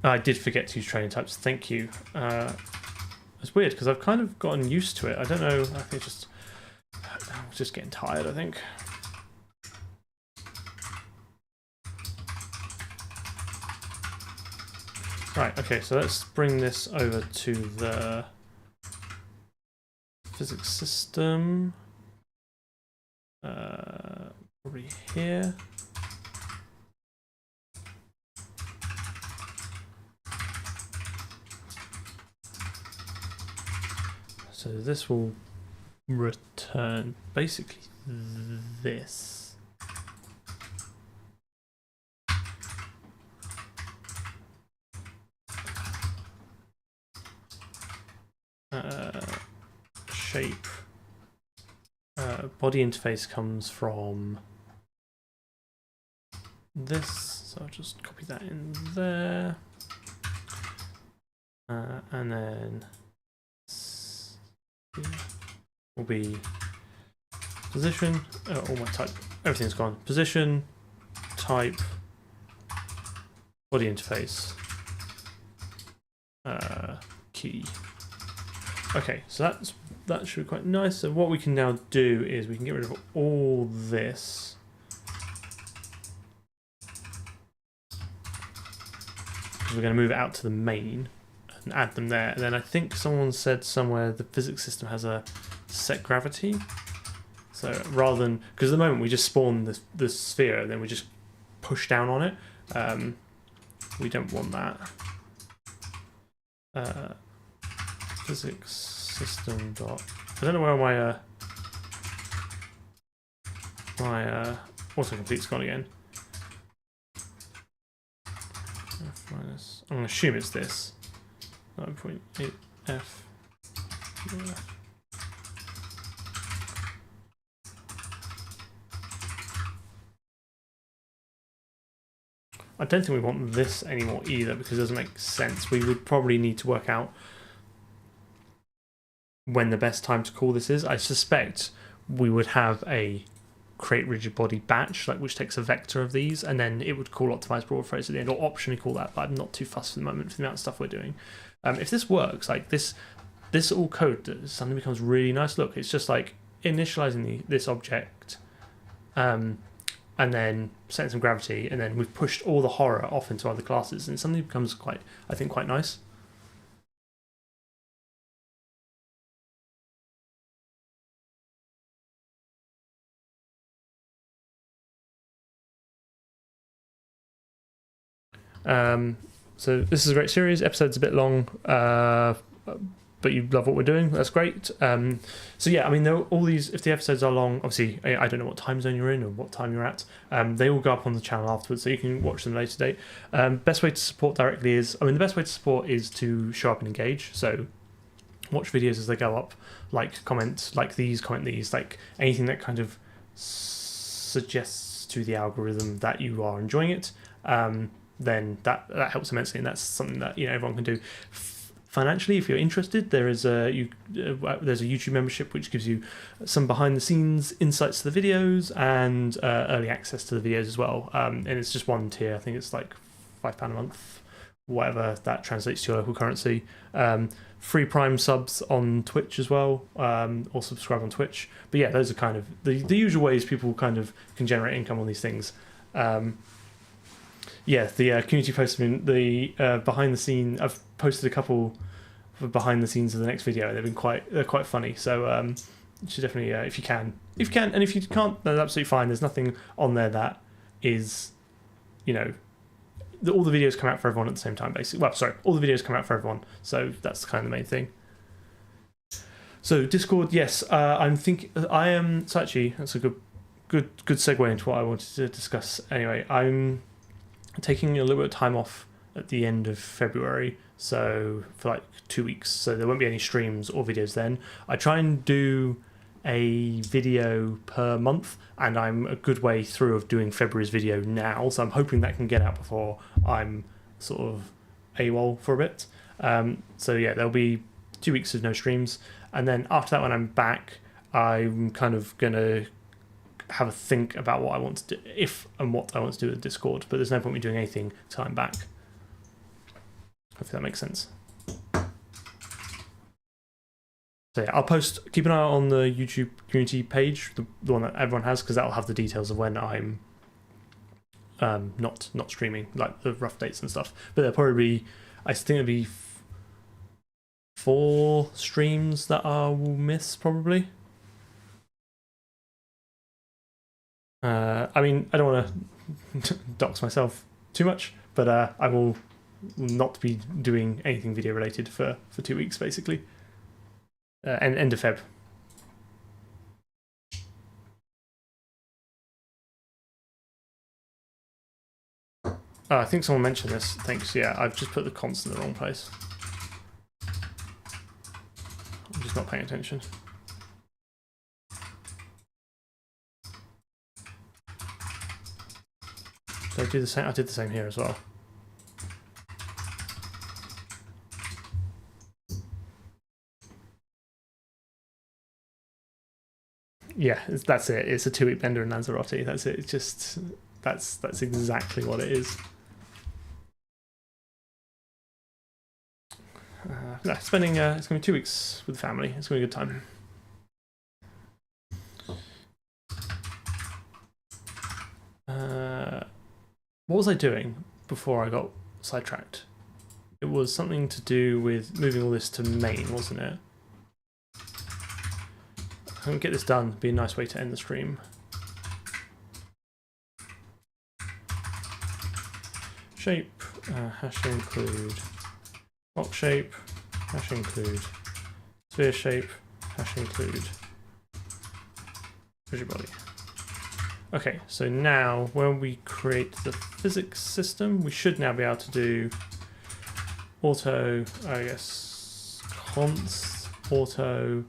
I did forget to use training types. Thank you. It's weird because I've kind of gotten used to it. I don't know. I think I'm just getting tired, I think. Right, okay, so let's bring this over to the physics system. Probably here. So this will return basically this. Shape. Body interface comes from this, so I'll just copy that in there. And then will be position, all my type, everything's gone. Position, type, body interface, key. Okay, so that should be quite nice. So what we can now do is we can get rid of all this. Because we're going to move it out to the main and add them there. And then I think someone said somewhere the physics system has a set gravity. So rather than, because at the moment we just spawn the sphere and then we just push down on it. We don't want that. Physics system dot. I don't know where my autocomplete's gone again. F minus. I'm going to assume it's this. 9.8 F. I don't think we want this anymore either because it doesn't make sense. We would probably need to work out when the best time to call this is. I suspect we would have a create rigid body batch, like which takes a vector of these, and then it would call optimize broad phrase at the end, or optionally call that. But I'm not too fussed for the moment for the amount of stuff we're doing. If this works, like this all code suddenly becomes really nice. Look, it's just like initializing this object, and then setting some gravity, and then we've pushed all the horror off into other classes, and it suddenly becomes quite nice. So this is a great series. Episode's a bit long, but you love what we're doing. That's great. So yeah, I mean, all these, if the episodes are long, obviously, I don't know what time zone you're in or what time you're at. They all go up on the channel afterwards, so you can watch them later date. Best way to support directly is, the best way to support is to show up and engage. So watch videos as they go up, like comment these, like anything that kind of suggests to the algorithm that you are enjoying it. Then that helps immensely, and that's something that everyone can do. Financially, if you're interested, there's a YouTube membership which gives you some behind the scenes insights to the videos and early access to the videos as well. And it's just one tier. I think it's like £5 a month, whatever that translates to your local currency. Free Prime subs on Twitch as well, or subscribe on Twitch. But yeah, those are kind of the usual ways people kind of can generate income on these things. Yeah, the community posts, the behind the scene. I've posted a couple of behind the scenes of the next video, and they're quite funny. So you should definitely, if you can, and if you can't, that's absolutely fine. There's nothing on there that is, all the videos come out for everyone at the same time, basically. Well, sorry, all the videos come out for everyone. So that's kind of the main thing. So Discord, yes, I'm thinking. I am. So actually, that's a good segue into what I wanted to discuss. Anyway, I'm taking a little bit of time off at the end of February, so for like 2 weeks, so there won't be any streams or videos then. I try and do a video per month, and I'm a good way through of doing February's video now, so I'm hoping that can get out before I'm sort of AWOL for a bit. So yeah, there'll be 2 weeks of no streams, and then after that, when I'm back, I'm kind of gonna have a think about what I want to do, what I want to do with Discord, but there's no point me doing anything till I'm back. Hopefully that makes sense. So yeah, I'll post, keep an eye on the YouTube community page, the one that everyone has, because that'll have the details of when I'm not streaming, like the rough dates and stuff. But there'll probably be, I think there'll be 4 streams that I will miss, probably. I mean, I don't want to dox myself too much, but I will not be doing anything video related for 2 weeks, basically. And end of Feb. I think someone mentioned this. Thanks. Yeah, I've just put the const in the wrong place. I'm just not paying attention. So I do the same. I did the same here as well. Yeah, that's it. It's a 2-week bender in Lanzarote. That's it. It's just that's exactly what it is. No, spending it's gonna be 2 weeks with the family. It's gonna be a good time. What was I doing before I got sidetracked? It was something to do with moving all this to main, wasn't it? I'm gonna get this done. Be a nice way to end the stream. Shape, hash include box shape, hash include sphere shape, hash include rigid body. Okay, so now when we create the physics system, we should now be able to do auto, I guess, const, auto,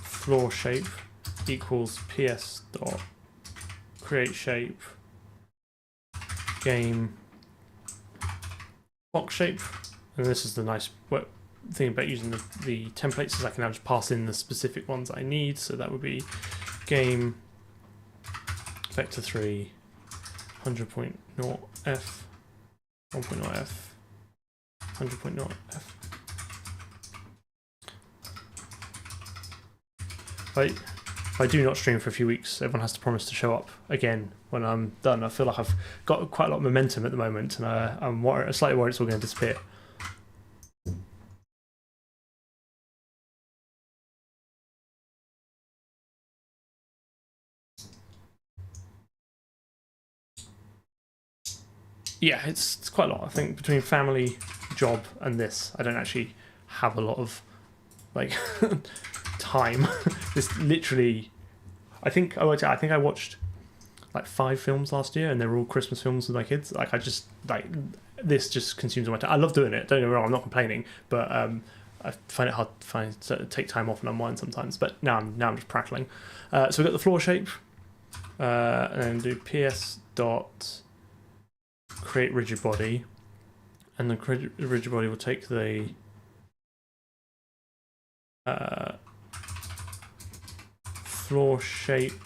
floor shape equals ps dot create shape game box shape, and this is the nice thing about using the templates is I can now just pass in the specific ones I need. So that would be game vector 3 100.0f 1.0f 100.0f. If I do not stream for a few weeks, everyone has to promise to show up again when I'm done. I feel like I've got quite a lot of momentum at the moment, and I'm slightly worried it's all going to disappear. Yeah, it's quite a lot. I think between family, job, and this, I don't actually have a lot of like time. This literally, I think I watched like 5 films last year, and they were all Christmas films with my kids. Like this just consumes all my time. I love doing it. Don't get me wrong, I'm not complaining, but I find it hard to take time off and unwind sometimes. But now I'm just prattling. So we've got the floor shape, and then do ps dot create rigid body, and the rigid body will take the floor shape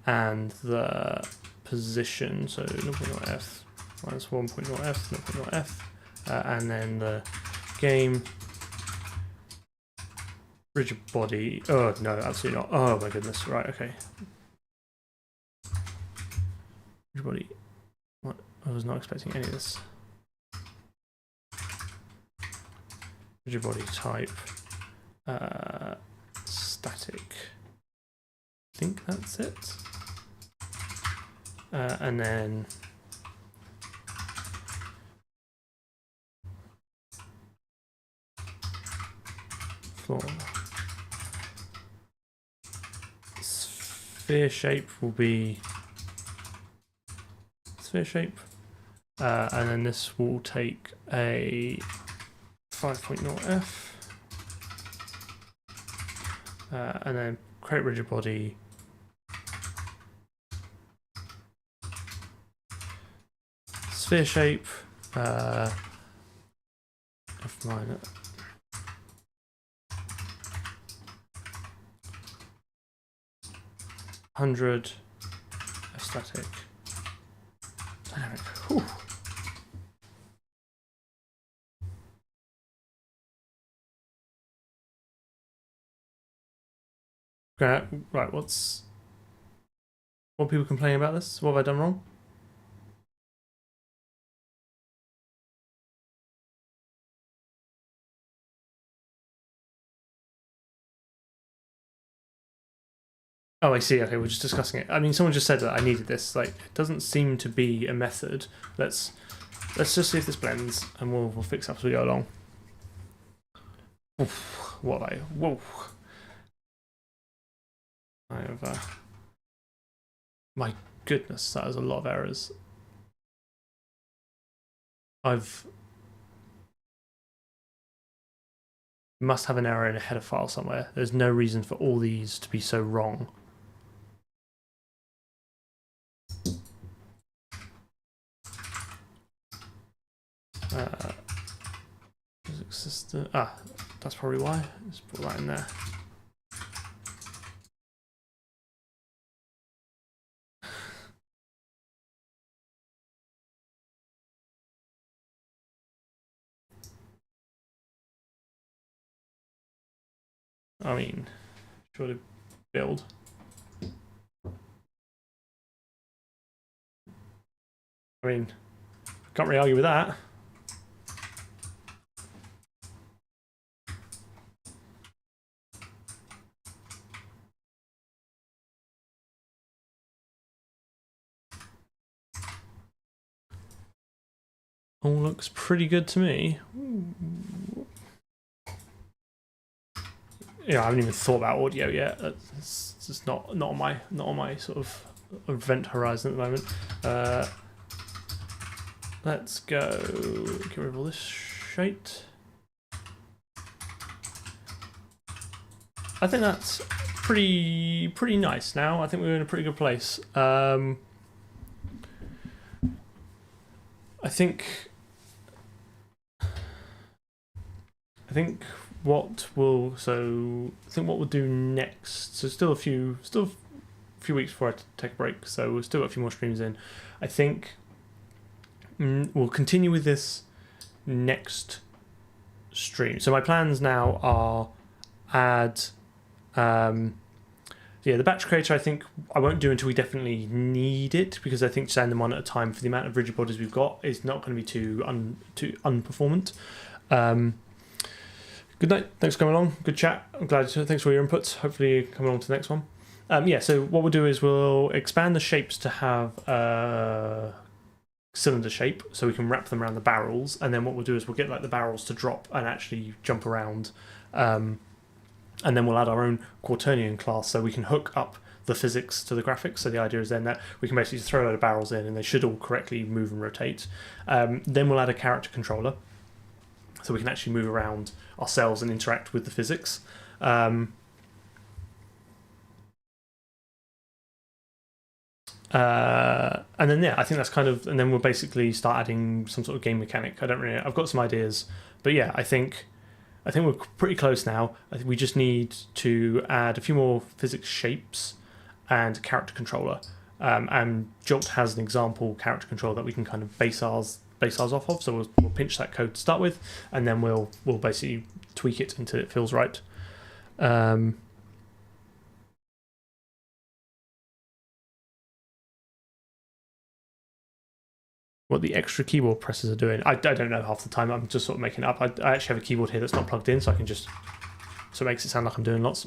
and the position, so 0.0f minus 1.0f 0.0f, and then the game rigid body. Oh no, absolutely not. Oh my goodness. Right, okay. Rigid body. What? I was not expecting any of this. Rigid body type static. I think that's it. And then floor. Sphere shape will be sphere shape, and then this will take a 5.0f, and then create rigid body. Sphere shape, F minor. Hundred static dynamic. Whew. Right, what are people complaining about this? What have I done wrong? Oh, I see. Okay, we're just discussing it. I mean, someone just said that I needed this. Like, it doesn't seem to be a method. Let's just see if this blends, and we'll fix it up as we go along. Oof, whoa. I have my goodness, that is a lot of errors. Must have an error in a header file somewhere. There's no reason for all these to be so wrong. That's probably why. Let's put that in there. I mean, sure to build. I mean, can't really argue with that. All looks pretty good to me. Yeah, I haven't even thought about audio yet. It's just not on my sort of event horizon at the moment. Let's go get rid of all this shite. I think that's pretty nice now. I think we're in a pretty good place. I think what we'll do next. So still a few weeks before I take a break. So we've still got a few more streams in. I think we'll continue with this next stream. So my plans now are add. The batch creator I think I won't do until we definitely need it, because I think sending them on at a time for the amount of rigid bodies we've got is not going to be too unperformant. Good night. Thanks for coming along. Good chat. I'm glad. Thanks for your inputs. Hopefully you're coming on to the next one. So what we'll do is we'll expand the shapes to have a cylinder shape, so we can wrap them around the barrels. And then what we'll do is we'll get like the barrels to drop and actually jump around. And then we'll add our own quaternion class, so we can hook up the physics to the graphics. So the idea is then that we can basically throw a load of barrels in and they should all correctly move and rotate. Then we'll add a character controller, so we can actually move around ourselves and interact with the physics. And then I think that's kind of, and then we'll basically start adding some sort of game mechanic. I've got some ideas, but yeah, I think we're pretty close now. I think we just need to add a few more physics shapes and character controller. And Jolt has an example character controller that we can kind of base ours off of. So we'll pinch that code to start with, and then we'll basically tweak it until it feels right. What the extra keyboard presses are doing, I don't know half the time. I'm just sort of making it up. I actually have a keyboard here that's not plugged in, so I can just, so it makes it sound like I'm doing lots.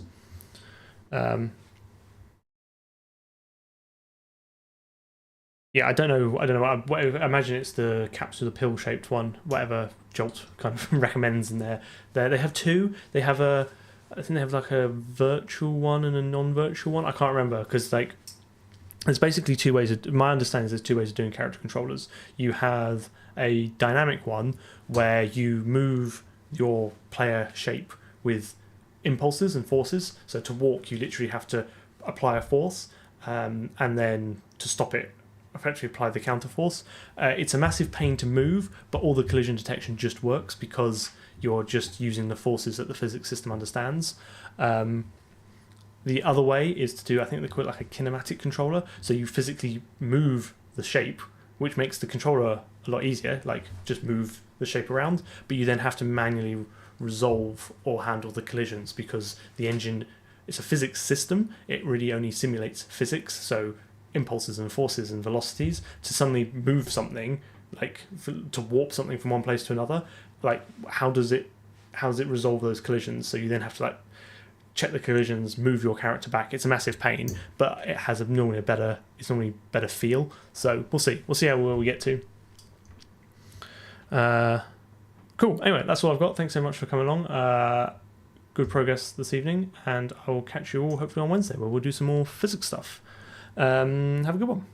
Yeah, I don't know. I imagine it's the capsule, the pill shaped one, whatever Jolt kind of recommends in there. They have two. They have I think they have like a virtual one and a non-virtual one. I can't remember, because like there's basically two ways. My understanding is there's two ways of doing character controllers. You have a dynamic one where you move your player shape with impulses and forces. So to walk, you literally have to apply a force, and then to stop it, effectively apply the counter force. It's a massive pain to move, but all the collision detection just works because you're just using the forces that the physics system understands. The other way is to do, I think they call it like a kinematic controller. So you physically move the shape, which makes the controller a lot easier, like just move the shape around, but you then have to manually resolve or handle the collisions, because the engine, it's a physics system. It really only simulates physics, so impulses and forces and velocities. To suddenly move something, like to warp something from one place to another, like how does it resolve those collisions? So you then have to like check the collisions, move your character back. It's a massive pain, but it has normally better feel. So we'll see how well we get to. Cool. Anyway, that's all I've got. Thanks so much for coming along. Good progress this evening, and I will catch you all hopefully on Wednesday, where we'll do some more physics stuff. Have a good one.